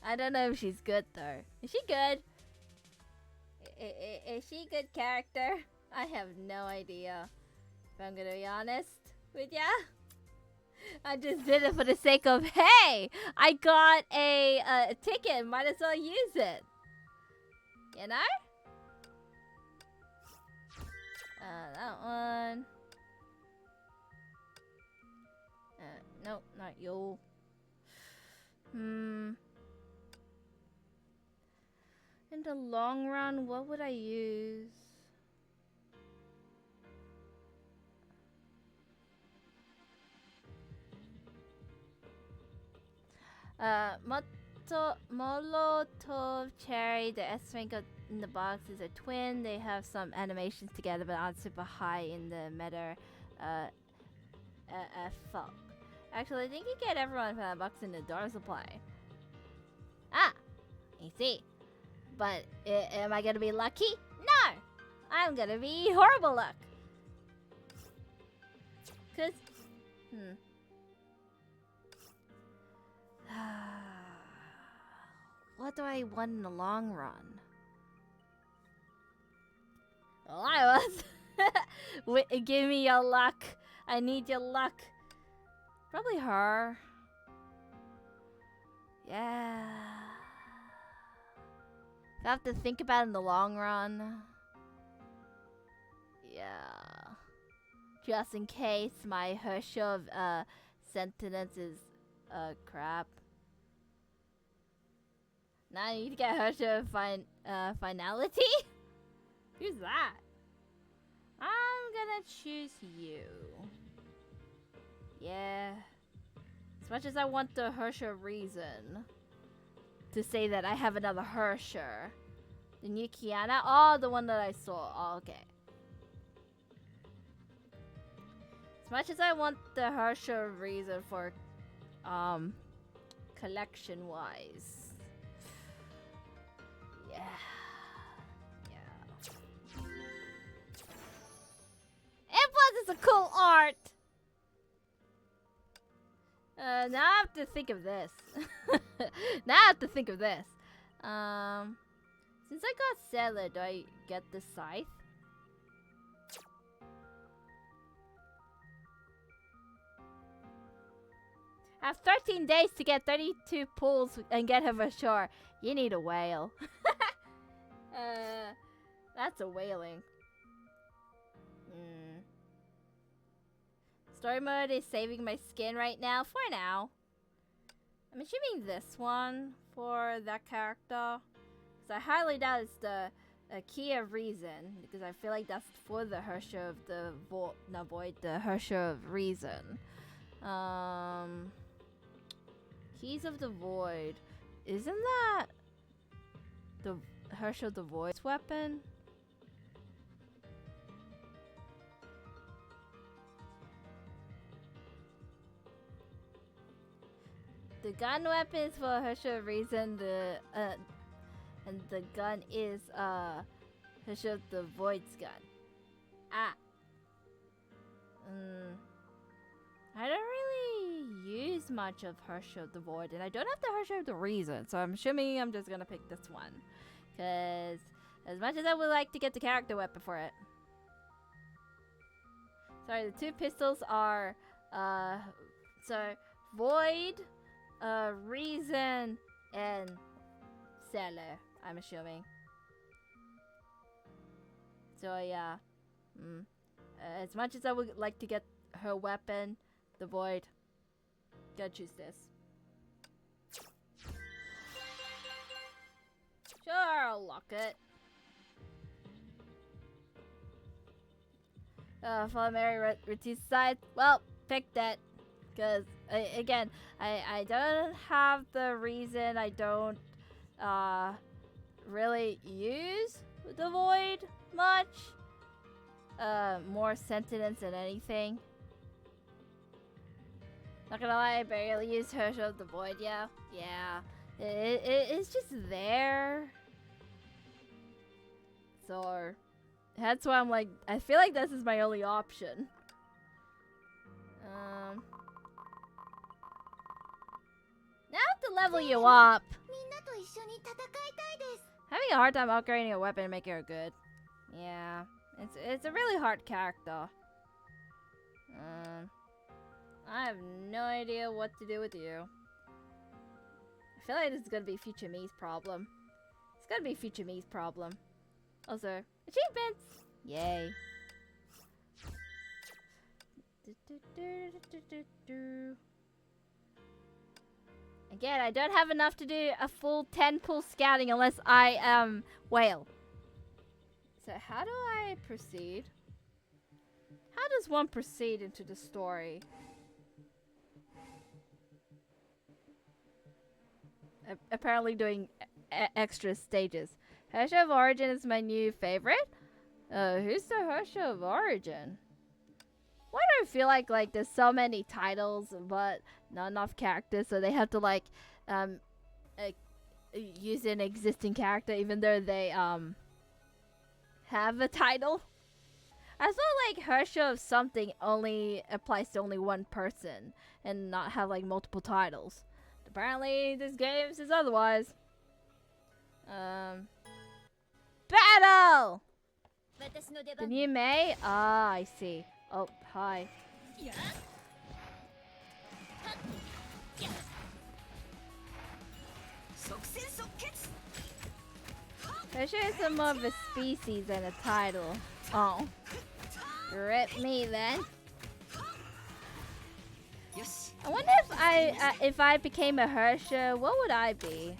I don't know if she's good though. Is she good? Is she a good character? I have no idea. If I'm gonna be honest with ya. I just did it for the sake of, hey, I got a ticket, might as well use it. You know? That one. Nope, not you. In the long run, what would I use? Molotov Cherry, the S-Rank in the box is a twin. They have some animations together, but aren't super high in the meta. Fuck. Actually, I think you get everyone for that box in the door supply. Ah! You see. But, am I gonna be lucky? No! I'm gonna be horrible luck. Cause, what do I want in the long run? Well, I was. Give me your luck. I need your luck. Probably her. Yeah. I have to think about it in the long run. Yeah. Just in case my Herschel sentence is crap. Now I need to get Herschel finality? Who's that? I'm gonna choose you. Yeah. As much as I want the Herschel reason to say that I have another Herschel. The new Kiana? Oh, the one that I saw. Oh, okay. As much as I want the Herschel reason for collection wise. Yeah. And plus it's a cool art. Now I have to think of this. Now I have to think of this. Since I got Sailor, do I get the scythe? I have 13 days to get 32 pulls and get her for sure. You need a whale. That's a whaling. Story mode is saving my skin right now. For now. I'm assuming this one for that character. Because I highly doubt it's the key of reason. Because I feel like that's for the Herschel of the void. The Herschel of reason. Keys of the void. Isn't that the Herschel of the void's weapon? The gun weapon is for Herschel reason. The And the gun is Herschel the Void's gun. Ah. I don't really use much of Herschel the Void, and I don't have the Herschel of the Reason, so I'm assuming I'm just gonna pick this one. Cause as much as I would like to get the character weapon for it. Sorry, the two pistols are Void, Reason, and Seller, I'm assuming. So yeah. As much as I would like to get her weapon, the Void, gotta choose this. Sure, I'll lock it. Follow Mary Ritzy's side. Well, pick that. Because, again, I don't have the reason. I don't really use the Void much. More sentience than anything. Not gonna lie, I barely use Herschel of the Void, yeah. It's just there. So that's why I'm like, I feel like this is my only option. Now I have to level you up. Having a hard time upgrading a weapon and making her good. Yeah, it's a really hard character. I have no idea what to do with you. I feel like this is gonna be future me's problem. It's gonna be future me's problem. Also, achievements! Yay. Again, I don't have enough to do a full 10 pull scouting unless I am whale. So how do I proceed? How does one proceed into the story? Apparently doing extra stages. Herschel of Origin is my new favorite. Who's the Herschel of Origin? Why do I feel like there's so many titles but not enough characters, so they have to like use an existing character even though they have a title? I thought like Herschel of something only applies to only one person and not have like multiple titles. Apparently this game says otherwise. Battle! The new May? Ah, I see. Oh, hi. Herschel is more of a species than a title. Oh. Rip me then. I wonder if I became a Herschel, what would I be?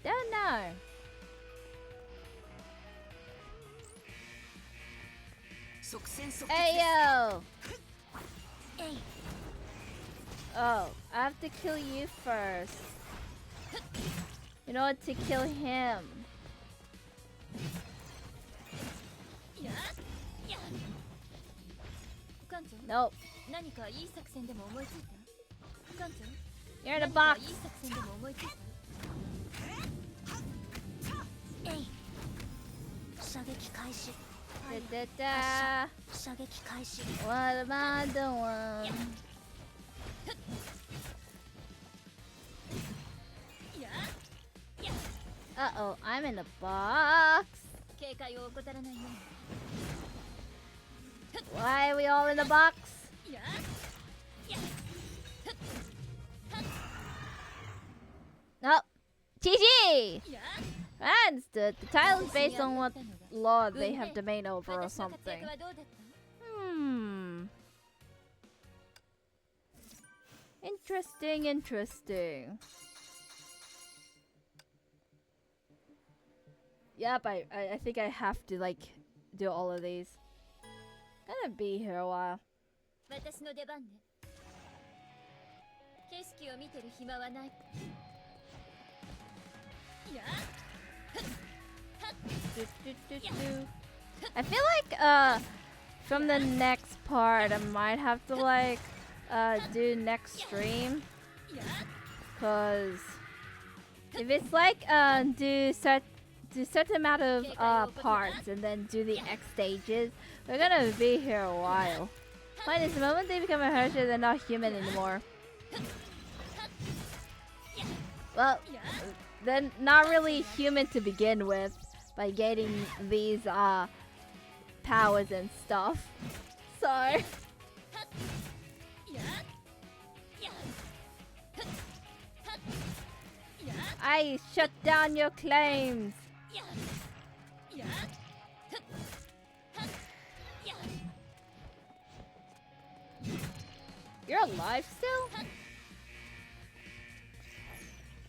Don't know. Hey yo! Oh, I have to kill you first. In order to kill him. Nope. You're in a box. What am I doing? Uh-oh, I'm in a box. Why are we all in a box? Nope. GG! I understood. The title is based on what law they have domain over or something. Interesting, interesting. Yep, I think I have to like do all of these. Gonna be here a while. I feel like from the next part I might have to like do next stream, cause If it's like do certain amount of parts and then do the X stages, we're gonna be here a while. Fine, is the moment they become a Herrscher, they're not human anymore. Well, they're not really human to begin with by getting these powers and stuff. So I shut down your claims. You're alive still?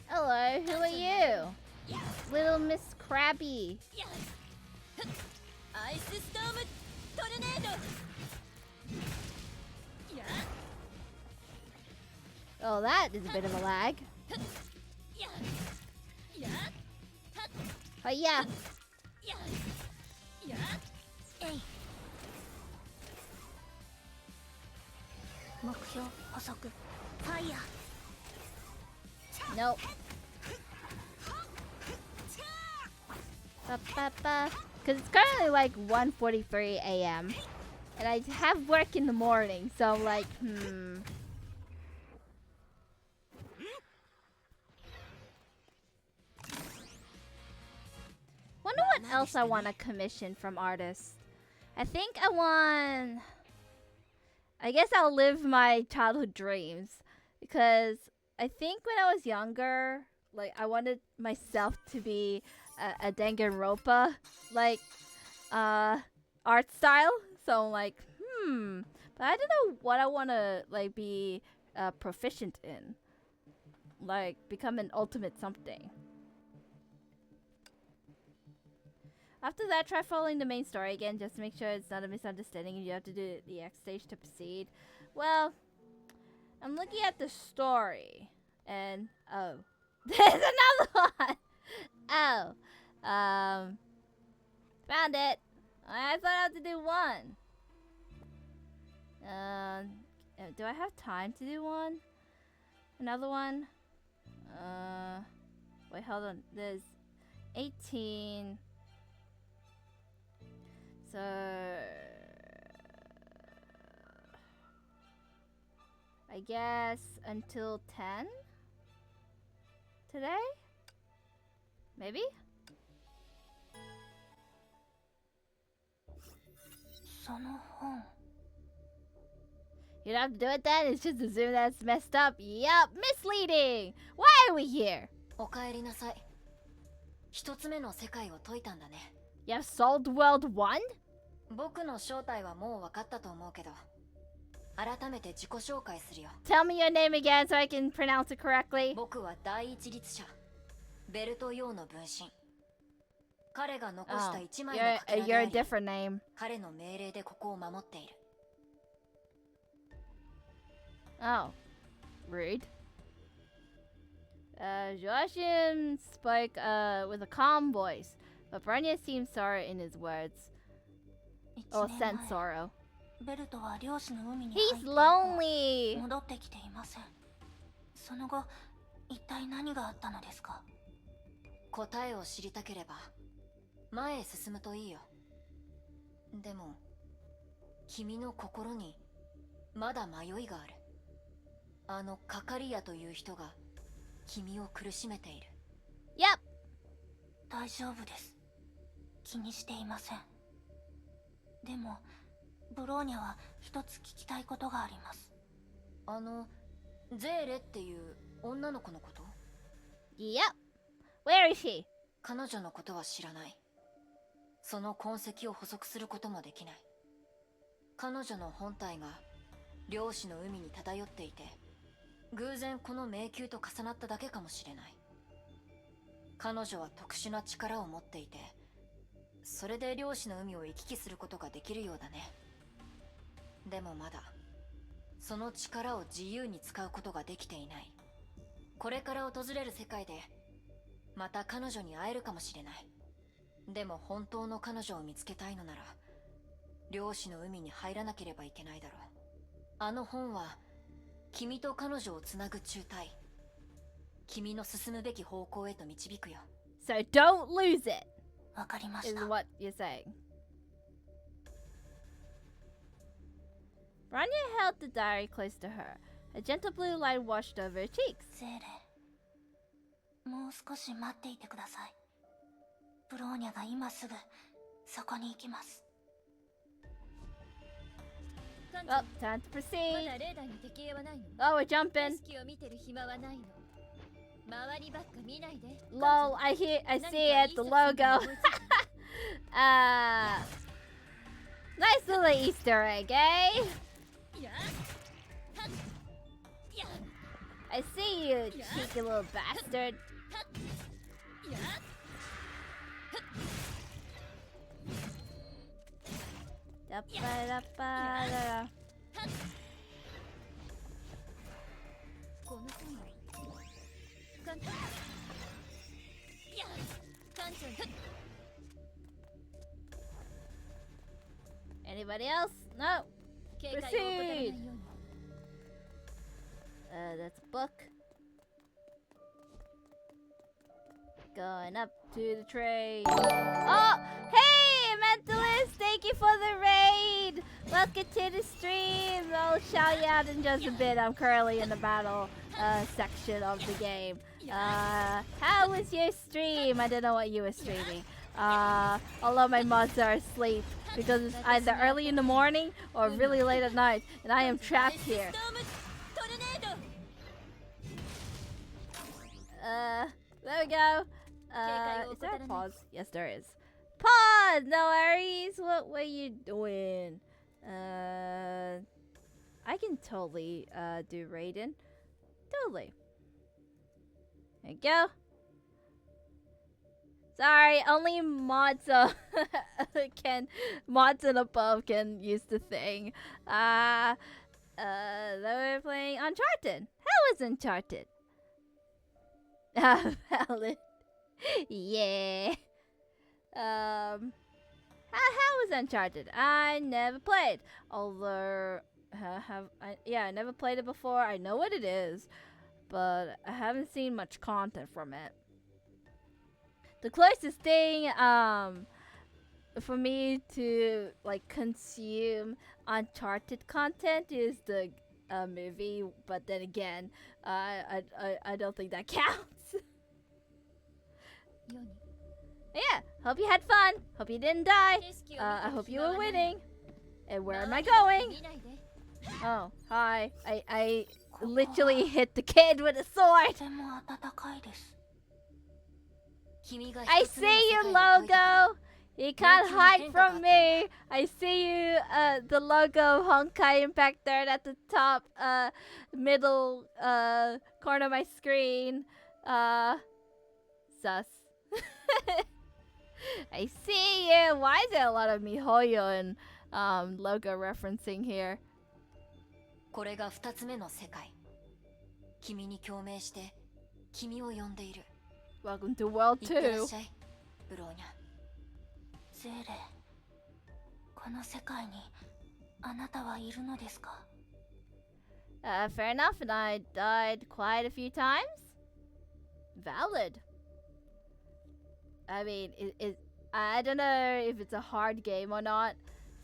Hello, who are you? Little Miss Krabby. Ice Storm Tornado. Oh, that is a bit of a lag. Oh yeah. Nope. Because it's currently like 1:43 a.m. and I have work in the morning, so I'm like, Wonder what else I want to commission from artists. I think I guess I'll live my childhood dreams, because I think when I was younger, like I wanted myself to be a Danganronpa like art style. So I'm like, but I don't know what I want to like be proficient in, like become an ultimate something. After that, try following the main story again just to make sure it's not a misunderstanding and you have to do the X stage to proceed. Well, I'm looking at the story and oh, there's another one. Oh, found it. I thought I had to do one. Do I have time to do one? Another one? Wait, hold on. There's 18. So I guess until 10 today? Maybe? You don't have to do it then? It's just a Zoom that's messed up. Yup, misleading! Why are we here? おかえりなさい。一つ目の世界を解いたんだね。You have solved World 1? 僕の正体はもう分かったと思うけど、改めて自己紹介するよ。Tell me your name again so I can pronounce it correctly. 僕は第一律者、ベルト・ヨーの分身。彼が残した一枚のかけらであ You're a り、 different name. 彼の命令でここを守っている。Oh, rude. Joachim spoke with a calm voice, but Bronya seemed sorrow in his words. Oh, sensed sorrow. ベルトは漁師の海に He's 入って lonely. 戻ってきていません。その後、一体何があったのですか？答えを知りたければ前へ進むといいよ。でも君の心にまだ迷いがある。あのカカリアという人が君を苦しめている。 Yep. 大丈夫です。気にしていません。でもブローニャは一つ聞きたいことがあります。ゼーレっていう女の子のこと？ Yep. Where is she? 彼女のことは知らない。その痕跡を捕捉することもできない。彼女の本体が漁師の海に漂っていて、偶然この迷宮と重なっただけかもしれない。彼女は特殊な力を持っていて、それで漁師の海を行き来することができるようだね。でもまだその力を自由に使うことができていない。これから訪れる世界でまた彼女に会えるかもしれない。でも本当の彼女を見つけたいのなら漁師の海に入らなければいけないだろう。あの本は君と彼女をつなぐ中隊、君の進むべき方向へと導くよ。 So don't lose it, わかりまし is た。 what you're saying. Bronya held the diary close to her. A gentle blue light washed over her cheeks. ゼーレ、もう少し待っていてください。ブローニャが今すぐそこに行きます。 Oh, time to proceed. まだレーダーに敵影はないの？ Oh, we're jumping. 景色を見てる暇はないの。周りばっか見ないで。 Lol, I see it, the logo. Nice little Easter egg, eh? I see you, cheeky little bastard. Da-ba-da-ba-da-da. この線は簡単。艦長に Anybody else? No. 警戒を怠らないように。 That's a book. Going up to the trade. Oh, hey, Mentalist! Thank you for the raid. Welcome to the stream. I'll shout you out in just a bit. I'm currently in the battle section of the game. How was your stream? I don't know what you were streaming. Although my mods are asleep because it's either early in the morning or really late at night, and I am trapped here. There we go. Is there a pause? Yes, there is. Pause! No worries. What were you doing? I can totally, do Raiden. Totally. There you go. Sorry, only mods, mods and above can use the thing. They were playing Uncharted. How is Uncharted? Valid. Yeah. How was Uncharted? I never played. Although, I never played it before. I know what it is, but I haven't seen much content from it. The closest thing, for me to like consume Uncharted content is the movie, but then again, I don't think that counts. Yeah, hope you had fun. Hope you didn't die. I hope you were winning. And where am I going? Oh, hi. I literally hit the kid with a sword. とても暖かいです。 I see you, logo. You can't hide from me. I see you, the logo of Honkai Impact there at the top, middle, corner of my screen. Sus. I see you. Why is there a lot of miHoYo and logo referencing here? これが2つ目の世界。君に共鳴して君を呼んでいる。 Welcome to World いってらっ 2. しゃい、ブローニャ。ゼーレ、この世界にあなたはいるのですか？ Fair enough, and I died quite a few times. Valid. I mean, I don't know if it's a hard game or not,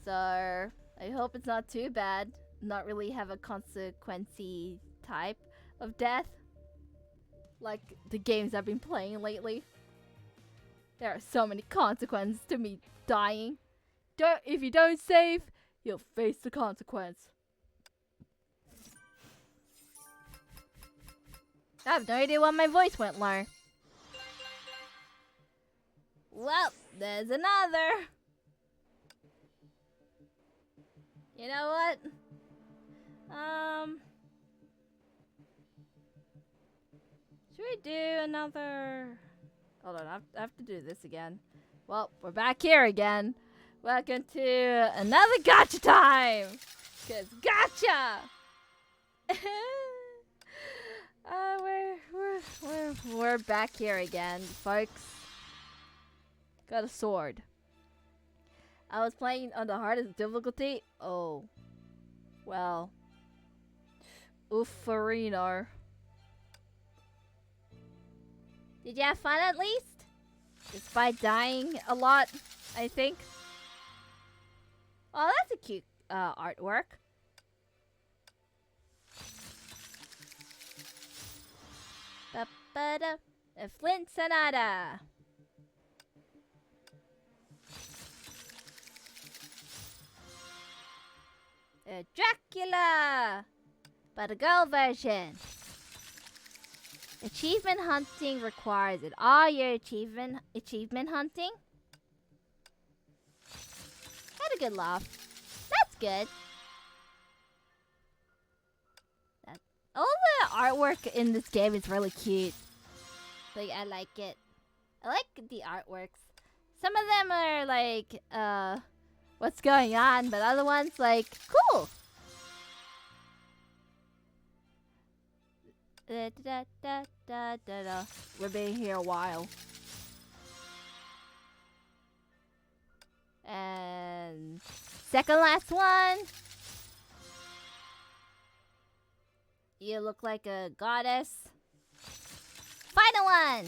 so I hope it's not too bad. Not really have a consequence-y type of death, like the games I've been playing lately. There are so many consequences to me dying. If you don't save, you'll face the consequence. I have no idea why my voice went low. Well, there's another. You know what? Should we do another? Hold on, I have to do this again. Well, we're back here again. Welcome to another gacha time. 'Cause gacha. We're back here again, folks. Got a sword. I was playing on the hardest difficulty. Oh, well. Uffarino. Did you have fun at least? Despite dying a lot, I think. Oh, that's a cute artwork. Ba-ba-da. A Flint Sonata. A Dracula, but a girl version. Achievement hunting requires it. Are you achievement hunting? Had a good laugh. That's good. All the artwork in this game is really cute. Like, I like it. I like the artworks. Some of them are like, what's going on? But other ones, like, cool. Da, da, da, da, da, da. We've been here a while. And second last one. You look like a goddess. Final one.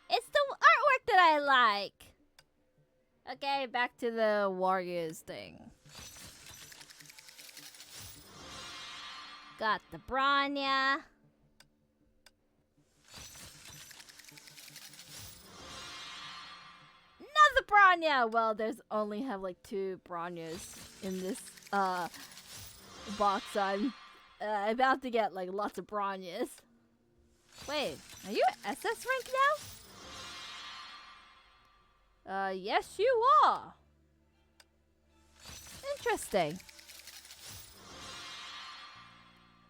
It's the artwork that I like. Okay, back to the Warriors thing. Got the Bronya. Another Bronya! Well, there's only have like 2 Bronyas in this box. I'm about to get like lots of Bronyas. Wait, are you SS rank now? Yes you are. Interesting.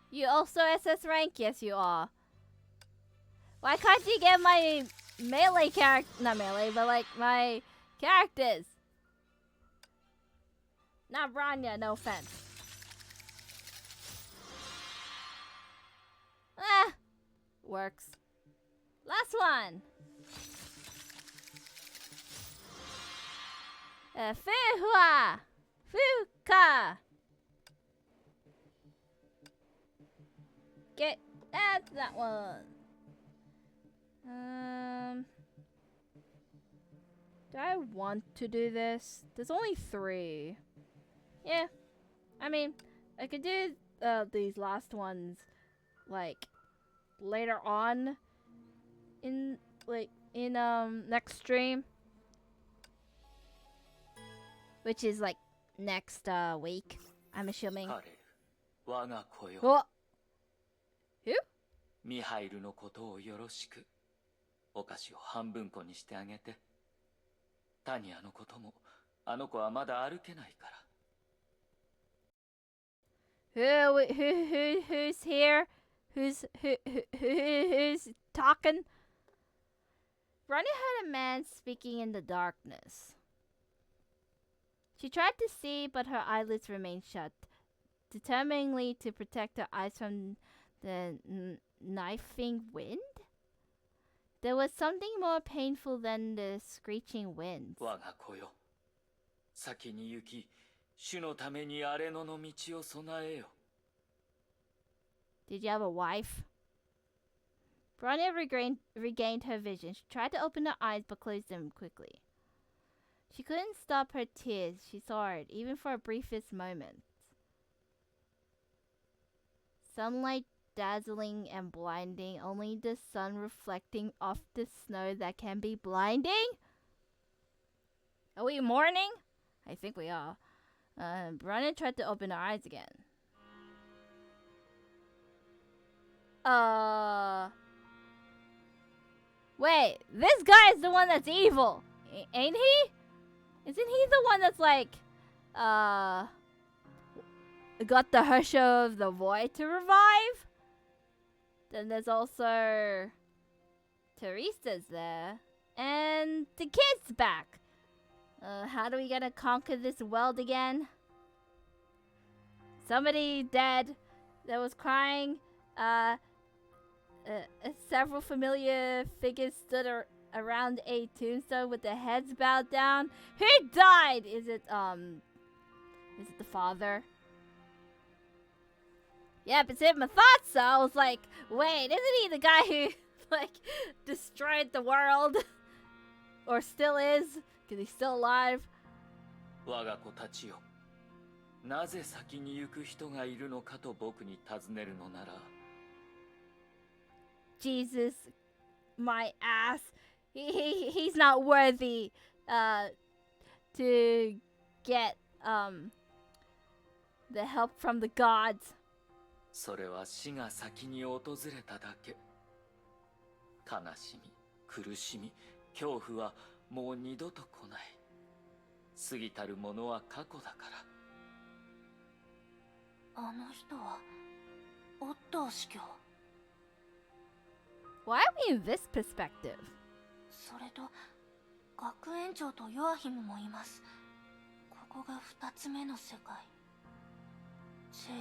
You also SS rank? Yes you are. Why can't you get my melee character? Not melee, but like my characters. Not Bronya, no offense. Works. Last one. Fuhua. Fuka. That's that one. Do I want to do this? There's only 3. Yeah. I mean, I could do these last ones like later on in next stream, which is like next week, I'm assuming. Oh. Who? ミハイルのことをよろしく。お菓子を半分こにしてあげて。タニアのことも、あの子はまだ歩けないから。Who's here? Who's talking? Bronya heard a man speaking in the darkness. She tried to see, but her eyelids remained shut, determinedly to protect her eyes from the knifing wind. There was something more painful than the screeching winds. 我が子よ、先に行き、主のために荒れ野の道を備えよ。Did you have a wife? Bronya regained her vision. She tried to open her eyes but closed them quickly. She couldn't stop her tears. She saw it, even for a briefest moment. Sunlight dazzling and blinding, only the sun reflecting off the snow that can be blinding? Are we mourning? I think we are. Bronya tried to open her eyes again. Wait, this guy is the one that's evil, ain't he? Isn't he the one that's like, got the Hush of the Void to revive? Then there's also Teresa's there, and the kid's back. How do we gonna conquer this world again? Somebody dead that was crying. Several familiar figures stood around a tombstone with their heads bowed down. Who died? Is it the father? Yep, it's him. I thought so. I was like, wait, isn't he the guy who like destroyed the world. Or still is, because he's still alive. 我が子たちよ、なぜ先に行く人がいるのかと僕に尋ねるのなら。Jesus, my ass. He's not worthy to get the help from the gods. それは死が先に訪れただけ。悲しみ、苦しみ、恐怖はもう二度と来ない。過ぎたるものは過去だから。あの人はオットー司教。 Why are we in this perspective? それと学園長とヨアヒムもいます。ここが2つ目の世界。セ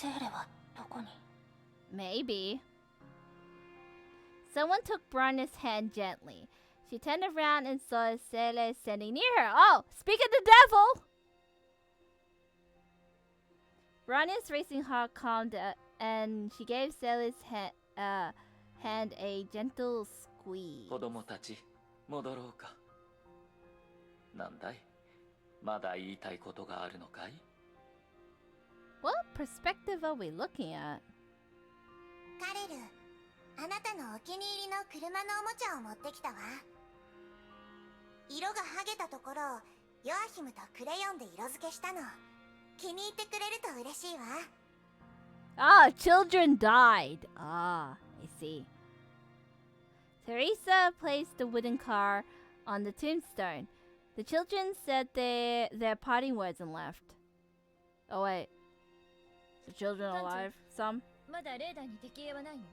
ーレはどこに？ Maybe. Someone took Bronya's hand gently. She turned around and saw Sele standing near her. Oh, speak of the devil! Bronya's racing heart calmed and she gave Sele's hand a gentle squeeze. 子供たち、戻ろうか。なんだい？まだ言いたいことがあるのかい？ What perspective are we looking at? カレル、あなたのお気に入りの車のおもちゃを持ってきたわ。色が剥げたところをヨアヒムとクレヨンで色付けしたの。気に入ってくれると嬉しいわ。Ah, children died. Ah, I see. Teresa placed the wooden car on the tombstone. The children said their parting words and left. Oh wait. The children alive? Some? まだレーダーに敵影はないの？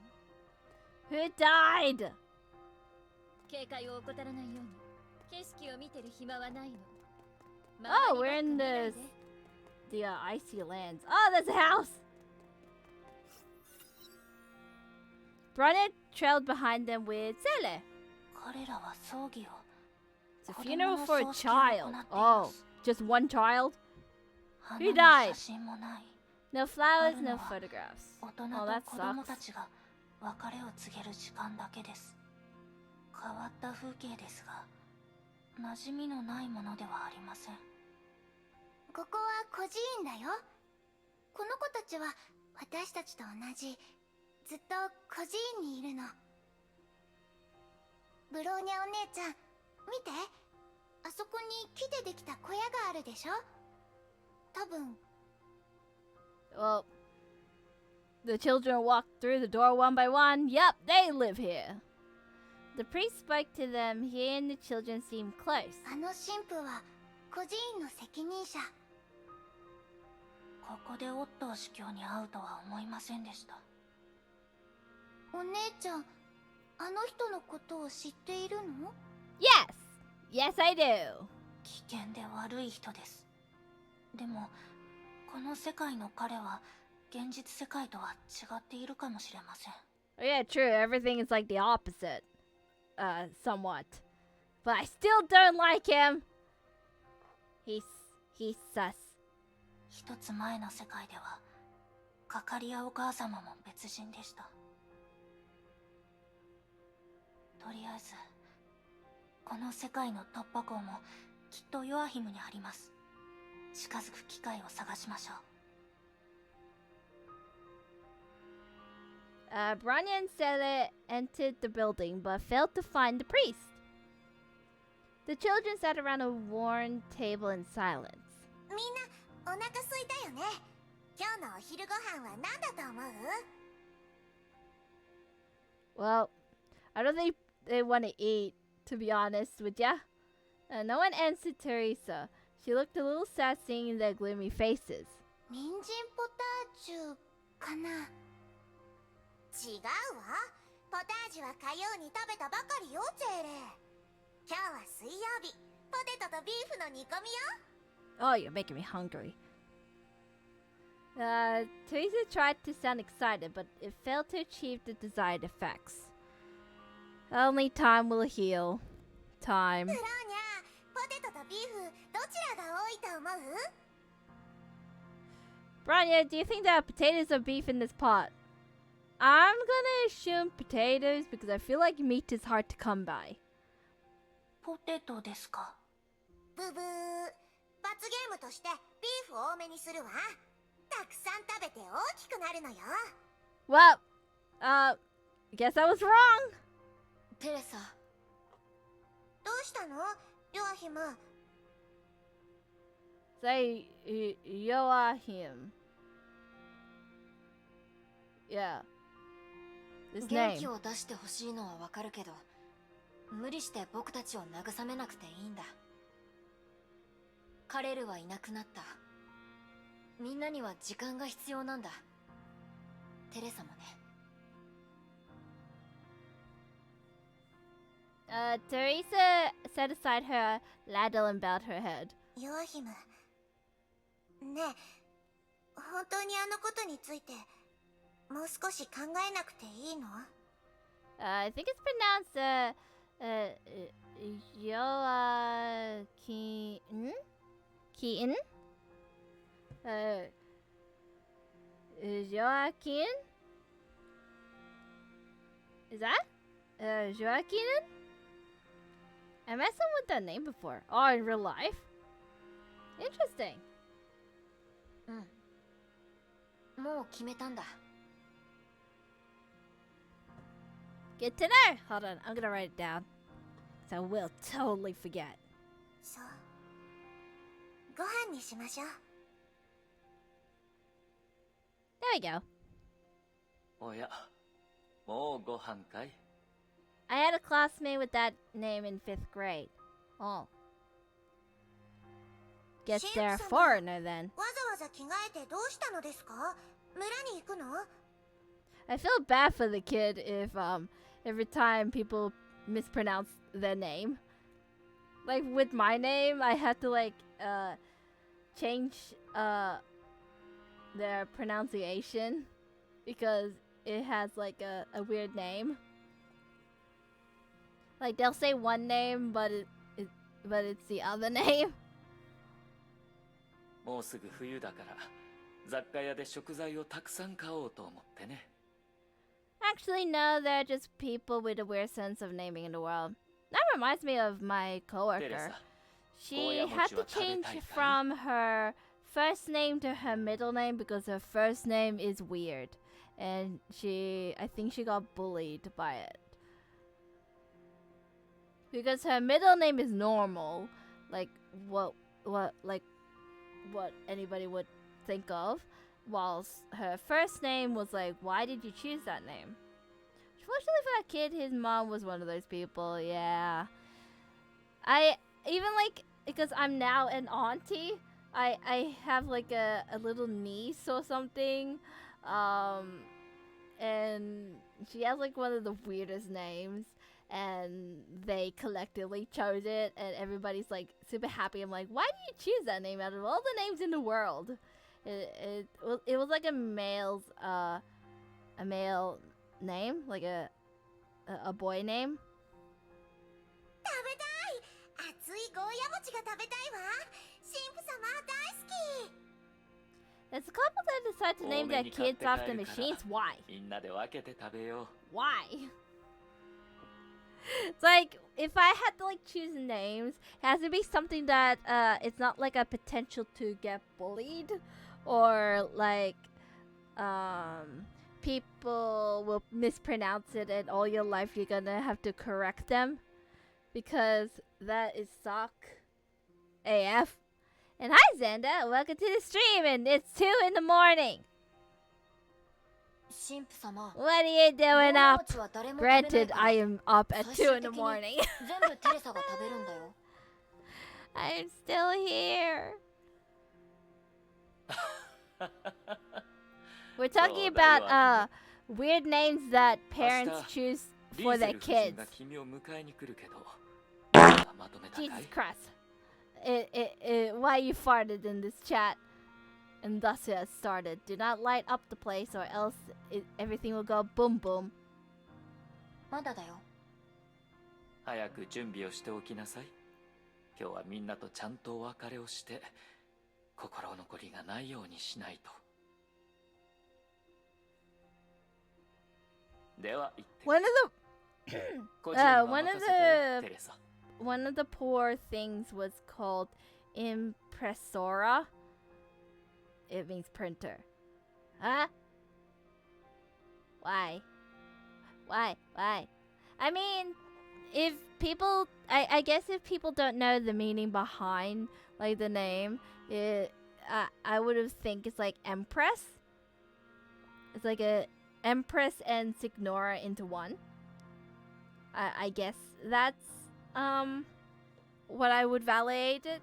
Who died? 警戒を怠らないように。景色を見てる暇はないの。 Oh, we're in the icy lands. Oh, there's a house! Bronya trailed behind them with Sele. 彼らは葬儀を。 It's a funeral for a child. Oh, just one child? Who died? 写真もない。 No flowers, no photographs. 大 Oh, 人 that と子供 sucks. たちが別れを告げる時間だけです。変わった風景ですが、馴染みのないものではありません。ここは孤児院だよ。この子たちは私たちと同じ、ずっと孤児院にいるの。ブローニャお姉ちゃん、見て。あそこに木でできた小屋があるでしょ。多分。Well, the children walked through the door one by one. Yep, they live here. The priest spoke to them. He and the children seemed close. あの神父は孤児院の責任者。ここでオットー司教に会うとは思いませんでした。お姉ちゃん、あの人のことを知っているの？ Yes! Yes, I do. 危険で悪い人です。でも、この世界の彼は現実世界とは違っているかもしれません。 Oh, yeah, true. Everything is like the opposite. Somewhat. But I still don't like him. He's sus. 一つ前の世界では、カカリやお母様も別人でした。とりあえず、この世界の突破口もきっとヨアヒムにあります。近づく機会を探しましょう。Bronya and Sele entered the building but failed to find the priest. The children sat around a worn table in silence. みんなお腹空いたよね。今日のお昼ご飯は何だと思う？ Well, I don't think they want to eat, to be honest with ya. No one answered Teresa. She looked a little sad seeing their gloomy faces. 人参ポタージュかな？違うわ。ポタージュは火曜に食べたばかりよ、ジェーレ。今日は水曜日。ポテトとビーフの煮込みよ。Oh, you're making me hungry. Teresa tried to sound excited, but it failed to achieve the desired effects. Only time will heal. Time. ブローニャ、ポテトとビーフ、どちらが多いと思う？ Bronya, do you think there are potatoes or beef in this pot? I'm gonna assume potatoes because I feel like meat is hard to come by. ポテトですか。ブブー。罰ゲームとしてビーフ多めにするわ。たくさん食べて大きくなるのよ。Well, guess I was wrong. テレサ、どうしたのヨアヒム。Say Joachim. Yeah. This 元 name. 気を出してほしいのはわかるけど、無理して僕たちを慰めなくていいんだ。カレルはいなくなった。みんなには時間が必要なんだ。テレサもね。Teresa set aside her ladle and bowed her head. ヨアヒム。ねえ、本当にあのことについてもう少し考えなくていいの？ I think it's pronounced Joachim. Keaton? Joachim? Is that? Joachim? I met someone with that name before. Oh, in real life? Interesting. もう決めたんだ。Good to know. Hold on, I'm gonna write it down. So I will totally forget. そう。ご飯にしましょう。There we go. おや、もうご飯かい？ I had a classmate with that name in 5th grade. Oh. Guess they're a foreigner then. わざわざ着替えてどうしたのですか？村に行くの？ I feel bad for the kid if every time people mispronounce their name. Like with my name, I had to like change their pronunciation because it has like a weird name. Like they'll say one name, but it's the other name. もうすぐ冬だから雑貨屋で食材をたくさん買おうと思ってね。 Actually, no, they're just people with a weird sense of naming in the world. That reminds me of my coworker. She had to change from her first name to her middle name because her first name is weird. And I think she got bullied by it. Because her middle name is normal, like what anybody would think of, whilst her first name was like, why did you choose that name? Fortunately for that kid, his mom was one of those people. Yeah, I even like, because I'm now an auntie, I have like a little niece or something, and she has like one of the weirdest names, and they collectively chose it, and everybody's like super happy. I'm like, why do you choose that name out of all the names in the world? It was like a male name, like a boy name. 食べたい。熱いゴーヤ餅が食べたいわ。神父様大好き。 There's a couple that decide to name their kids after machines. Why? みんなで分けて食べよ Why? It's like, if I had to like choose names, it has to be something that it's not like a potential to get bullied, or like people will mispronounce it, and all your life you're gonna have to correct them, because that is suck AF. And hi Xander, welcome to the stream, and it's 2 in the morning. 神父様。 What are you doing up? ゴーヤ餅は誰も食べないから Granted, I am up at 最 2 終 in 的 the に morning. 全部テレサが食べるんだよ。 I'm still here. We're talking about weird names that parents choose う。 for リーゼ their ル夫人 kids. が君を迎えに来るけど。まとめたか Jesus い？ Christ. Why you farted in this chat? And thus it has started. Do not light up the place, or else everything will go boom boom. まだだよ。早く準備をしておきなさい。今日はみんなとちゃんとお別れをして、心残りがないようにしないと。では行って One of the 個人には one 任 of せてよ the テレサ one of the poor things was called impressora. It means printer. Huh? Why? Why? I mean, if people, I guess if people don't know the meaning behind like the name, I would have think it's like empress. It's like a empress and signora into one. I guess that's what I would validate it,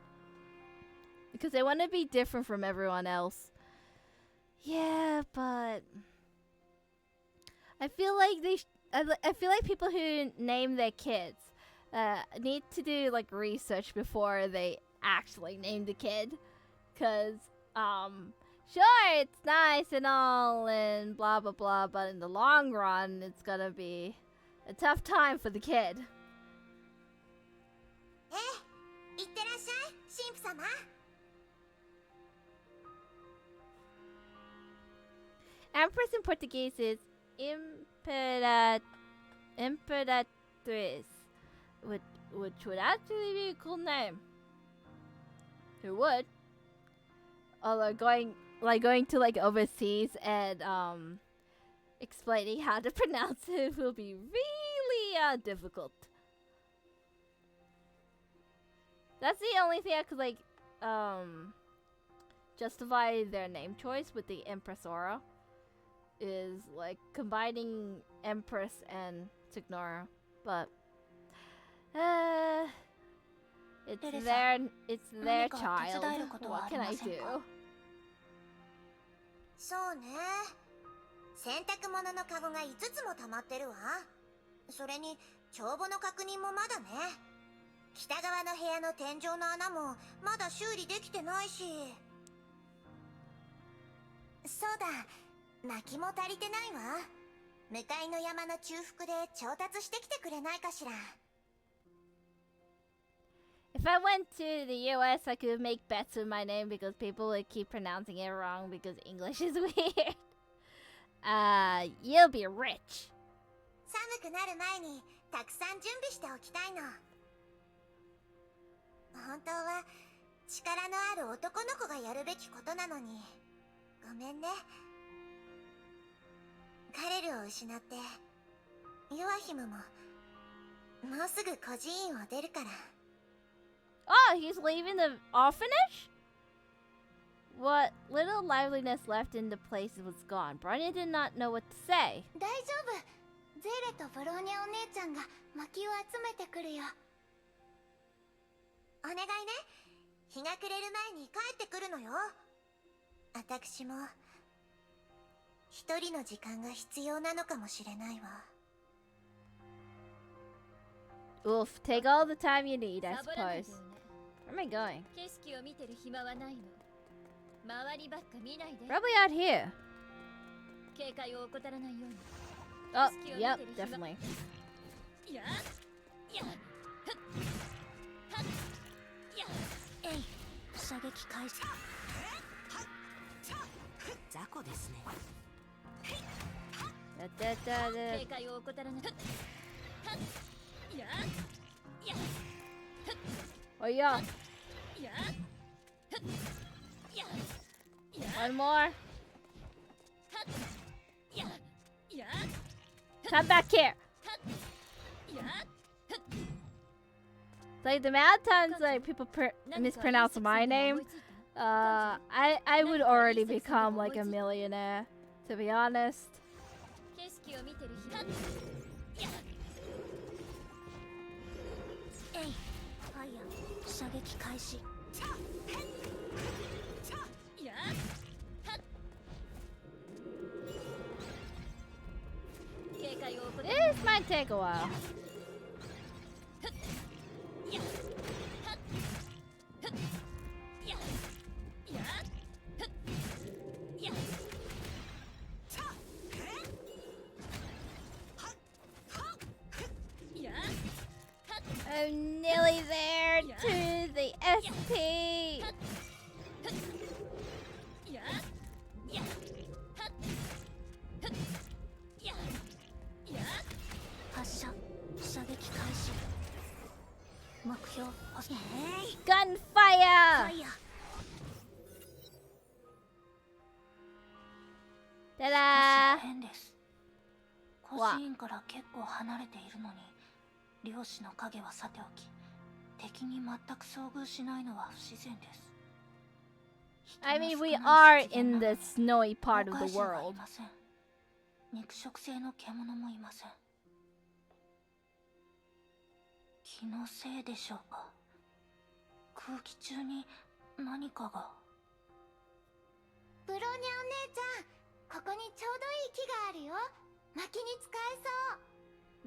because they want to be different from everyone else. Yeah, but I feel like I feel like people who name their kids need to do like research before they actually name the kid, cause sure, it's nice and all and blah blah blah, but in the long run, it's gonna be a tough time for the kid. いってらっしゃい、神父様。Empress in Portuguese is imperatriz, which would actually be a cool name. Who would? Although going to like overseas and explaining how to pronounce it will be really difficult. That's the only thing I could like justify their name choice with the Impressora, is like combining Empress and Signora, but it's their child. What can I do? そうね。洗濯物のカゴが5つも溜まってるわ。それに帳簿の確認もまだね。北側の部屋の天井の穴もまだ修理できてないし。そうだ、薪も足りてないわ。向かいの山の中腹で調達してきてくれないかしら。If I went to the US, I could make bets with my name because people would keep pronouncing it wrong because English is weird. You'll be rich. 寒くなる前にたくさん準備しておきたいの。本当は力のある男の子がやるべきことなのに、ごめんね。カレルを失って、ヨアヒムももうすぐ孤児院を出るから。Oh, he's leaving the orphanage? What little liveliness left in the place was gone. Bronya did not know what to say. 大丈夫。ゼーレとブローニャお姉ちゃんが薪を集めてくるよ。お願いね。日が暮れる前に帰ってくるのよ。私も一人の時間が必要なのかもしれないわ。Oof, take all the time you need, I suppose. Where am I going? 景色を見てる暇はないの。周りばっか見ないで。 Probably out here. 警戒を怠らないように。 Oh, yep, definitely. ややえい、射撃開始。雑魚ですね。警戒を怠らない。やや Oh yeah. One more. Come back here. Like the amount of times like people mispronounce my name, I would already become like a millionaire, to be honest. 景色を見てる暇。えい、ファイヤー、射撃開始。や 警戒を怠らない。 This might take a while. I'm nearly there to the SP. 目標星 Gunfire! イヤ Ta-da! 変です。孤児院から結構離れているのに漁師の影はさておき敵に全く遭遇しないのは不自然です。 I mean, we 人の少ない are 自然 in な the のに snowy part of 航海 the 士はい world. ません。肉食性の獣もいません。気のせいでしょうか。空気中に何かが。ブローニャお姉ちゃん、ここにちょうどいい木があるよ。薪に使え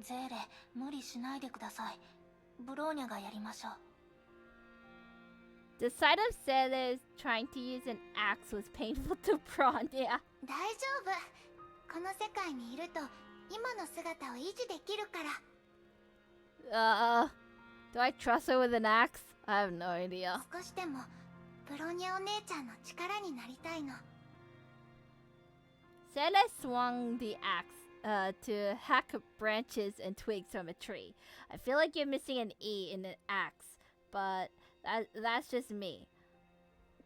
そう。ゼーレ、無理しないでください。ブローニャがやりましょう。 The sight of sailors trying to use an axe was painful to Bronya. 大丈夫。この世界にいると今の姿を維持できるから。Do I trust her with an axe? I have no idea. 少しでもブローニャお姉ちゃんの力になりたいの。Sailor swung the axe to hack branches and twigs from a tree. I feel like you're missing an E in an axe, but that's just me.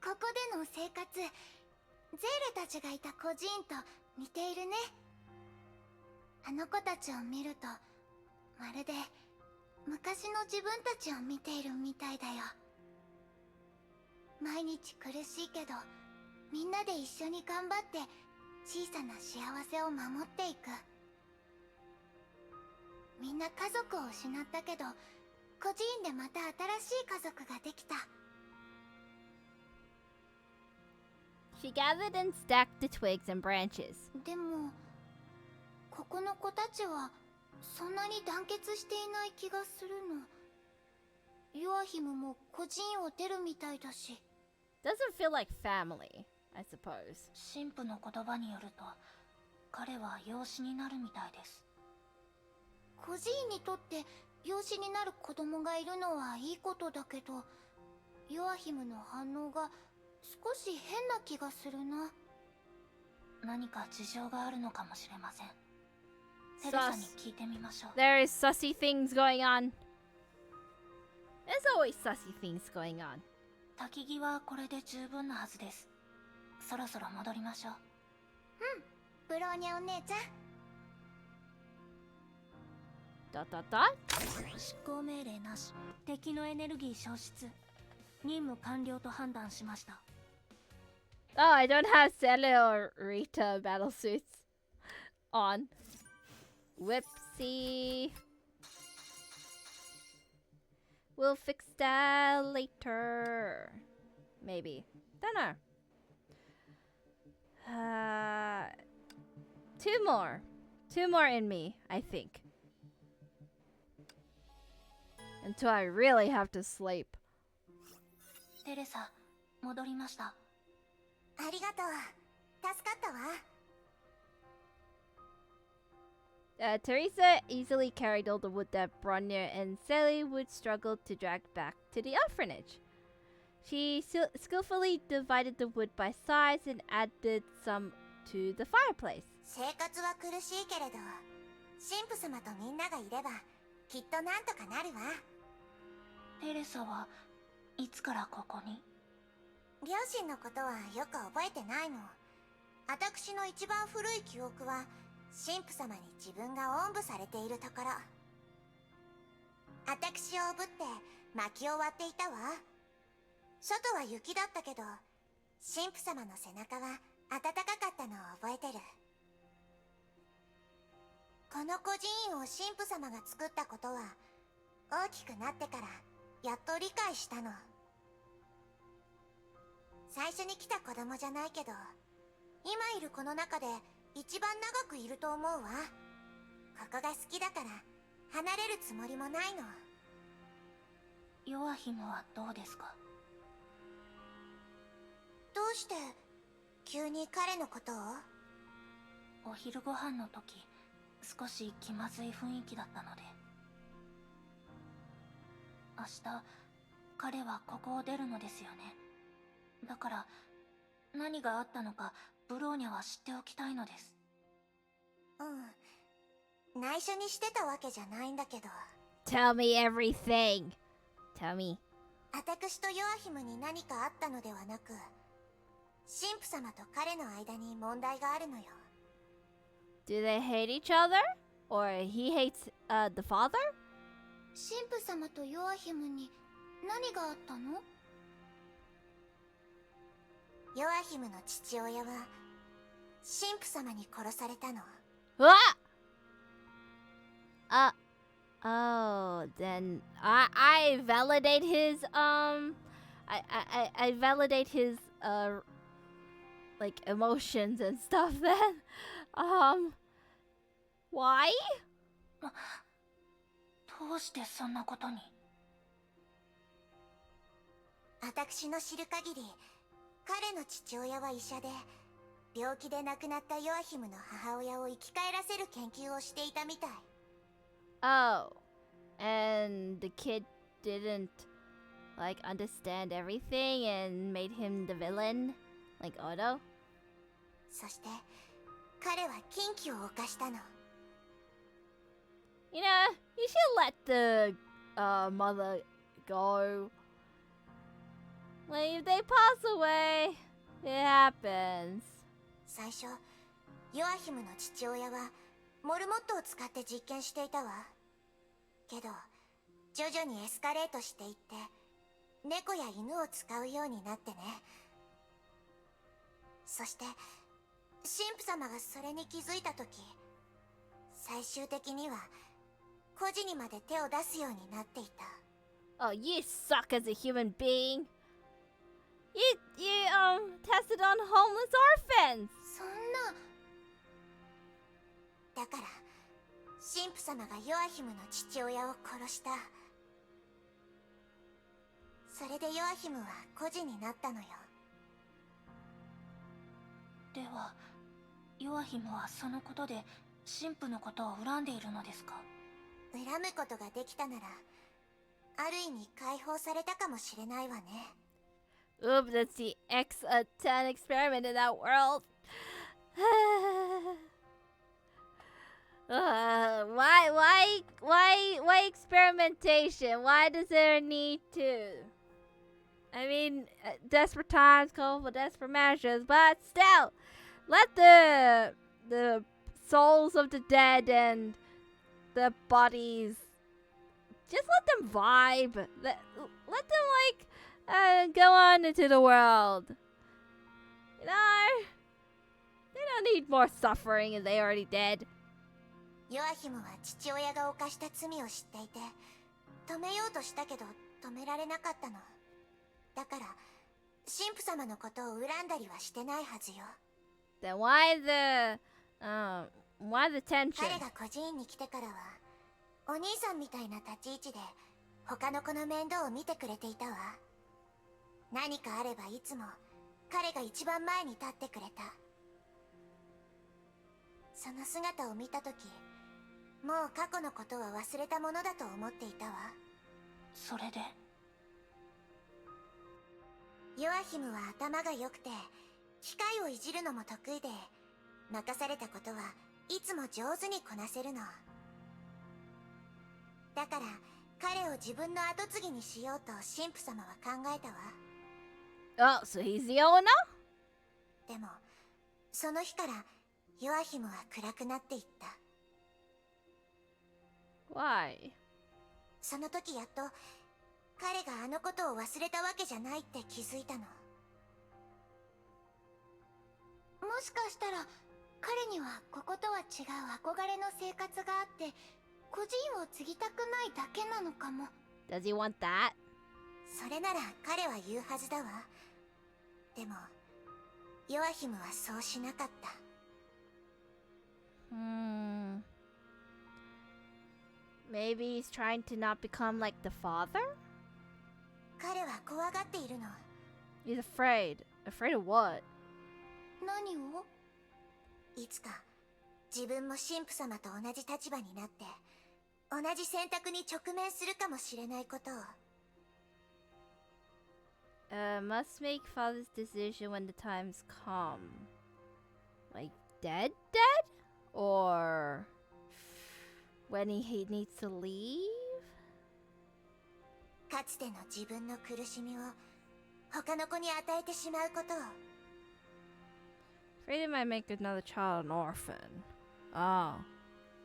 ここでの生活、ゼーレたちがいた孤児院と似ているね。あの子たちを見るとまるで昔の自分たちを見ているみたいだよ。毎日苦しいけどみんなで一緒に頑張って小さな幸せを守っていく。みんな家族を失ったけど孤児院でまた新しい家族ができた。 She gathered and stacked the twigs and branches. でもここの子たちはそんなに団結していない気がするの。ヨアヒムも孤児院を出るみたいだし。 Doesn't feel like family, I suppose. 神父の言葉によると彼は養子になるみたいです。孤児院にとって養子になる子供がいるのはいいことだけど、ヨアヒムの反応が少し変な気がするな。何か事情があるのかもしれません。テレサに聞いてみましょう。 There is sussy things going on. There's always sussy things going on. 焚き木はこれで十分なはずです。そろそろ戻りましょう。ブローニャお姉ちゃん。執行命令なし。敵のエネルギー消失。任務完了と判断しました。 Oh, I don't have Celia or Rita battle suits on. Whoopsie. We'll fix that later. Maybe. Don't know. Two more. Two more in me, I think. Until I really have to sleep. テレサ、戻りました。ありがとう。助かったわ。Teresa easily carried all the wood that Bronya and Sally would struggle to drag back to the orphanage. She skillfully divided the wood by size and added some to the fireplace. 生活は苦しいけれど、神父様とみんながいればきっとなんとかなるわ。テレサはいつからここに？両親のことはよく覚えてないの。私の一番古い記憶は神父様に自分がおんぶされているところ。私をおぶって薪を割っていたわ。外は雪だったけど神父様の背中は暖かかったのを覚えてる。この孤児院を神父様が作ったことは大きくなってからやっと理解したの。最初に来た子供じゃないけど今いる子の中で一番長くいると思うわ。ここが好きだから離れるつもりもないの。ヨアヒムはどうですか？どうして急に彼のことを？お昼ご飯の時少し気まずい雰囲気だったので。明日彼はここを出るのですよね。だから何があったのかブローニャは知っておきたいのです。内緒にしてたわけじゃないんだけど。 Tell me everything. tell me. 私とヨアヒムに何かあったのではなく、神父様と彼の間に問題があるのよ。Do they hate each other? Or he hates the father? 神父様とヨアヒムに何があったの？ヨアヒムの父親は神父様に殺されたの。What? Oh, then I validate his I validate his like emotions and stuff then. Why? どうしてそんなことに？私の知る限り、彼の父親は医者で、病気で亡くなったヨアヒムの母親を生き返らせる研究をしていたみたい。Oh, and the kid didn't like understand everything and made him the villain, like Otto. そして彼は禁忌を犯したの。You know, you should let the mother go. Like if they pass away, it happens. 最初、ヨアヒムの父親はモルモットを使って実験していたわ。けど徐々にエスカレートしていって、猫や犬を使うようになってね。そして神父様がそれに気づいた時、最終的には孤児にまで手を出すようになっていた。Oh, you suck as a human being. You tested on homeless orphans. そんな。だから神父様がヨアヒムの父親を殺した。それでヨアヒムは孤児になったのよ。では、ヨアヒムはそのことで神父のことを恨んでいるのですか？恨むことができたなら、ある意味解放されたかもしれないわね。Oops, that's the X10 experiment in that world. Why experimentation? Why does there need to? I mean, desperate times call for desperate measures, but still, let the souls of the dead and the bodies, just let them vibe. Let them like go on into the world. You know, they don't need more suffering if they already dead. ヨアヒムは父親が犯した罪を知っていて、止めようとしたけど止められなかったの。だから神父様のことを恨んだりはしてないはずよ。Then why the tension? 彼が孤児院に来てからは、お兄さんみたいな立ち位置で他の子の面倒を見てくれていたわ。何かあればいつも彼が一番前に立ってくれた。その姿を見たとき、もう過去のことは忘れたものだと思っていたわ。それでヨアヒムは頭が良くて、機械をいじるのも得意で、任されたことはいつも上手にこなせるの。だから彼を自分の後継ぎにしようと神父様は考えたわ。Oh, so he's the owner? でもその日からヨアヒムは暗くなっていった。Why? その時やっと彼があのことを忘れたわけじゃないって気づいたの。もしかしたら彼にはこことは違う憧れの生活があって、孤児院を継ぎたくないだけなのかも。 Does he want that? それなら彼は言うはずだわ。でもヨアヒムはそうしなかった。Maybe he's trying to not become like the father? 彼は怖がっているの。 He's afraid. Afraid of what? 何を？いつか自分も神父様と同じ立場になって同じ選択に直面するかもしれないことを。Must make father's decision when the times come. Like dead? Or when he needs to leave? かつての自分の苦しみを他の子に与えてしまうことを。 Freedom might make another child an orphan. Oh,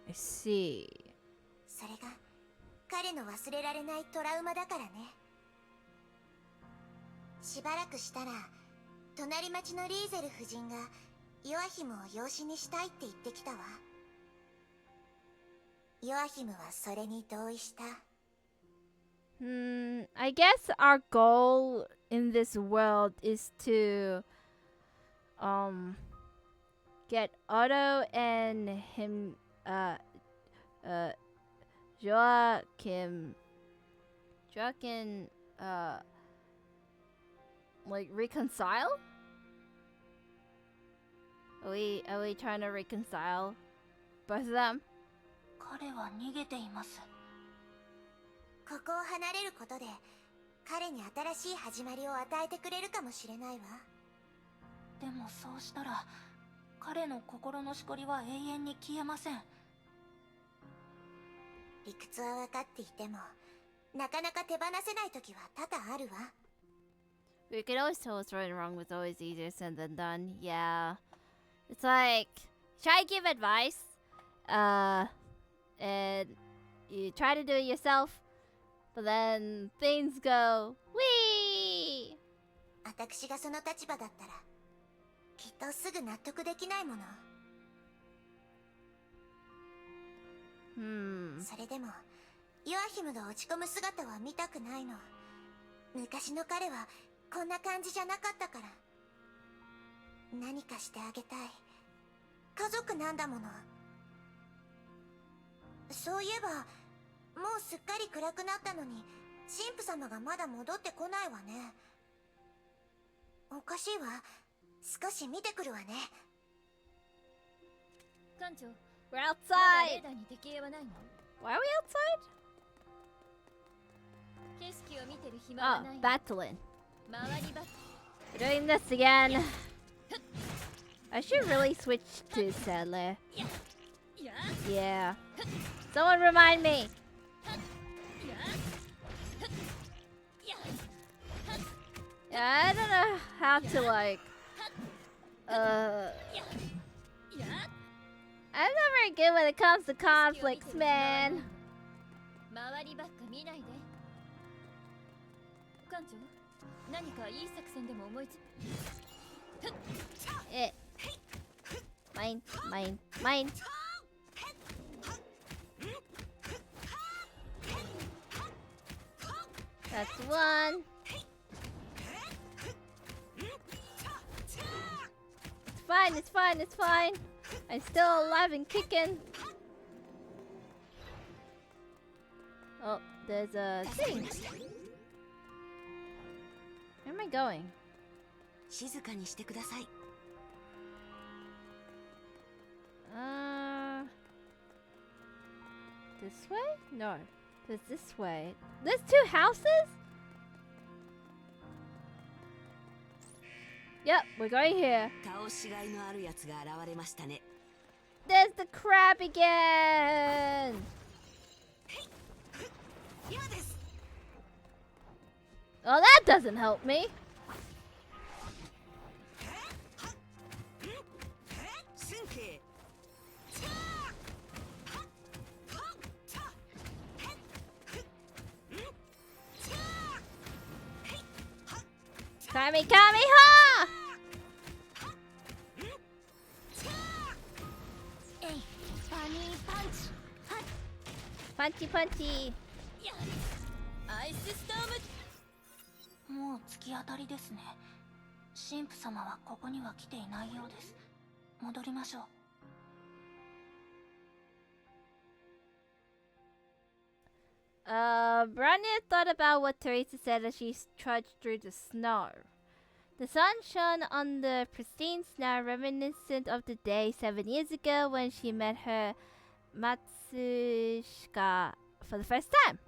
I see. それが彼の忘れられないトラウマだからね。しばらくしたら隣町のリーゼル夫人がヨアヒムを養子にしたいって言ってきたわ。ヨアヒムはそれに同意した。 I guess our goal in this world is to get Otto and him Joachim like reconcile? Are we trying to reconcile both of them? 彼は逃げています。ここを離れることで彼に新しい始まりを与えてくれるかもしれないわ。でもそうしたら彼の心のしこりは永遠に消えません。理屈は分かっていてもなかなか手放せない時は多々あるわ。 We could always tell what's right and wrong was always easier said than done. Yeah. It's like, try to give advice, and you try to do it yourself, but then things go, wee! 私がその立場だったらきっとすぐ納得できないもの。それでもヨアヒムが落ち込む姿は見たくないの。昔の彼はこんな感じじゃなかったから。何かしてあげたい。家族なんだもの。そういえばもうすっかり暗くなったのに神父様がまだ戻ってこないわね。おかしいわ。少し見てくるわね。艦長、 We're まだ outside! レーダーに敵影はないの？ Why are we outside? 景色を見てる暇は Oh, ないの。 battling. 回りバッ We're doing this again. I should really switch to Sadler. や Yeah. Someone remind me. や Yeah, I don't know how to like. や I'm not very good when it comes to conflicts, man. 回りばっか見ないで。艦長、何かいい作戦でも思いつ。 Eh. Mine, mine, mine. That's one. It's fine, it's fine, it's fine. I'm still alive and kicking. Oh, there's a thing. Where am I going? 静かにしてください。 This way? No. There's this way. There's two houses? Yep, we're going here. 倒しがいのあるやつが現れましたね。 There's the crab again! 今です。 Oh, that doesn't help me. 神経。 Kami, Kami, ha! えい、バニーパンチ。 Punchy, punchy. アイスストーム。もう突き当たりですね。神父様はここには来ていないようです。戻りましょう。Bronya thought about what Teresa said as she trudged through the snow. The sun shone on the pristine snow, reminiscent of the day 7 years ago when she met her Matsushika for the first time.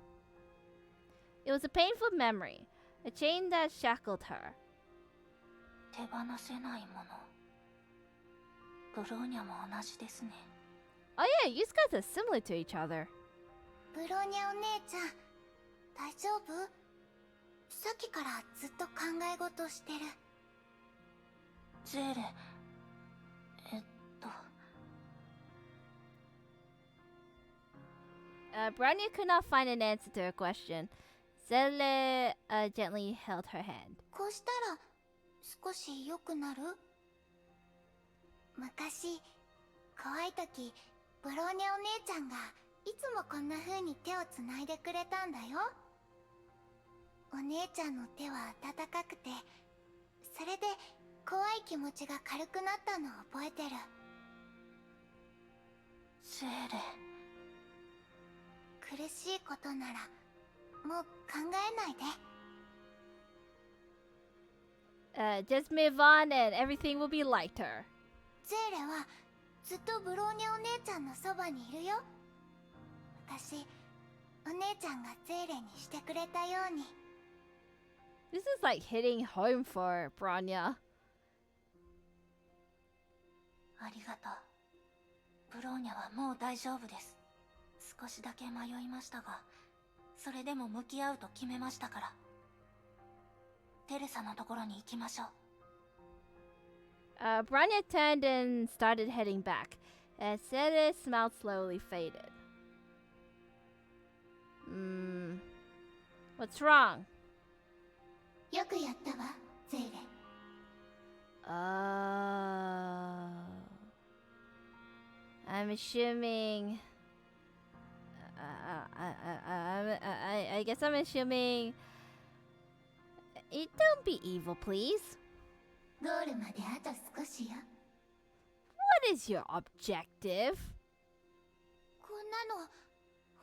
It was a painful memory, a chain that shackled her. 手放せないもの。ブローニャも同じですね。 Oh yeah, you guys are similar to each other. ブローニャお姉ちゃん、大丈夫？さっきからずっと考え事してる。ゼーレ、Bronya could not find an answer to her question. Zelle gently held her hand. こうしたら少し良くなる？昔怖い時ブローニャお姉ちゃんがいつもこんな風に手をつないでくれたんだよ。お姉ちゃんの手は温かくて、それで怖い気持ちが軽くなったのを覚えてる。ゼーレ、苦しいことならもう考えないで。Just move on and everything will be lighter. ゼーレはずっとブローニャお姉ちゃんのそばにいるよ。昔お姉ちゃんがゼーレにしてくれたように。This is like hitting home for Bronya. ありがとう。ブローニャはもう大丈夫です。少しだけ迷いましたが、それでも向き合うと決めましたから。テレサのところに行きましょう。Bronya turned and started heading back, as Cere's smile slowly faded. What's wrong? よくやったわ、ゼーレ。I'm assuming. I guess I'm assuming. Don't be evil, please. ゴールまであと少しよ。What is your objective? こんなの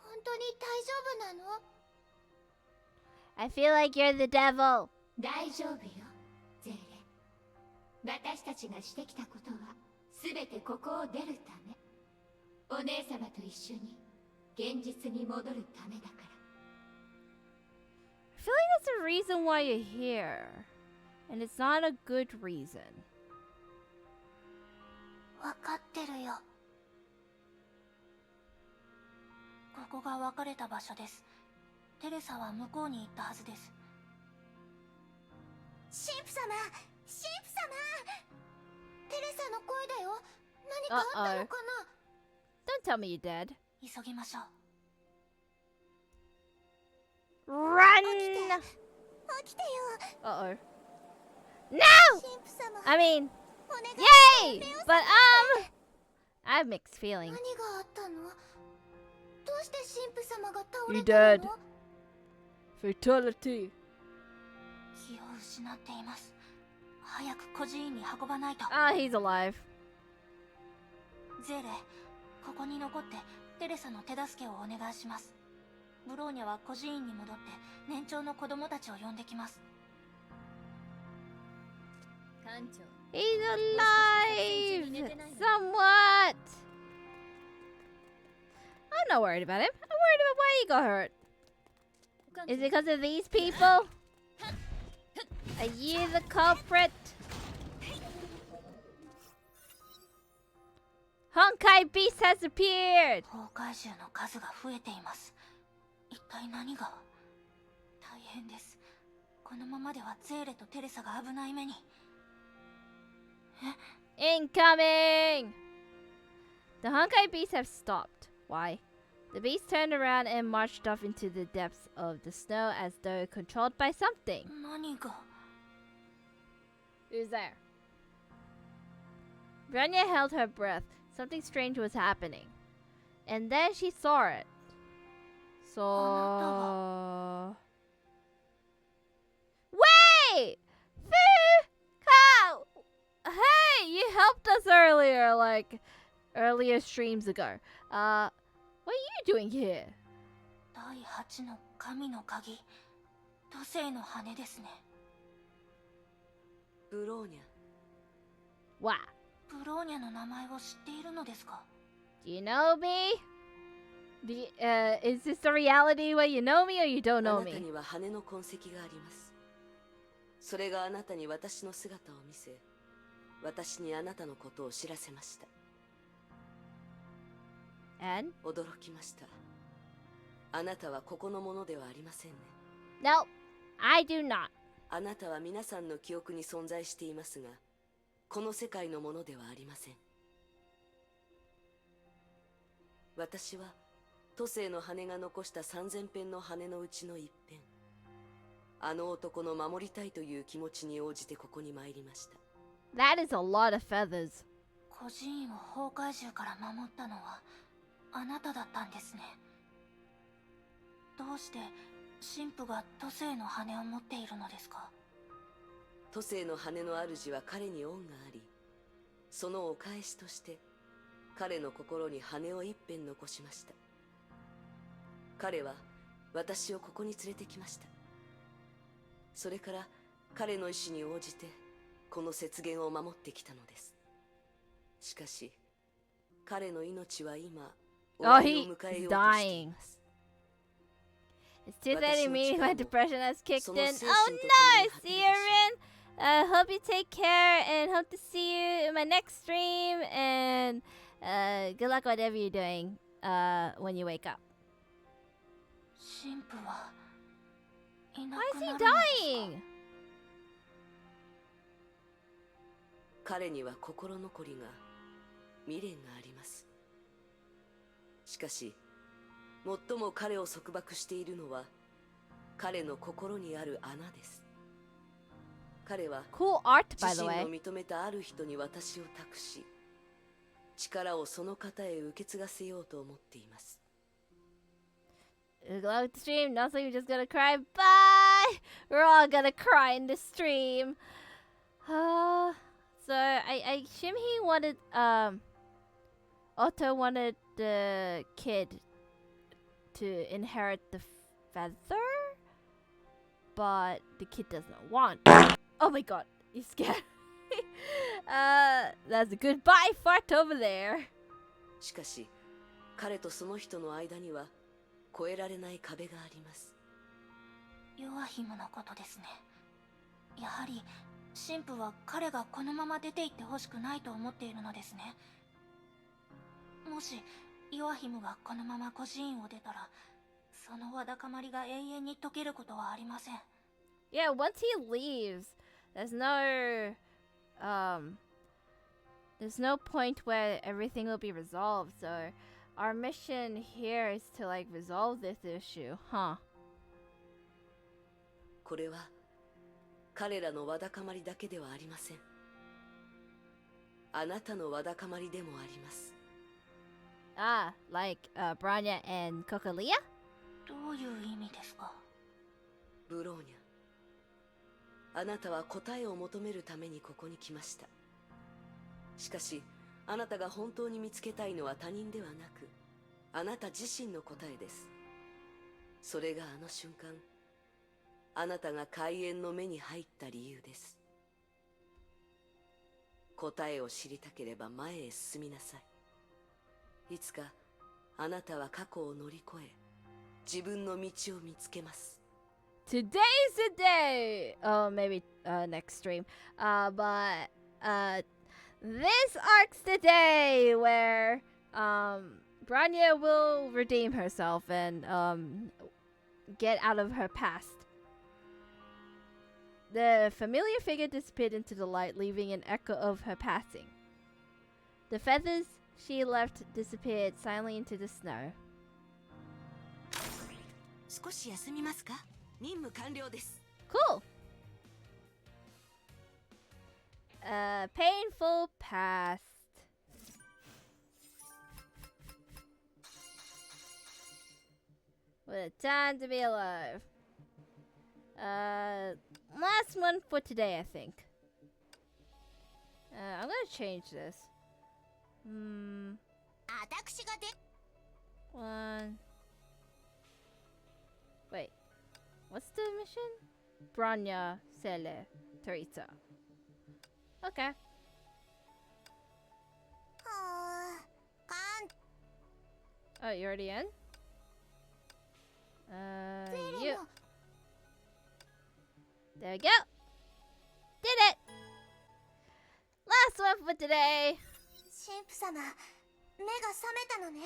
本当に大丈夫なの？ I feel like you're the devil. 大丈夫よ、ゼーレ。私たちがしてきたことはすべてここを出るため。お姉様と一緒に現実に戻るためだから。I feel like that's a reason why you're here. And it's not a good reason. わかってるよ。ここが別れた場所です。テレサは向こうに行ったはずです。神父様、神父様。テレサの声だよ。何かあったのかな？ Don't tell me you're dead. 急ぎましょう。Run! 起きてよ。Uh-oh. No! 神父様。I mean, お願い。 yay! But, I have mixed feelings. 何があったの？どうして神父様が倒れ You た dead. の？ Fatality. 気を失っています。早く孤児院に運ばないと。Ah, he's alive. ゼーレ、ここに残ってテレサの手助けをお願いします。ブローニャは孤児院に戻って年長の子供たちを呼んできます。艦長、 He's alive! Somewhat! I'm not worried about him. I'm worried about why he got hurt. Is it because of these people? Are you the culprit? Honkai Beast has appeared! 崩壊獣の数が増えています。一体何が？大変です。このままではゼーレとテレサが危ない目に。Incoming! The Honkai beasts have stopped. Why? The beasts turned around and marched off into the depths of the snow as though controlled by something. 何が？ Who's there? Bronya held her breath. Something strange was happening. And then she saw it. So... Wait! How? Hey! You helped us earlier, earlier streams ago. What are you doing here? 第8の神の鍵。土星の羽ですね。ブローニャ。 Wow. ブローニャの名前を知っているのですか？ Do you know me? Is this the reality where you know me or you don't あ know なた me? には羽の痕跡があります。それがあなたに私の姿を見せ、私にあなたのことを知らせました。 And? 驚きました。あなたはここのものではありませんね。 No, I do not. あなたは皆さんの記憶に存在していますが、この世界のものではありません。私は都政の羽が残した3000片の羽のうちの一片、あの男の守りたいという気持ちに応じてここに参りました。That is a lot of feathers. 孤児院を崩壊獣から守ったのはあなただったんですね。どうして神父が都政の羽を持っているのですか？都政の羽の主は彼に恩があり、そのお返しとして彼の心に羽を一片残しました。彼は私をここに連れてきました。それから彼の意志に応じてこの雪原を守ってきたのです。しかし彼の命は今終わりを迎えようとしています。It's 2:30 me. My depression has kicked in. Oh no, Siren! Hope you take care and hope to see you in my next stream. And good luck whatever you're doing when you wake up. 神父はいな Why く is な he るのですか？ dying? 彼には心残りが未練があります。しかし最も彼を束縛しているのは彼の心にある穴です。彼は Cool art, by 自 the 身 way. の認めたある人に私を託し、力をその方へ受け継がせようと思っています。Good luck with the stream. Not like you're just gonna cry. Bye! We're all gonna cry in the stream. So I assume he wanted Otto wanted the kid to inherit the feather, but the kid does not want. Oh my god, you scared. That's a goodbye fart over there. しかし彼とその人の間には越えられない壁があります。ヨアヒムのことですね。やはり神父は彼がこのまま出て行ってほしくないと思っているのですね。もしヨアヒムがこのまま孤児院を出たら、そのわだかまりが永遠に解けることはありません。Yeah, once he leaves, there's no point where everything will be resolved. So our mission here is to like resolve this issue, huh? これは彼らのわだかまりだけではありません。あなたのわだかまりでもあります。Ah, like Bronya and Kokolia? どういう意味ですか？ブローニャ、あなたは答えを求めるためにここに来ました。しかしあなたが本当に見つけたいのは他人ではなく、あなた自身の答えです。それがあの瞬間、あなたが開演の目に入った理由です。答えを知りたければ前へ進みなさい。いつかあなたは過去を乗り越え、自分の道を見つけます。Today's the day! Oh, maybe next stream. But this arc's the day where Bronya will redeem herself and get out of her past. The familiar figure disappeared into the light, leaving an echo of her passing. The feathers she left disappeared silently into the snow. 少し休みますか？任務完了です。Cool! Painful past. What a time to be alive. Last one for today, I think. I'm gonna change this. One. Wait. What's the mission? Bronya, Sele, Teresa. Okay. Oh, you're already in? You. There we go. Did it! Last one for today. 神父様、目が覚めたのね。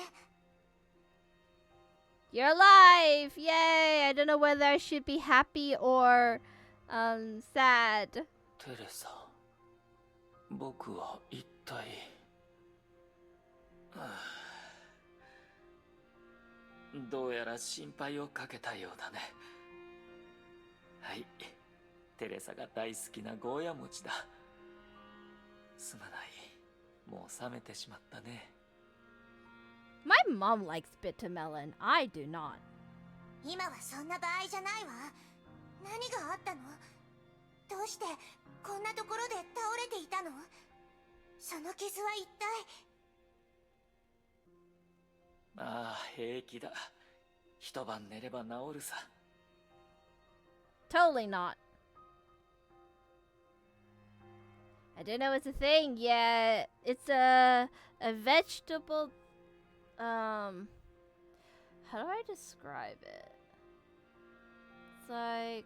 You're alive! Yay! I don't know whether I should be happy or sad. テレサ、僕は一体。どうやら心配をかけたようだね。はい、テレサが大好きなゴーヤ餅だ。すまない、もう冷めてしまったね。My mom likes bitter melon. I do not. 今はそんな場合じゃないわ。何があったの？どうしてこんなところで倒れていたの？その傷は一体。ああ、平気だ。一晩寝れば治るさ。Totally not. I don't know it's a thing. Yeah, it's a vegetable. How do I describe it? It's like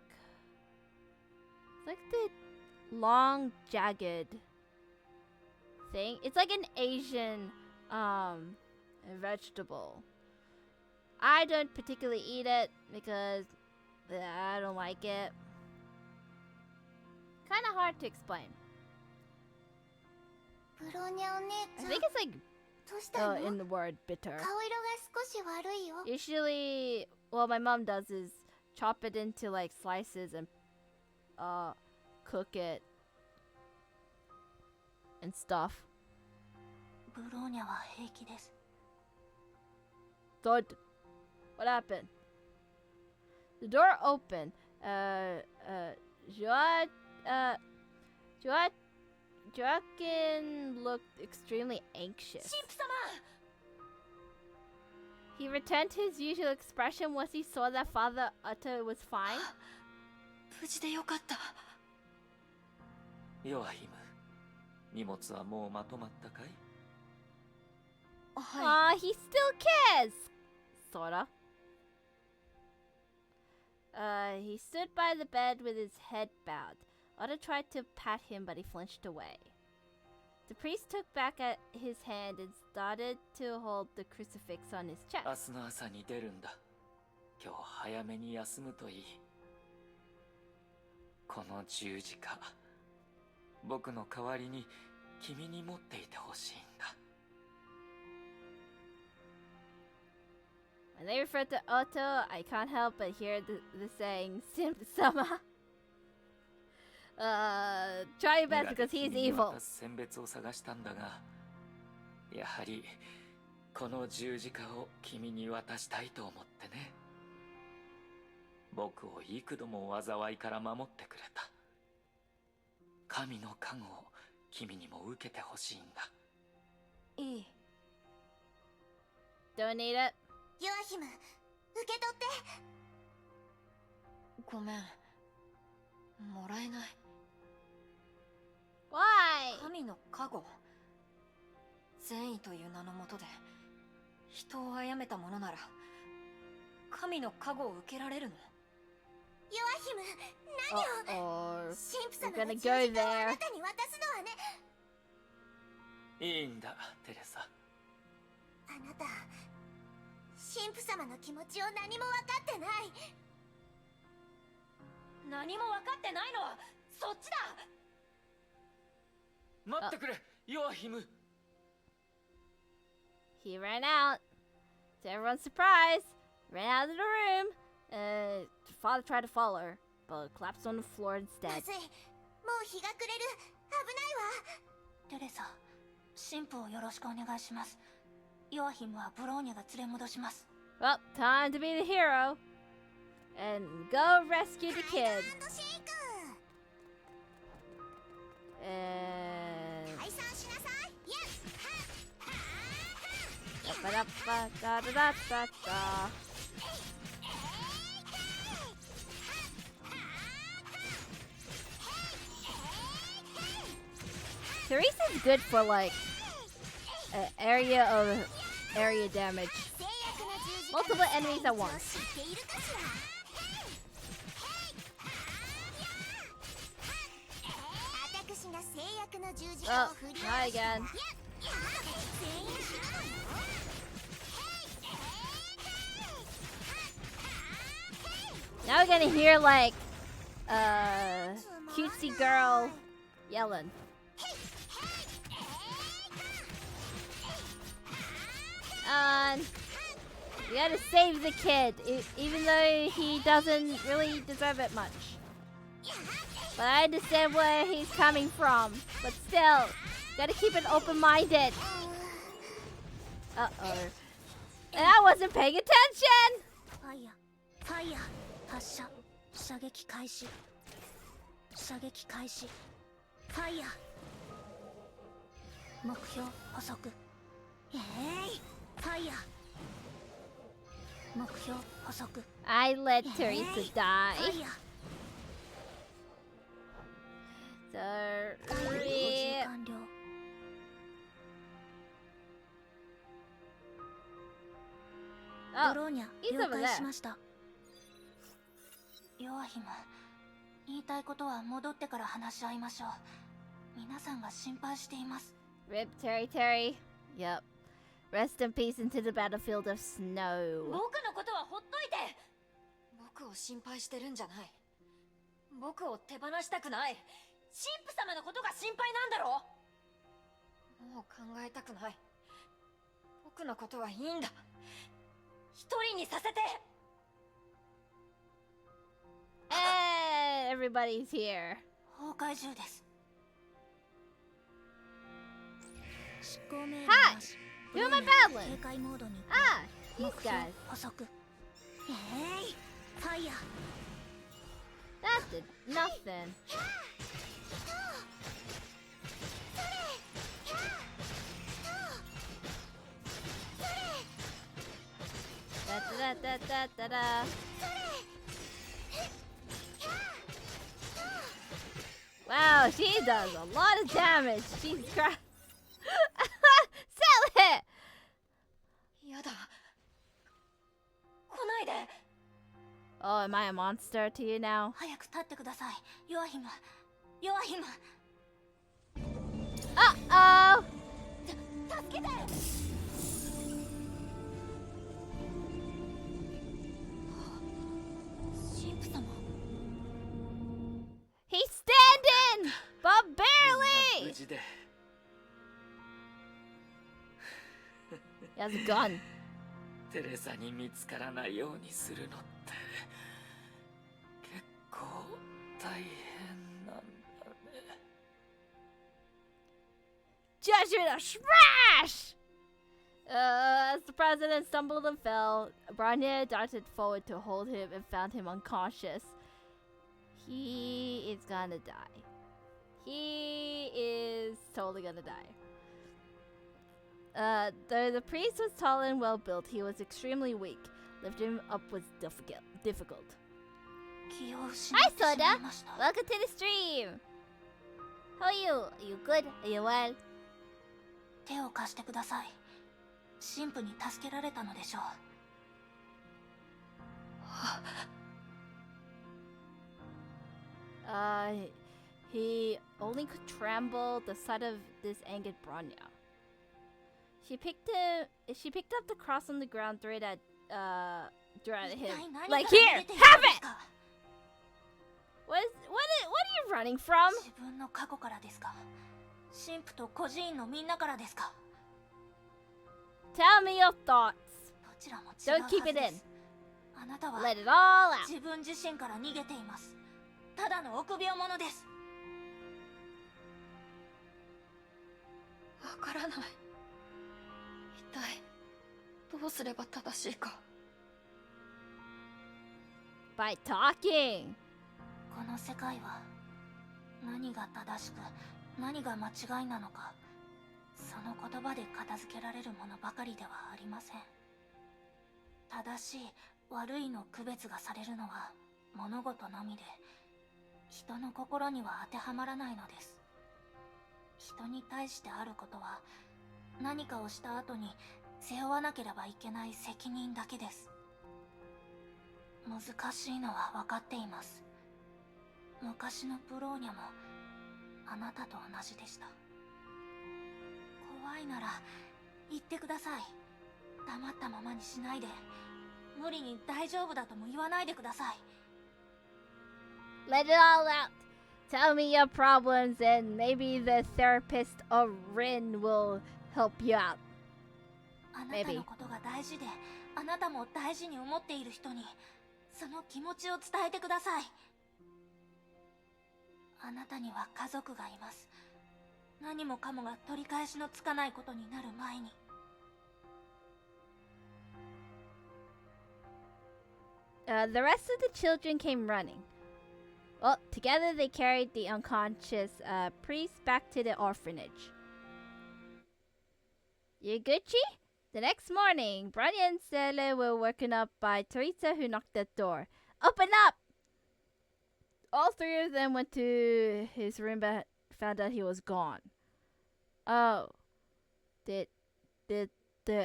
the long jagged thing. It's like an Asian vegetable. I don't particularly eat it because I don't like it. Kind of hard to explain. ブローニャお姉 I ちゃん think it's like どうしたの？ in the word bitter. 顔色が少し悪いよ。 Usually, what my mom does is chop it into like slices and cook it and stuff. ブローニャは平気です。 Thud. What happened? The door opened. Joaquin looked extremely anxious. He returned to his usual expression once he saw that Father Otto was fine. 無事でよかった。ヨアヒム、荷物はもうまとまったかい？Aw, he still cares! Sorta. He stood by the bed with his head bowed. Otto tried to pat him, but he flinched away. The priest took back at his hand and started to hold the crucifix on his chest. 明日の朝に出るんだ。今日早めに休むといい。この十字架、僕の代わりに君に持っていてほしいんだ。When they refer to Otto, I can't help but hear the saying, Simp-sama. Try your best because he's evil. 選別を探したんだが、やはりこの十字架を君に渡したいと思ってね。僕を幾度も災いから守ってくれた。神の加護を君にも受けてほしいんだ。いい。Don't need it. ヨアヒム、受け取って。ごめん。もらえない。Why? 神の加護。善意という名のもとで人を殺めた者なら神の加護を受けられるの？ヨアヒム、何を？ Uh-oh. 神父様 We're の gonna 十字 go 架をあ there. なたに渡すのはね。いいんだ、テレサ。あなた、神父様の気持ちを何も分かってない。何も分かってないのはそっちだ。待ってくれ、ヨアヒム。He ran out. To everyone's surprise, ran out of the room. Father tried to follow her, but collapsed on the floor ま instead. ずい、もう日が暮れる。危ないわ。テレサ、神父をよろしくお願いします。ヨアヒムはブローニャが連れ戻します。 Well, time to be the hero and go rescue the kid. 解散しなさい。Ba-da-ba-da-da-da-da. Teresa's good for like area damage. Multiple enemies at once. Oh, hi again. Now we're gonna hear like cutesy girl yelling. And we gotta save the kid, even though he doesn't really deserve it much. But I understand where he's coming from. But still, gotta keep it open-minded. Uh-oh. And I wasn't paying attention! Fire. Fire. 発射。射撃開始。射撃開始。ファイヤー。目標捕捉。ファイヤー。目標捕捉。I let Teresa die. ファイヤー。Sorry. 完了。Oh, ブローニャ he's 了 over 解 there. しました。ヨアヒム、言いたいことは戻ってから話し合いましょう。皆さんが心配しています。 Rip Terry. Yep. Rest in peace into the battlefield of snow. 僕のことはほっといて。僕を心配してるんじゃない。僕を手放したくない。神父様のことが心配なんだろ。もう考えたくない。僕のことはいいんだ。一人にさせて。Everybody's here. 崩壊銃です。執行命令 Hi! なし。 Do my 警 battling! 戒モードに。 Ah, 目 these 標 guys. 捕捉。ファイヤー。 That did nothing. Da-da-da-da-da-da. Wow, she does a lot of damage. Jesus Christ. Sell it! やだ。来ないで。Oh, am I a monster to you now? 早く立ってください。ヨアヒム。ヨアヒム。Uh-oh! 助けて。神父様。 He's standing! But barely! 無事で。He has a gun. テレサに見つからないようにするのって結構大変なんだね。Judgment of Smash! As the president stumbled and fell, Bronya darted forward to hold him and found him unconscious. He is gonna die. He is totally gonna die. Though the priest was tall and well built, he was extremely weak. Lifting him up was difficult. 気を失 Hi, ってしま Soda! いました。 Welcome to the stream! How are you? Are you good? Are you well? 手を貸してください。神父に助けられたのでしょう。He only could tremble the sight of this angered Bronya. She picked up the cross on the ground, threw it at him. Like, here, have it! What are you running from? 自分の過去からですか。神父と孤児院のみんなからですか。 Tell me your thoughts. どちらも違うは Don't ず keep it で in. す。あなたは Let it all out. 自分自身から逃げています。ただの臆病者です。わからない。一体どうすれば正しいか。 By talking. この世界は何が正しく何が間違いなのか、その言葉で片付けられるものばかりではありません。正しい悪いの区別がされるのは物事のみで、人の心には当てはまらないのです。人に対してあることは何かをした後に背負わなければいけない責任だけです。難しいのは分かっています。昔のブローニャもあなたと同じでした。怖いなら言ってください。黙ったままにしないで、無理に大丈夫だとも言わないでください。Let it all out. Tell me your problems and maybe the therapist or Rin will help you out. あなたのことが大事で、あなたも大事に思っている人にその気持ちを伝えてください。あなたには家族がいます。何もかもが取り返しのつかないことになる前に。The rest of the children came running. Well, together they carried the unconscious priest back to the orphanage. Yuguchi? The next morning, Bronya and Sele were woken up by Teresa, who knocked at the door. Open up! All three of them went to his room but found out he was gone. Oh. Did the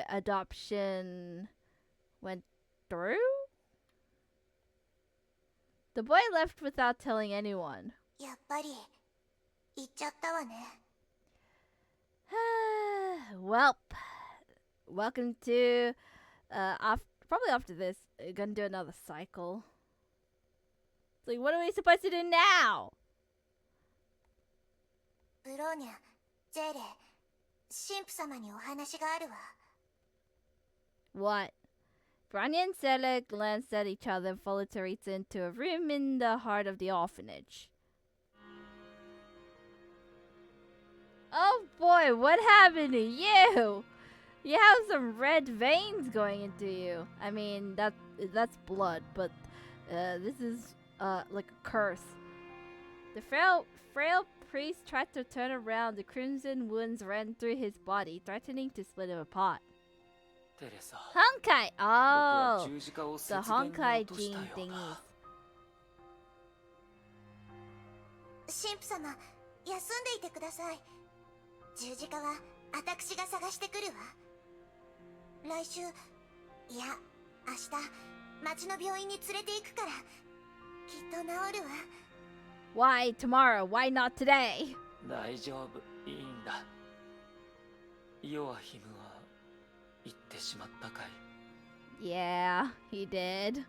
adoption went through? The boy left without telling anyone. やっぱり行っちゃったわね。Welp. Welcome to probably after this, gonna do another cycle. It's like, what are we supposed to do now? ブローニャ、ジェーレ、神父様にお話があるわ。What? Bronya and Sele glanced at each other and followed Teresa into a room in the heart of the orphanage. Oh boy, what happened to you? You have some red veins going into you. I mean, that's blood, but this is like a curse. The frail priest tried to turn around. The crimson wounds ran through his body, threatening to split him apart. Honkai! Oh! The Honkai gene thingies. 神父様、休んでいてください。十字架は私が探してくるわ。来週、いや、明日、町の病院に連れて行くから、きっと治るわ。Why tomorrow? Why not today? 大丈夫、いいんだ。ヨアヒムは言ってしまったかい？ Yeah, he did.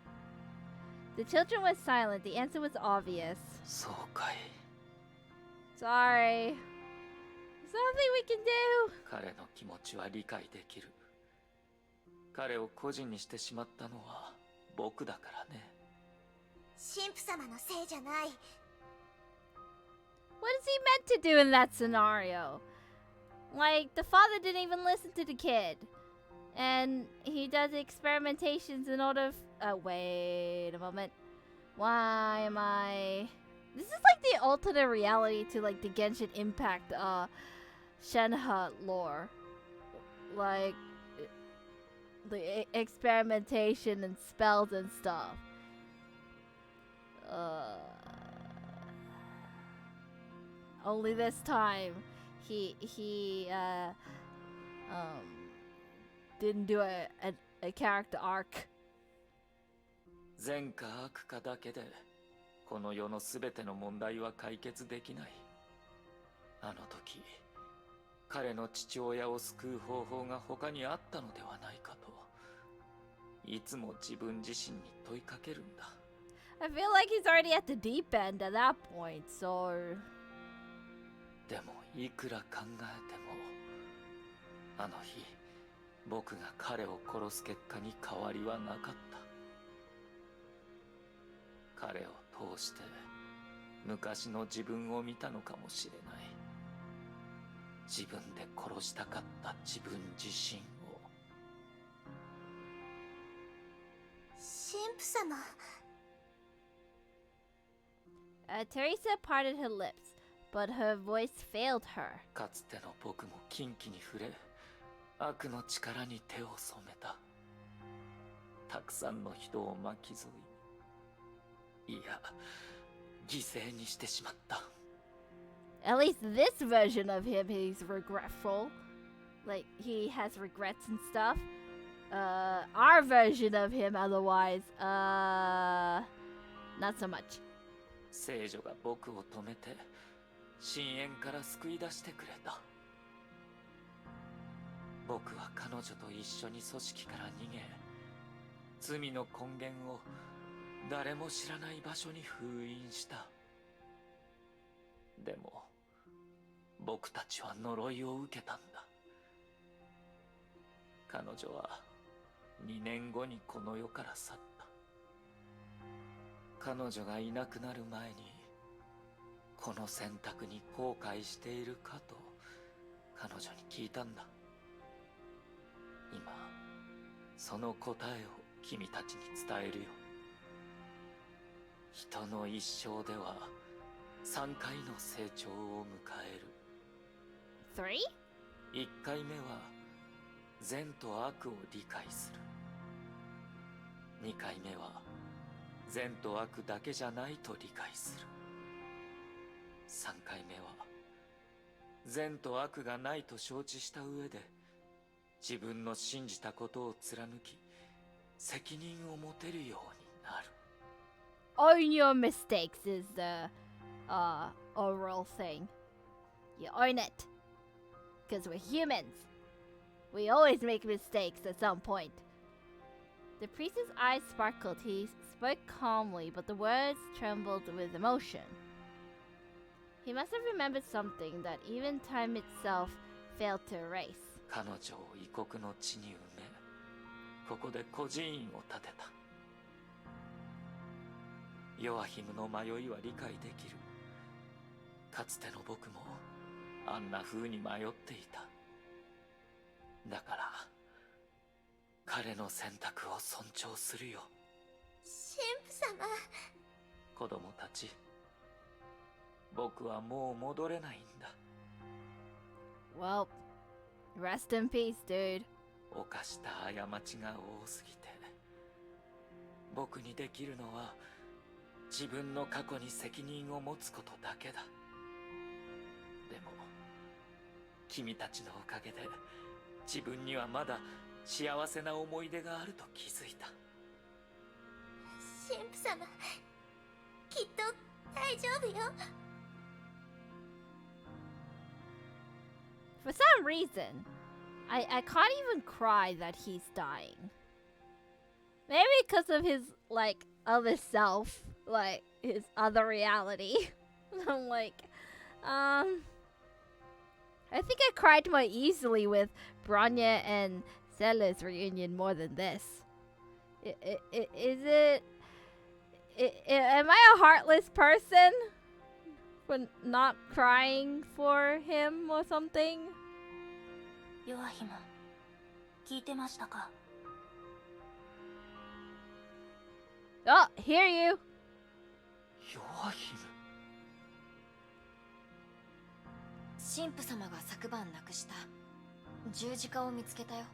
The children were silent. The answer was obvious. そうかい。Sorry. There's nothing we can do. 彼の気持ちは理解できる。彼を孤児にしてしまったのは僕だからね。神父様のせいじゃない。What is he meant to do in that scenario? Like, the father didn't even listen to the kid. And he does experimentations in order wait a moment. Why am I... This is like the alternate reality to like the Genshin Impact Shenhe lore. Like the experimentation and spells and stuff. Only this time he didn't do a character arc. 善か悪かだけでこの世のすべての問題は解決できない。あの時彼の父親を救う方法が他にあったのではないかといつも自分自身に問いかけるんだ。I feel like he's already at the deep end at that point, so... でもいくら考えてもあの日僕が彼を殺す結果に変わりはなかった。彼を通して昔の自分を見たのかもしれない。自分で殺したかった自分自身を。神父様。Teresa parted her lips, but her voice failed her. かつての僕も禁忌に触れ、悪の力に手を染めた。たくさんの人を巻き添い、いや、犠牲にしてしまった。At least this version of him, he's regretful. Like, he has regrets and stuff. Our version of him, otherwise, not so much. 聖女が僕を止めて、深淵から救い出してくれた。僕は彼女と一緒に組織から逃げ、罪の根源を誰も知らない場所に封印した。でも僕たちは呪いを受けたんだ。彼女は2年後にこの世から去った。彼女がいなくなる前にこの選択に後悔しているかと彼女に聞いたんだ。今その答えを君たちに伝えるよ。人の一生では3回の成長を迎える。 3? 1回目は善と悪を理解する。2回目は善と悪だけじゃないと理解する。3回目は善と悪がないと承知した上で自分の信じたことを貫き責任を持てるようになる。 Own your mistakes is the overall thing. You own it. Because we're humans. We always make mistakes at some point. The priest's eyes sparkled. He spoke calmly, but the words trembled with emotion. He must have remembered something that even time itself failed to erase. 彼女を異国の地に埋め、ここで孤児院を建てた。ヨアヒムの迷いは理解できる。かつての僕もあんな風に迷っていた。だから彼の選択を尊重するよ。神父様。子供たち、僕はもう戻れないんだ。 Well, rest in peace, dude. 犯した過ちが多すぎて、僕にできるのは自分の過去に責任を持つことだけだ。でも君たちのおかげで自分にはまだ幸せな思い出があると気づいた。神父様、きっと大丈夫よ。For some reason, I can't even cry that he's dying. Maybe because of his, like, other self, like, his other reality. I'm like, I think I cried more easily with Bronya and Zelda's reunion more than this. Am I a heartless person for not crying for him or something? ヨアヒム、聞いてましたか？ Oh, hear you. ヨアヒム。神父様が昨晩亡くした十字架を見つけたよ。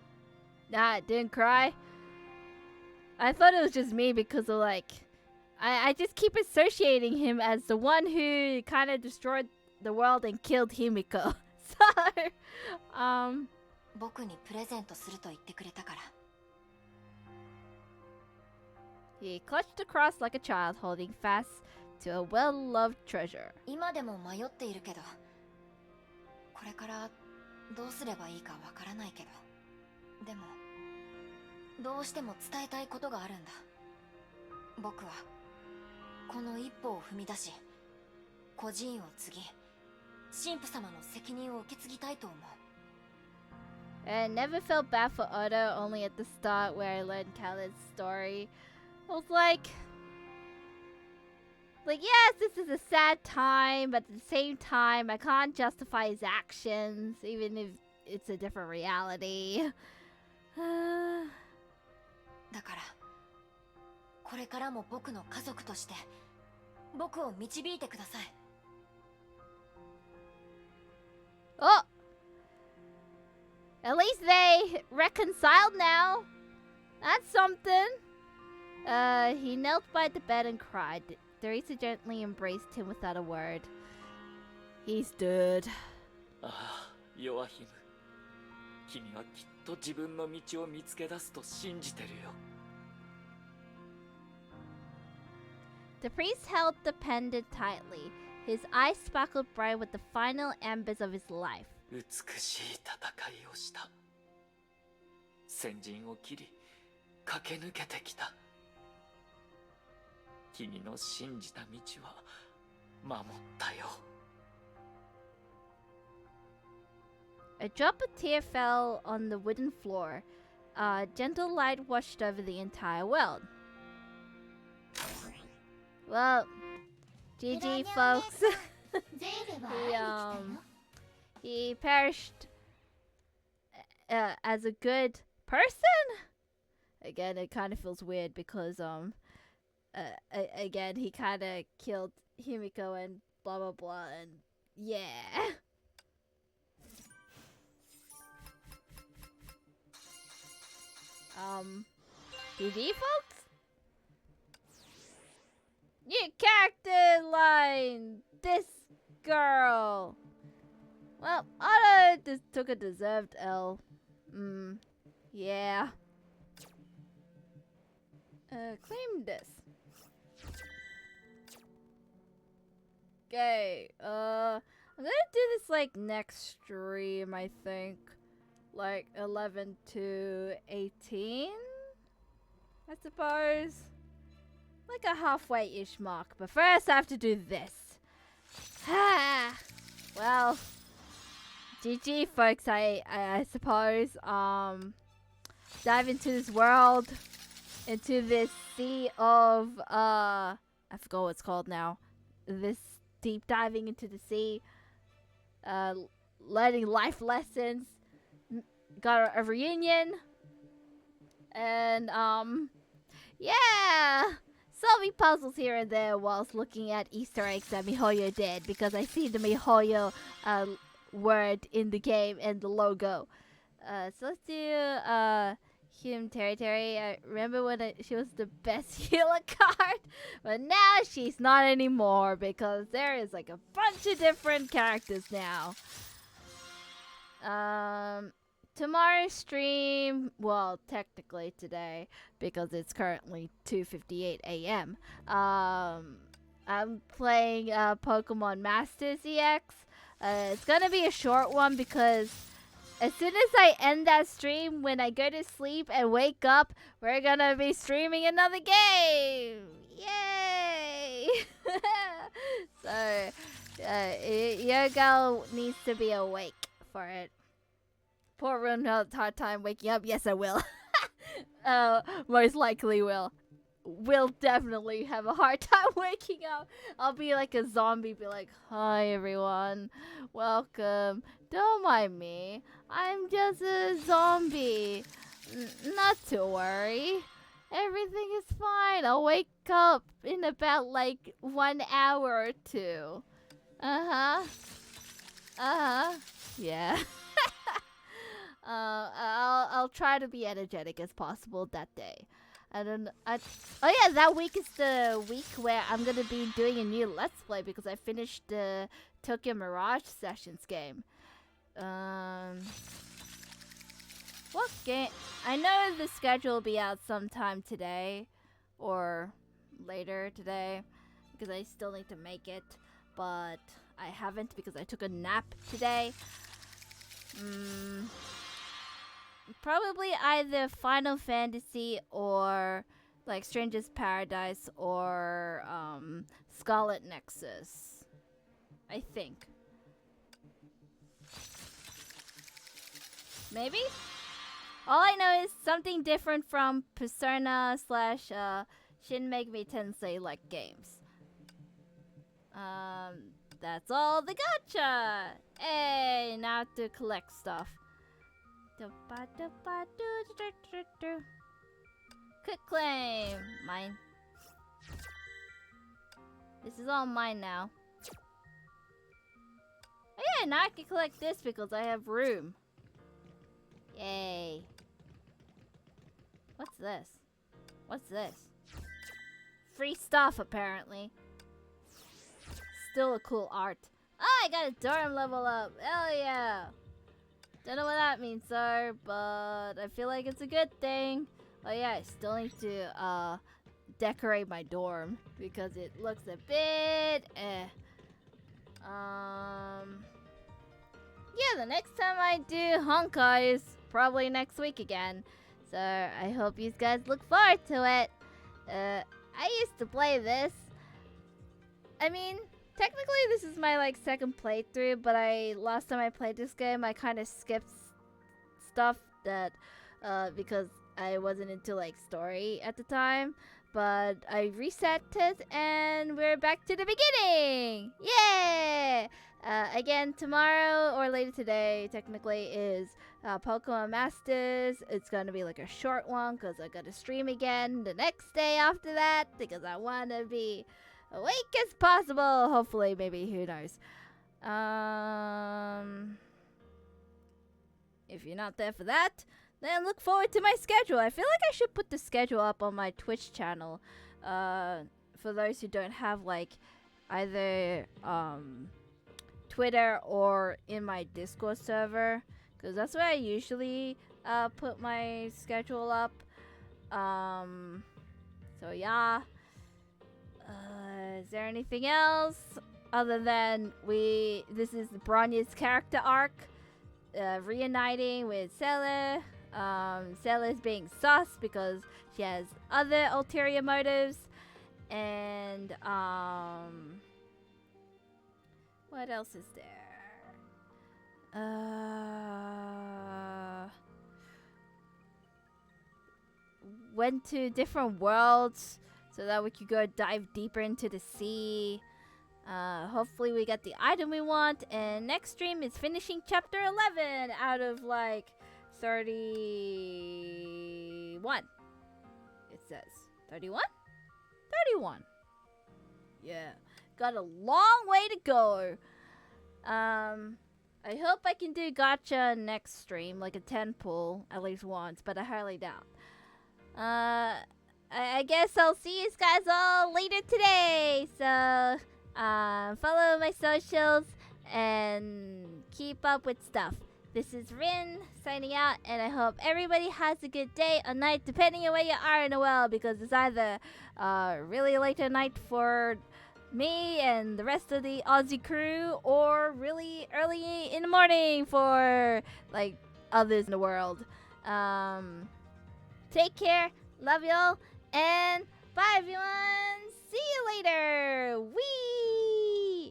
Nah, didn't cry. I thought it was just me because of like, I just keep associating him as the one who kind of destroyed the world and killed Himiko. So, 僕にプレゼントすると言ってくれたから。he clutched the cross like a child holding fast to a well-loved treasure. 今でも迷っているけど、これからどうすればいいかわからないけど、でもどうしても伝えたいことがあるんだ。僕はこの一歩を踏み出し、孤児院を継ぎ、神父様の責任を受け継ぎたいと思う。I never felt bad for Oda, only at the start where I learned Khaled's story. I was like, yes, this is a sad time, but at the same time, I can't justify his actions, even if it's a different reality. だから、これからも僕の家族として、僕を導いてください。Oh! At least they reconciled now. That's something. He knelt by the bed and cried. Teresa gently embraced him without a word. He's dead. ああ、ヨアヒム。君はきっと自分の道を見つけ出すと信じてるよ。The priest held the pendant tightly. His eyes sparkled bright with the final embers of his life. 美しい戦いをした。先陣を切り、駆け抜けてきた。君の信じた道は守ったよ。 A drop of tear fell on the wooden floor. Gentle light washed over the entire world. Well, GG, folks. He perished as a good person. Again, it kind of feels weird because again, he kind of killed Himiko and blah blah blah, and yeah. GG, folks? New character line! This girl! Well, Otto just took a deserved L. Yeah. Claim this. Okay, I'm gonna do this like next stream, I think. Like 11 to 18, I suppose. Like a halfway-ish mark. But first I have to do this. Well, GG, folks, I suppose. Dive into this world, into this sea of I forgot what it's called now. This deep diving into the sea, learning life lessons. Got a reunion, and yeah, solving puzzles here and there whilst looking at Easter eggs that miHoYo did, because I see the miHoYo word in the game and the logo. So let's do Hume Terry. I remember when she was the best healer card, but now she's not anymore because there is like a bunch of different characters now. Tomorrow's stream, well, technically today, because it's currently 2:58 a.m. I'm playing Pokemon Masters EX. It's gonna be a short one because as soon as I end that stream, when I go to sleep and wake up, we're gonna be streaming another game! Yay! So, your girl needs to be awake for it. Poor Rune has a hard time waking up. Yes, I will. Most likely will. Will definitely have a hard time waking up. I'll be like a zombie, be like, hi everyone, welcome. Don't mind me. I'm just a zombie. Not to worry. Everything is fine. I'll wake up in about like 1 hour or 2. Yeah. I'll try to be energetic as possible that day. Oh yeah, that week is the week where I'm gonna be doing a new Let's Play because I finished the Tokyo Mirage Sessions game. What game? I know the schedule will be out sometime today or later today because I still need to make it, but I haven't because I took a nap today. Probably either Final Fantasy or like Stranger's Paradise or Scarlet Nexus, I think. Maybe? All I know is something different from Persona / Shin Megami Tensei like games. That's all the gacha! Hey, now I have to collect stuff. Quick claim! Mine. This is all mine now. Oh yeah, now I can collect this because I have room. Yay. What's this? What's this? Free stuff, apparently. Still a cool art. Oh, I got a Durham level up. Hell yeah. Don't know what that means, sir, but I feel like it's a good thing. Oh yeah, I still need to decorate my dorm because it looks a bit yeah, the next time I do Honkai is probably next week again. So I hope you guys look forward to it. I used to play this. I mean, technically this is my like second playthrough, but last time I played this game, I kind of skipped stuff that because I wasn't into like story at the time. But I reset it and we're back to the beginning. Yeah! Again, tomorrow or later today, technically, is Pokemon Masters. It's gonna be like a short one because I gotta stream again the next day after that because I wanna be awake as possible. Hopefully, maybe, who knows. If you're not there for that, then look forward to my schedule. I feel like I should put the schedule up on my Twitch channel. For those who don't have like either Twitter or in my Discord server, because that's where I usually put my schedule up. So yeah. Is there anything else other than this is Bronya's character arc, reuniting with Seller. Sella's being sus because she has other ulterior motives, and what else is there? Went to different worlds so that we could go dive deeper into the sea. Hopefully we get the item we want, and next stream is finishing chapter 11 out of like 31. It says 31? 31. Yeah. Got a long way to go. I hope I can do gacha next stream, like a 10 pull at least once, but I highly doubt. I guess I'll see you guys all later today. So, follow my socials and keep up with stuff. This is Rin signing out, and I hope everybody has a good day or night, depending on where you are in the world, because it's either really late at night for me and the rest of the Aussie crew, or really early in the morning for like others in the world. Take care, love y'all, and bye everyone. See you later. Wee.